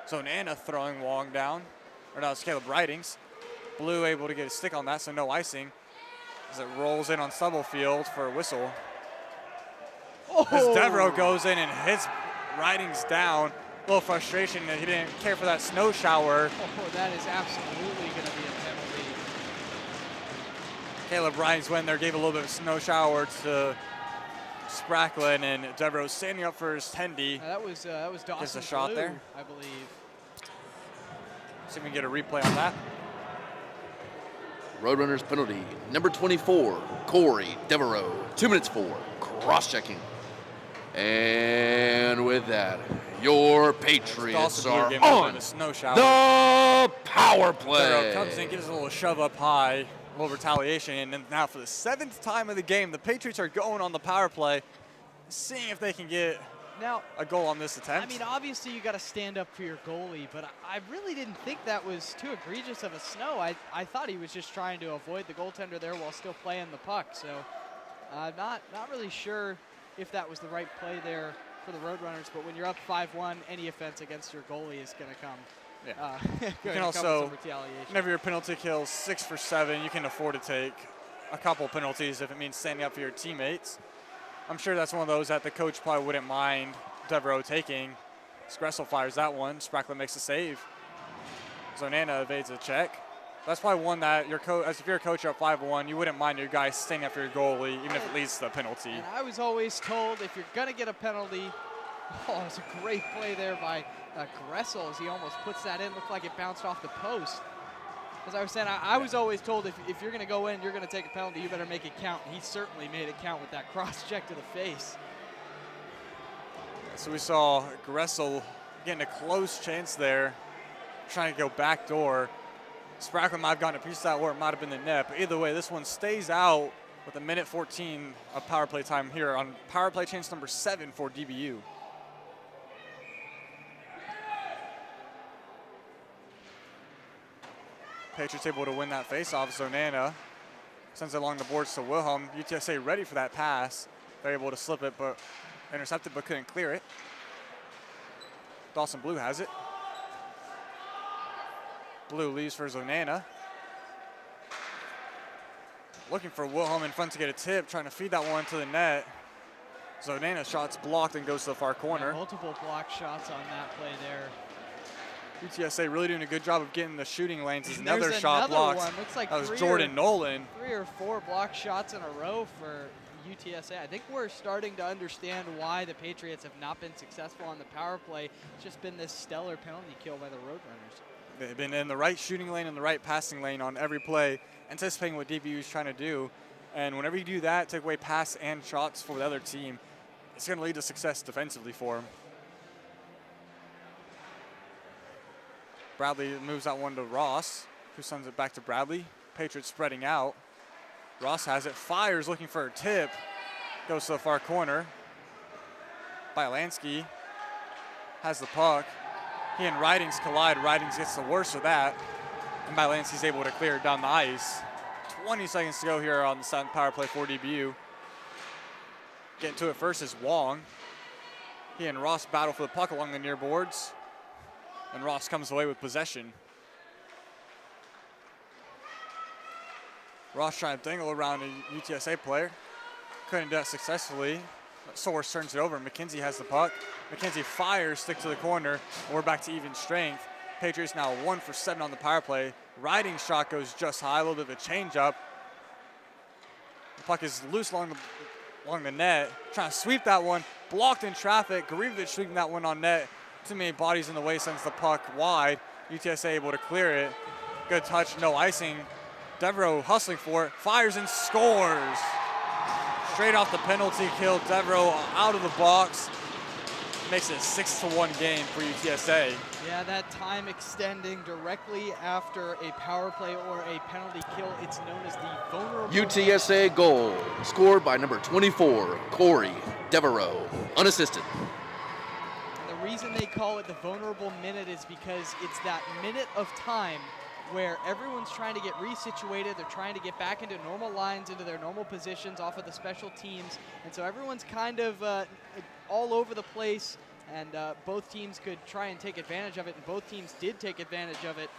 Zonana throwing Wong down. Or no, it's Caleb Ridings. Blue able to get a stick on that, so no icing. As it rolls in on Stubblefield for a whistle. As Devereaux goes in and hits Ridings down. A little frustration that he didn't care for that snow shower. Oh, that is absolutely going to be a penalty. Caleb Ridings went there, gave a little bit of snow shower to Spracklin, and Devereaux standing up for his tendy. That was Dawson Gets a shot Blue, there, I believe. See if we can get a replay on that. Roadrunners penalty, number 24, Corey Devereaux, 2 minutes 4, cross-checking. And with that, your Patriots are on the snow shower. The power play. Devereaux comes in, gives a little shove up high, a little retaliation, and then now for the 7th time of the game, the Patriots are going on the power play, seeing if they can get a goal on this attempt. I mean, obviously you got to stand up for your goalie, but I really didn't think that was too egregious of a snow. I thought he was just trying to avoid the goaltender there while still playing the puck. So not really sure if that was the right play there for the Roadrunners, but when you're up 5-1, any offense against your goalie is going to come. Yeah. You can also, whenever your penalty kill 6 for 7, you can afford to take a couple penalties if it means standing up for your teammates. I'm sure that's one of those that the coach probably wouldn't mind Devereaux taking, Gressel fires that one. Sprackler makes a save. Zonana evades a check. That's probably one that if you're a coach up 5-1, you wouldn't mind your guy staying after your goalie, even if it leads to a penalty. And I was always told if you're going to get a penalty, oh, it's a great play there by Gressel as he almost puts that in. Looked like it bounced off the post. As I was saying, I was always told if you're going to go in, you're going to take a penalty, you better make it count. And he certainly made it count with that cross check to the face. So we saw Gressel getting a close chance there, trying to go back door. Sprackler might have gotten a piece of that, or it might have been the net. But either way, this one stays out with a minute 14 of power play time here on power play chance number 7 for DBU. Patriots able to win that faceoff. Zonana sends it along the boards to Wilhelm. UTSA ready for that pass. They're able to slip it, but intercept it, but couldn't clear it. Dawson Blue has it. Blue leaves for Zonana. Looking for Wilhelm in front to get a tip, trying to feed that one to the net. Zonana's shot's blocked and goes to the far corner. Yeah, multiple block shots on that play there. UTSA really doing a good job of getting the shooting lanes. There's another There's shot another blocked. one. Looks like that was Jordan Nolan. 3 or 4 block shots in a row for UTSA. I think we're starting to understand why the Patriots have not been successful on the power play. It's just been this stellar penalty kill by the Roadrunners. They've been in the right shooting lane and the right passing lane on every play, anticipating what DBU is trying to do. And whenever you do that, take away pass and shots for the other team, it's going to lead to success defensively for them. Bradley moves that one to Ross, who sends it back to Bradley. Patriots spreading out. Ross has it, fires, looking for a tip. Goes to the far corner. Bylansky has the puck. He and Ridings collide. Ridings gets the worst of that. And Bylansky's able to clear it down the ice. 20 seconds to go here on the second power play for DBU. Getting to it first is Wong. He and Ross battle for the puck along the near boards. And Ross comes away with possession. Ross trying to dangle around a UTSA player. Couldn't do that successfully. Source turns it over. McKenzie has the puck. McKenzie fires, stick to the corner. We're back to even strength. Patriots now 1 for 7 on the power play. Riding shot goes just high, a little bit of a changeup. The puck is loose along the net. Trying to sweep that one. Blocked in traffic. Garibovic sweeping that one on net. Too many bodies in the way, sends the puck wide. UTSA able to clear it. Good touch, no icing. Devereaux hustling for it, fires and scores. Straight off the penalty kill, Devereaux out of the box. Makes it a 6-1 game for UTSA. Yeah, that time extending directly after a power play or a penalty kill. It's known as the vulnerable. UTSA goal, scored by number 24, Corey Devereaux, unassisted. The reason they call it the vulnerable minute is because it's that minute of time where everyone's trying to get resituated. They're trying to get back into normal lines, into their normal positions off of the special teams. And so everyone's kind of all over the place, and both teams could try and take advantage of it, and both teams did take advantage of it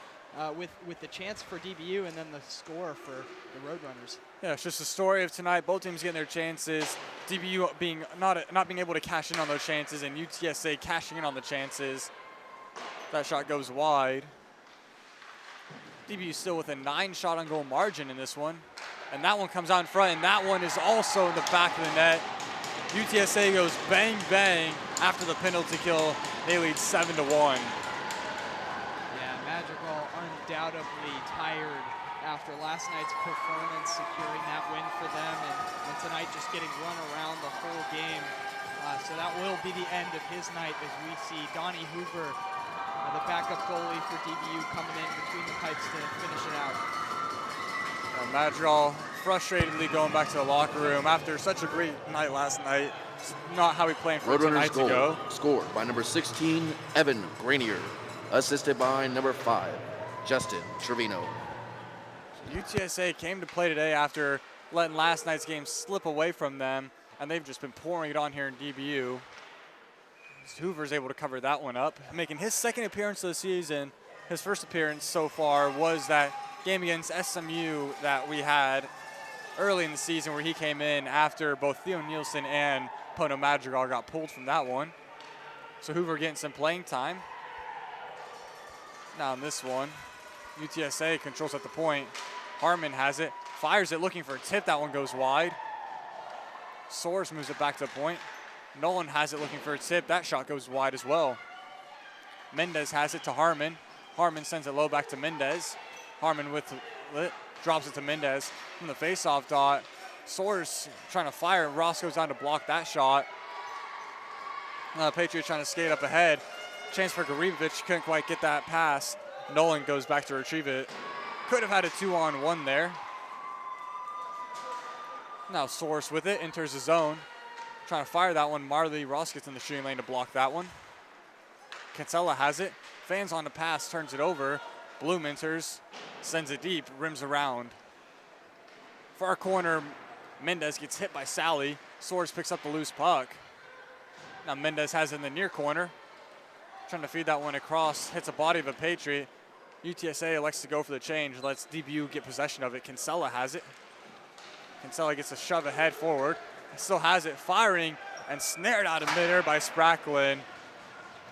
with the chance for DBU and then the score for the Roadrunners. Yeah, it's just the story of tonight. Both teams getting their chances. DBU being not being able to cash in on those chances, and UTSA cashing in on the chances. That shot goes wide. DBU still with a 9-shot on goal margin in this one. And that one comes out in front, and that one is also in the back of the net. UTSA goes bang, bang after the penalty kill. They lead 7-1. Yeah, Madrigal undoubtedly tired after last night's performance, securing that win for them, and tonight just getting run around the whole game. So that will be the end of his night as we see Donnie Hoover, the backup goalie for DBU, coming in between the pipes to finish it out. Madrigal frustratedly going back to the locker room after such a great night last night. It's not how we planned for Roadrunners tonight to go. Scored by number 16, Evan Granier. Assisted by number 5, Justin Trevino. UTSA came to play today after letting last night's game slip away from them, and they've just been pouring it on here in DBU. Hoover's able to cover that one up, making his second appearance of the season. His first appearance so far was that game against SMU that we had early in the season, where he came in after both Theo Nielsen and Pono Madrigal got pulled from that one. So Hoover getting some playing time. Now in this one, UTSA controls at the point. Harmon has it, fires it looking for a tip. That one goes wide. Soares moves it back to the point. Nolan has it looking for a tip. That shot goes wide as well. Mendez has it to Harmon. Harmon sends it low back to Mendez. Harmon with it, drops it to Mendez from the faceoff dot. Soares trying to fire. Ross goes down to block that shot. Patriots trying to skate up ahead. Chance for Garibovic, couldn't quite get that pass. Nolan goes back to retrieve it. Could have had a 2-on-1 there. Now Soares with it, enters the zone. Trying to fire that one. Marley Ross gets in the shooting lane to block that one. Kinsella has it. Fans on the pass, turns it over. Bloom enters, sends it deep, rims around. Far corner, Mendez gets hit by Sally. Soares picks up the loose puck. Now Mendez has it in the near corner. Trying to feed that one across, hits a body of a Patriot. UTSA elects to go for the change, lets DBU get possession of it. Kinsella has it. Kinsella gets a shove ahead forward. Still has it, firing and snared out of midair by Spracklin.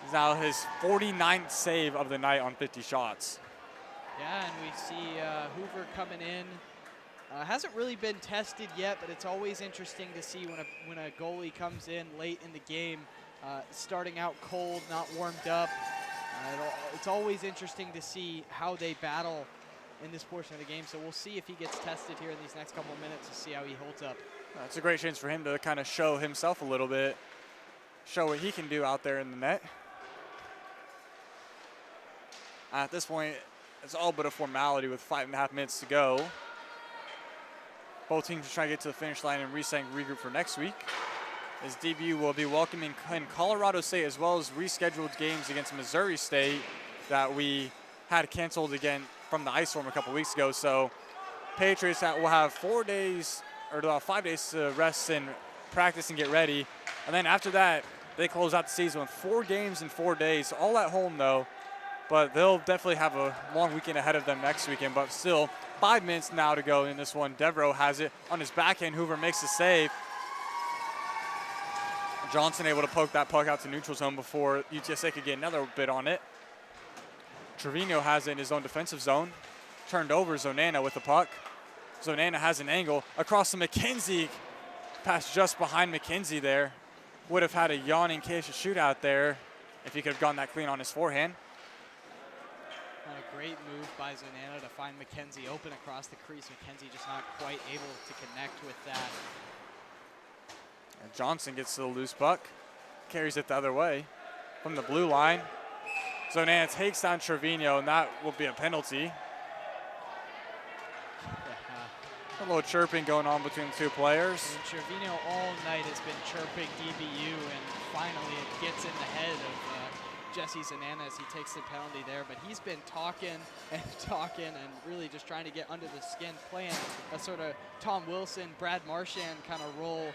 Is now his 49th save of the night on 50 shots. Yeah, and we see Hoover coming in. Hasn't really been tested yet, but it's always interesting to see when a goalie comes in late in the game, starting out cold, not warmed up. It's always interesting to see how they battle in this portion of the game. So we'll see if he gets tested here in these next couple of minutes to see how he holds up. It's a great chance for him to kind of show himself a little bit, show what he can do out there in the net. At this point, it's all but a formality with 5.5 minutes to go. Both teams are trying to get to the finish line and regroup for next week, as DBU will be welcoming in Colorado State as well as rescheduled games against Missouri State that we had canceled again from the ice storm a couple weeks ago. So Patriots will have 4 days or 5 days to rest and practice and get ready. And then after that, they close out the season with 4 games in 4 days, all at home though. But they'll definitely have a long weekend ahead of them next weekend. But still, 5 minutes now to go in this one. Devereaux has it on his backhand. Hoover makes the save. Johnson able to poke that puck out to neutral zone before UTSA could get another bit on it. Trevino has it in his own defensive zone. Turned over, Zonana with the puck. Zonana has an angle across to McKenzie. Pass just behind McKenzie there. Would have had a yawning case of shootout there if he could have gotten that clean on his forehand. A great move by Zonana to find McKenzie open across the crease. McKenzie just not quite able to connect with that. And Johnson gets to the loose puck, carries it the other way from the blue line. Zonana takes down Trevino, and that will be a penalty. A little chirping going on between the two players. And Trevino all night has been chirping DBU, and finally it gets in the head of Jesse Zonana as he takes the penalty there. But he's been talking and really just trying to get under the skin, playing a sort of Tom Wilson, Brad Marchand kind of role,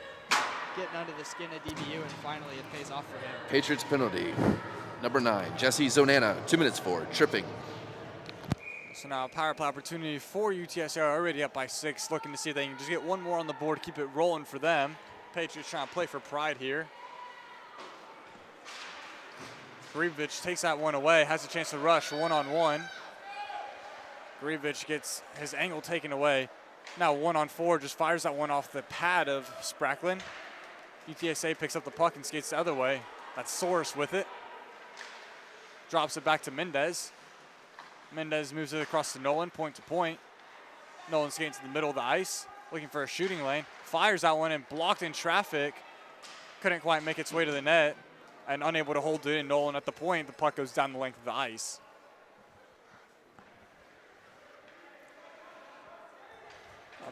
getting under the skin of DBU, and finally it pays off for him. Patriots penalty, number 9, Jesse Zonana, 2 minutes for tripping. So now a power play opportunity for UTSA, already up by 6, looking to see if they can just get one more on the board, keep it rolling for them. Patriots trying to play for pride here. Garibovic takes that one away, has a chance to rush one-on-one. Garibovic gets his angle taken away. Now 1-on-4, just fires that one off the pad of Spracklin. UTSA picks up the puck and skates the other way. That's Soares with it. Drops it back to Mendez. Mendez moves it across to Nolan, point to point. Nolan skating to the middle of the ice, looking for a shooting lane. Fires that one and blocked in traffic. Couldn't quite make its way to the net and unable to hold it in. Nolan at the point, the puck goes down the length of the ice.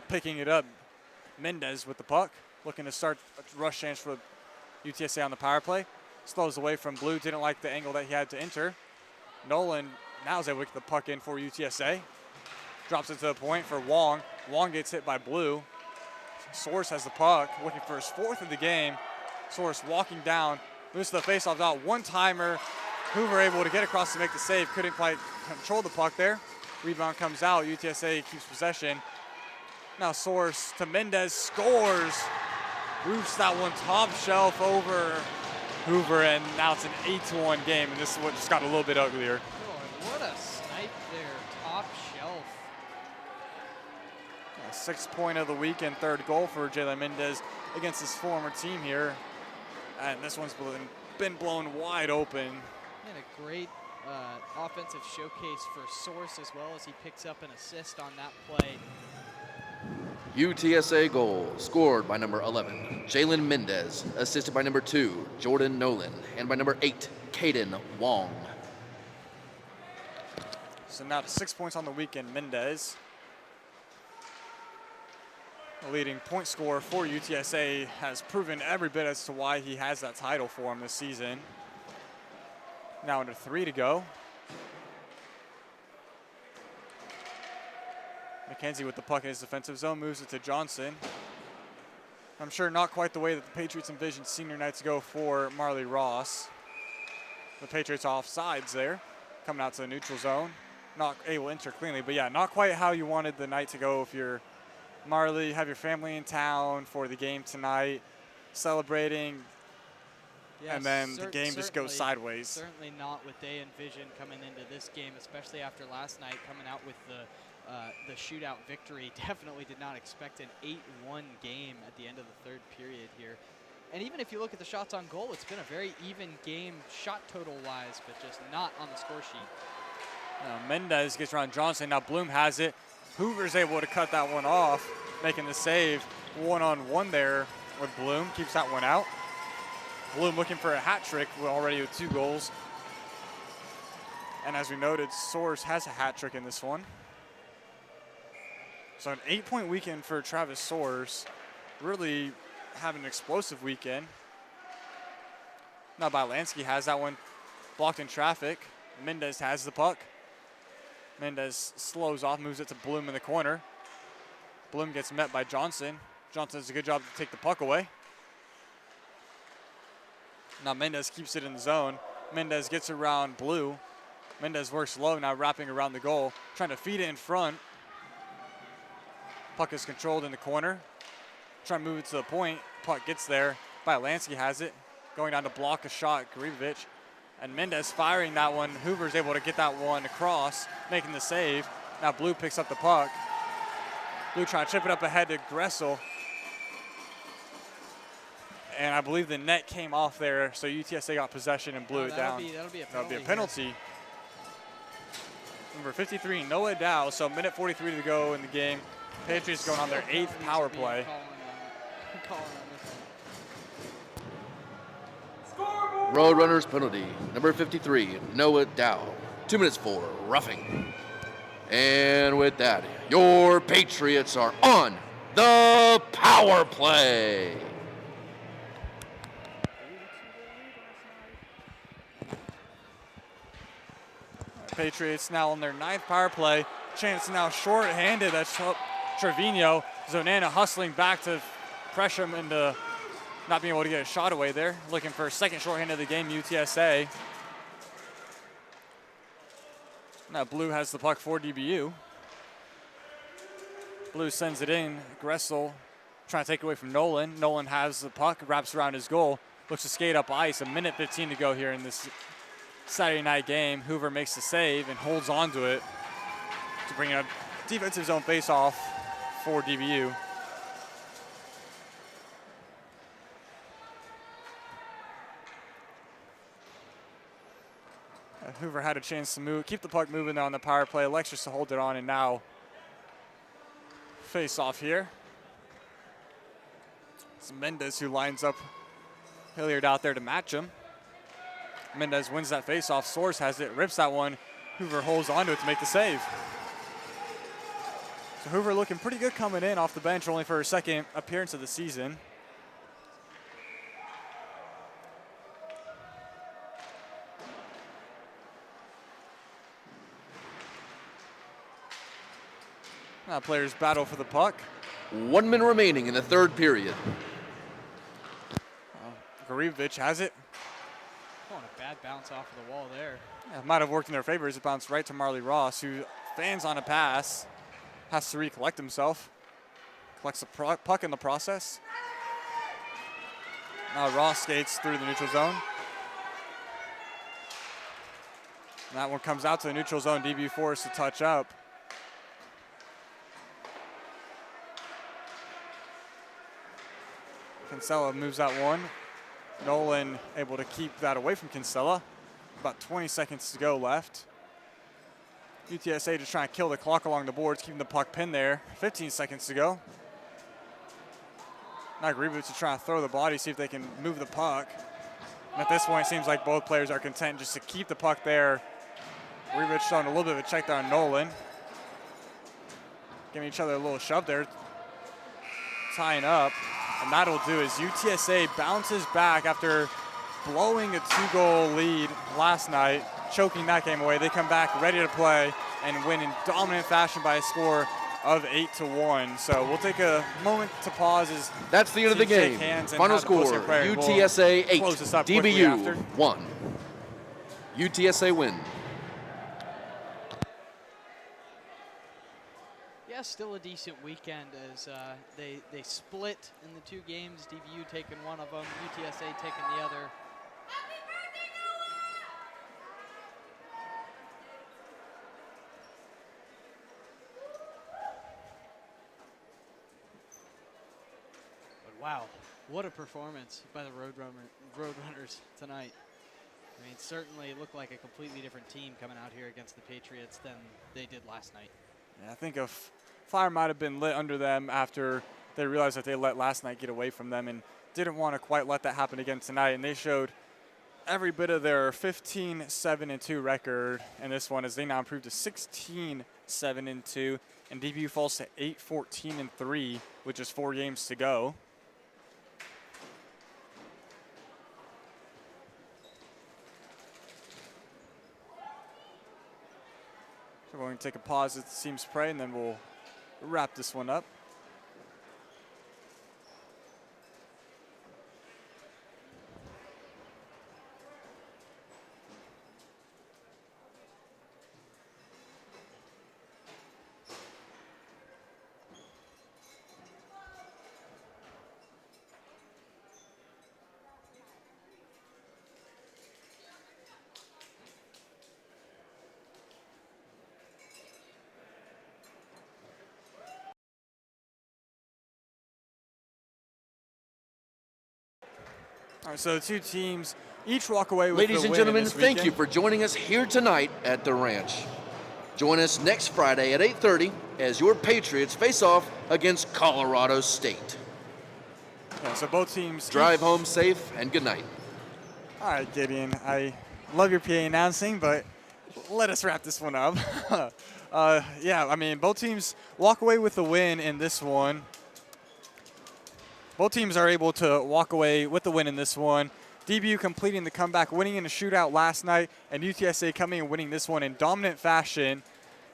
Picking it up, Mendez with the puck, looking to start a rush chance for UTSA on the power play. Slows away from Blue, didn't like the angle that he had to enter. Nolan now is able to get the puck in for UTSA. Drops it to the point for Wong. Wong gets hit by Blue. Soares has the puck, looking for his 4th of the game. Soares walking down, moves to the faceoff dot, one-timer. Hoover able to get across to make the save, couldn't quite control the puck there. Rebound comes out, UTSA keeps possession. Now Soares to Mendez, scores. Roofs that one top shelf over Hoover, and now it's an 8-1 game, and this is what just got a little bit uglier. Oh, what a snipe there, top shelf. 6th point of the week and 3rd goal for Jalen Mendez against his former team here. And this one's been blown wide open. And a great offensive showcase for Source as well, as he picks up an assist on that play. UTSA goal scored by number 11, Jalen Mendez, assisted by number 2, Jordan Nolan, and by number 8, Caden Wong. So now to 6 points on the weekend, Mendez. The leading point scorer for UTSA has proven every bit as to why he has that title for him this season. Now under 3 to go. McKenzie with the puck in his defensive zone, moves it to Johnson. I'm sure not quite the way that the Patriots envisioned senior night to go for Marley Ross. The Patriots off sides there, coming out to the neutral zone. Not able to enter cleanly, but yeah, not quite how you wanted the night to go if you're Marley, have your family in town for the game tonight, celebrating, Yeah, and then the game just goes sideways. Certainly not what they envisioned coming into this game, especially after last night coming out with the shootout victory. Definitely did not expect an 8-1 game at the end of the 3rd period here. And even if you look at the shots on goal, it's been a very even game shot total-wise, but just not on the score sheet. Mendez gets around Johnson. Now Bloom has it. Hoover's able to cut that one off, making the save. 1-on-1 there with Bloom. Keeps that one out. Bloom looking for a hat trick already with 2 goals. And as we noted, Soares has a hat trick in this one. So an 8-point weekend for Travis Soares. Really having an explosive weekend. Now Bylansky has that one blocked in traffic. Mendez has the puck. Mendez slows off, moves it to Bloom in the corner. Bloom gets met by Johnson. Johnson does a good job to take the puck away. Now Mendez keeps it in the zone. Mendez gets around Blue. Mendez works low, now wrapping around the goal, trying to feed it in front. Puck is controlled in the corner. Trying to move it to the point. Puck gets there. Bylansky has it. Going down to block a shot, Garibovic. And Mendez firing that one. Hoover's able to get that one across, making the save. Now Blue picks up the puck. Blue trying to chip it up ahead to Gressel. And I believe the net came off there, so UTSA got possession and blew it down. That'll be a penalty. Number 53, Noah Dow. So minute 43 to go in the game. Patriots going on their 8th power play. Roadrunners penalty, number 53, Noah Dow. 2 minutes for roughing. And with that, your Patriots are on the power play. Patriots now on their 9th power play. Chance now short-handed. That's Trevino. Zonana hustling back to pressure him into not being able to get a shot away there. Looking for a second shorthanded of the game, UTSA. Now Blue has the puck for DBU. Blue sends it in. Gressel trying to take it away from Nolan. Nolan has the puck, wraps around his goal. Looks to skate up ice. A minute 15 to go here in this Saturday night game. Hoover makes the save and holds on to it to bring a defensive zone face-off for DBU. Hoover had a chance to keep the puck moving on the power play. Alexis to hold it on, and now face-off here. It's Mendez who lines up Hilliard out there to match him. Mendez wins that face-off. Soares has it, rips that one. Hoover holds onto it to make the save. So Hoover looking pretty good coming in off the bench, only for her 2nd appearance of the season. Now players battle for the puck. 1 minute remaining in the 3rd period. Garibovic has it. Oh, and a bad bounce off of the wall there. Yeah, it might have worked in their favor as it bounced right to Marley Ross, who fans on a pass, has to recollect himself. Collects the puck in the process. Now Ross skates through the neutral zone. And that one comes out to the neutral zone. DBU forced to touch up. Kinsella moves that one. Nolan able to keep that away from Kinsella. About 20 seconds to go left. UTSA just trying to kill the clock along the boards, keeping the puck pinned there. 15 seconds to go. Now Reboots are trying to throw the body, see if they can move the puck. And at this point, it seems like both players are content just to keep the puck there. Reboots showing a little bit of a check there on Nolan. Giving each other a little shove there. Tying up. And that'll do is UTSA bounces back after blowing a 2-goal lead last night, choking that game away. They come back ready to play and win in dominant fashion by a score of 8-1. So we'll take a moment to pause as that's the end of the game. Final score, UTSA 8, DBU 1. UTSA win. Yeah, still a decent weekend as they split in the 2 games. DBU taking one of them, UTSA taking the other. But wow, what a performance by the Roadrunners tonight. I mean, certainly it looked like a completely different team coming out here against the Patriots than they did last night. Yeah, I think a fire might have been lit under them after they realized that they let last night get away from them and didn't want to quite let that happen again tonight. And they showed every bit of their 15-7-2 record in this one as they now improved to 16-7-2. And DBU falls to 8-14-3, with just 4 games to go. So we're going to take a pause at the team spray, and then we'll wrap this one up. All right, so the 2 teams each walk away with Ladies the and win gentlemen, this thank you weekend. for joining us here tonight at the ranch. Join us next Friday at 8:30 as your Patriots face off against Colorado State. Yeah, so both teams Drive home safe and good night. All right, Gideon, I love your PA announcing, but let us wrap this one up. Yeah, I mean, both teams walk away with the win in this one. Both teams are able to walk away with the win in this one. DBU completing the comeback, winning in a shootout last night, and UTSA coming and winning this one in dominant fashion.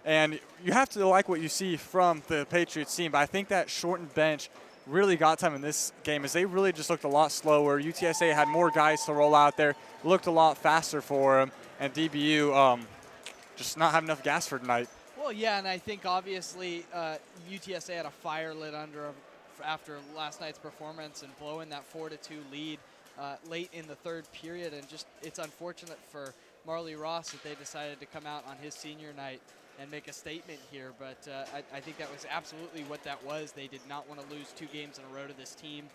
And you have to like what you see from the Patriots team, but I think that shortened bench really got time in this game as they really just looked a lot slower. UTSA had more guys to roll out there, looked a lot faster for them, and DBU just not have enough gas for tonight. Well, yeah, and I think obviously UTSA had a fire lit under them after last night's performance and blowing that 4-2 lead late in the 3rd period. And just it's unfortunate for Marley Ross that they decided to come out on his senior night and make a statement here. But I think that was absolutely what that was. They did not want to lose 2 games in a row to this team.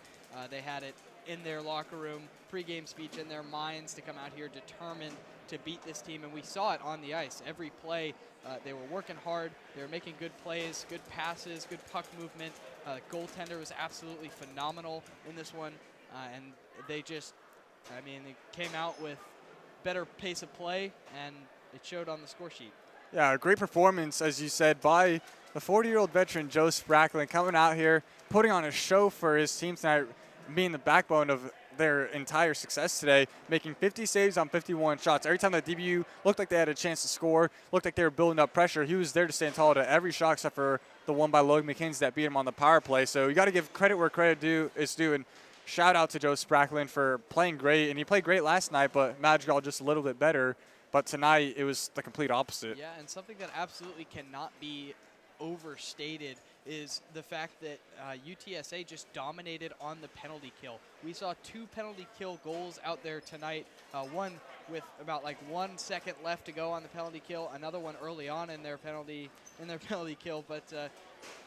They had it in their locker room, pregame speech in their minds to come out here determined to beat this team. And we saw it on the ice. Every play, they were working hard. They were making good plays, good passes, good puck movement. Goaltender was absolutely phenomenal in this one. And they just, I mean, they came out with better pace of play, and it showed on the score sheet. Yeah, a great performance, as you said, by the 40-year-old veteran Joe Spracklin, coming out here, putting on a show for his team tonight, being the backbone of their entire success today, making 50 saves on 51 shots. Every time that DBU looked like they had a chance to score, looked like they were building up pressure, he was there to stand tall to every shot except for the one by Logan McKenzie that beat him on the power play. So you got to give credit where credit is due, and shout out to Joe Spracklin for playing great. And he played great last night, but Madrigal just a little bit better. But tonight, it was the complete opposite. Yeah, and something that absolutely cannot be overstated is the fact that UTSA just dominated on the penalty kill. We saw 2 penalty kill goals out there tonight, one with about like 1 second left to go on the penalty kill, another one early on in their penalty kill. But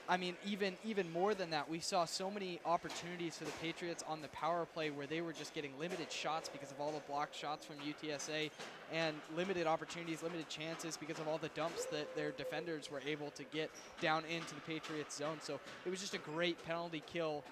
I mean, even more than that, we saw so many opportunities for the Patriots on the power play where they were just getting limited shots because of all the blocked shots from UTSA, and limited opportunities, limited chances because of all the dumps that their defenders were able to get down into the Patriots zone. So it was just a great penalty kill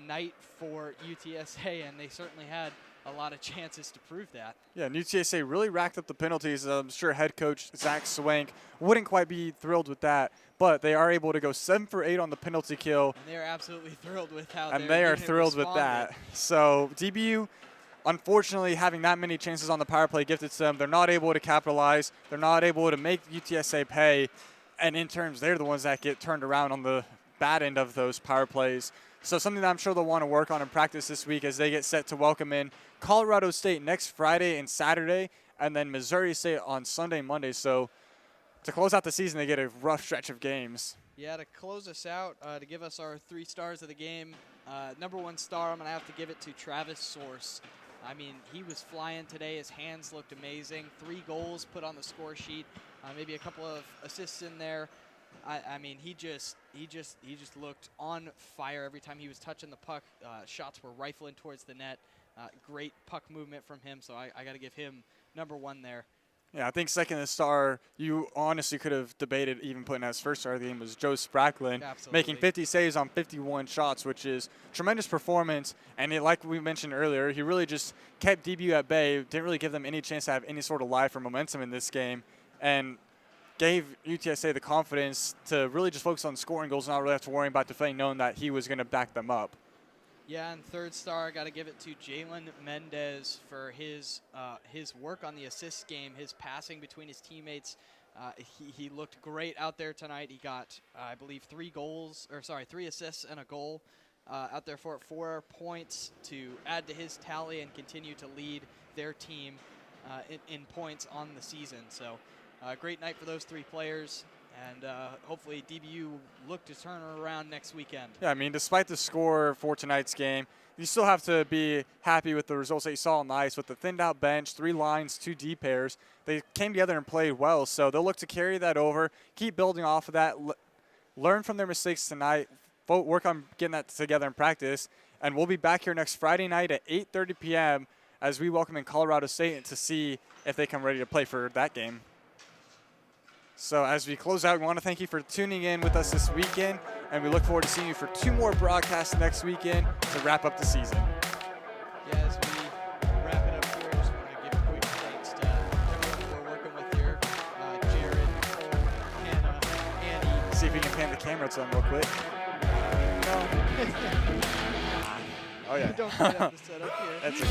night for UTSA, and they certainly had a lot of chances to prove that. Yeah, and UTSA really racked up the penalties. I'm sure head coach Zach Swank wouldn't quite be thrilled with that, but they are able to go 7 for 8 on the penalty kill. And they are absolutely thrilled with how and they are thrilled with that. So DBU, unfortunately, having that many chances on the power play gifted to them. They're not able to capitalize. They're not able to make UTSA pay. And in terms, they're the ones that get turned around on the bad end of those power plays. So something that I'm sure they'll want to work on in practice this week as they get set to welcome in Colorado State next Friday and Saturday, and then Missouri State on Sunday and Monday. So to close out the season, they get a rough stretch of games. Yeah, to close us out, to give us our 3 stars of the game, number 1 star, I'm going to have to give it to Travis Source. I mean, he was flying today. His hands looked amazing. 3 goals put on the score sheet, maybe a couple of assists in there. I mean, he just looked on fire every time he was touching the puck. Shots were rifling towards the net. Great puck movement from him, so I got to give him number 1 there. Yeah, I think second star, you honestly could have debated even putting as first star of the game, was Joe Spracklin, making 50 saves on 51 shots, which is tremendous performance. And like we mentioned earlier, he really just kept DBU at bay, didn't really give them any chance to have any sort of life or momentum in this game, and gave UTSA the confidence to really just focus on scoring goals and not really have to worry about defending, knowing that he was going to back them up. Yeah, and third star, I got to give it to Jalen Mendez for his work on the assist game, his passing between his teammates. He looked great out there tonight. He got, I believe, 3 assists and a goal out there for 4 points to add to his tally and continue to lead their team in points on the season. So great night for those 3 players. And hopefully DBU look to turn it around next weekend. Yeah, I mean, despite the score for tonight's game, you still have to be happy with the results that you saw on the ice. With the thinned-out bench, 3 lines, 2 D pairs, they came together and played well. So they'll look to carry that over, keep building off of that, learn from their mistakes tonight, work on getting that together in practice. And we'll be back here next Friday night at 8:30 p.m. as we welcome in Colorado State to see if they come ready to play for that game. So as we close out, we want to thank you for tuning in with us this weekend, and we look forward to seeing you for 2 more broadcasts next weekend to wrap up the season. Yeah, as we wrap it up here, I just want to give a quick thanks to everyone we're working with here. Jared, Cole, Hannah, Annie. See if we can pan the camera to them real quick. No. Oh, yeah. Don't forget the setup here. That's it.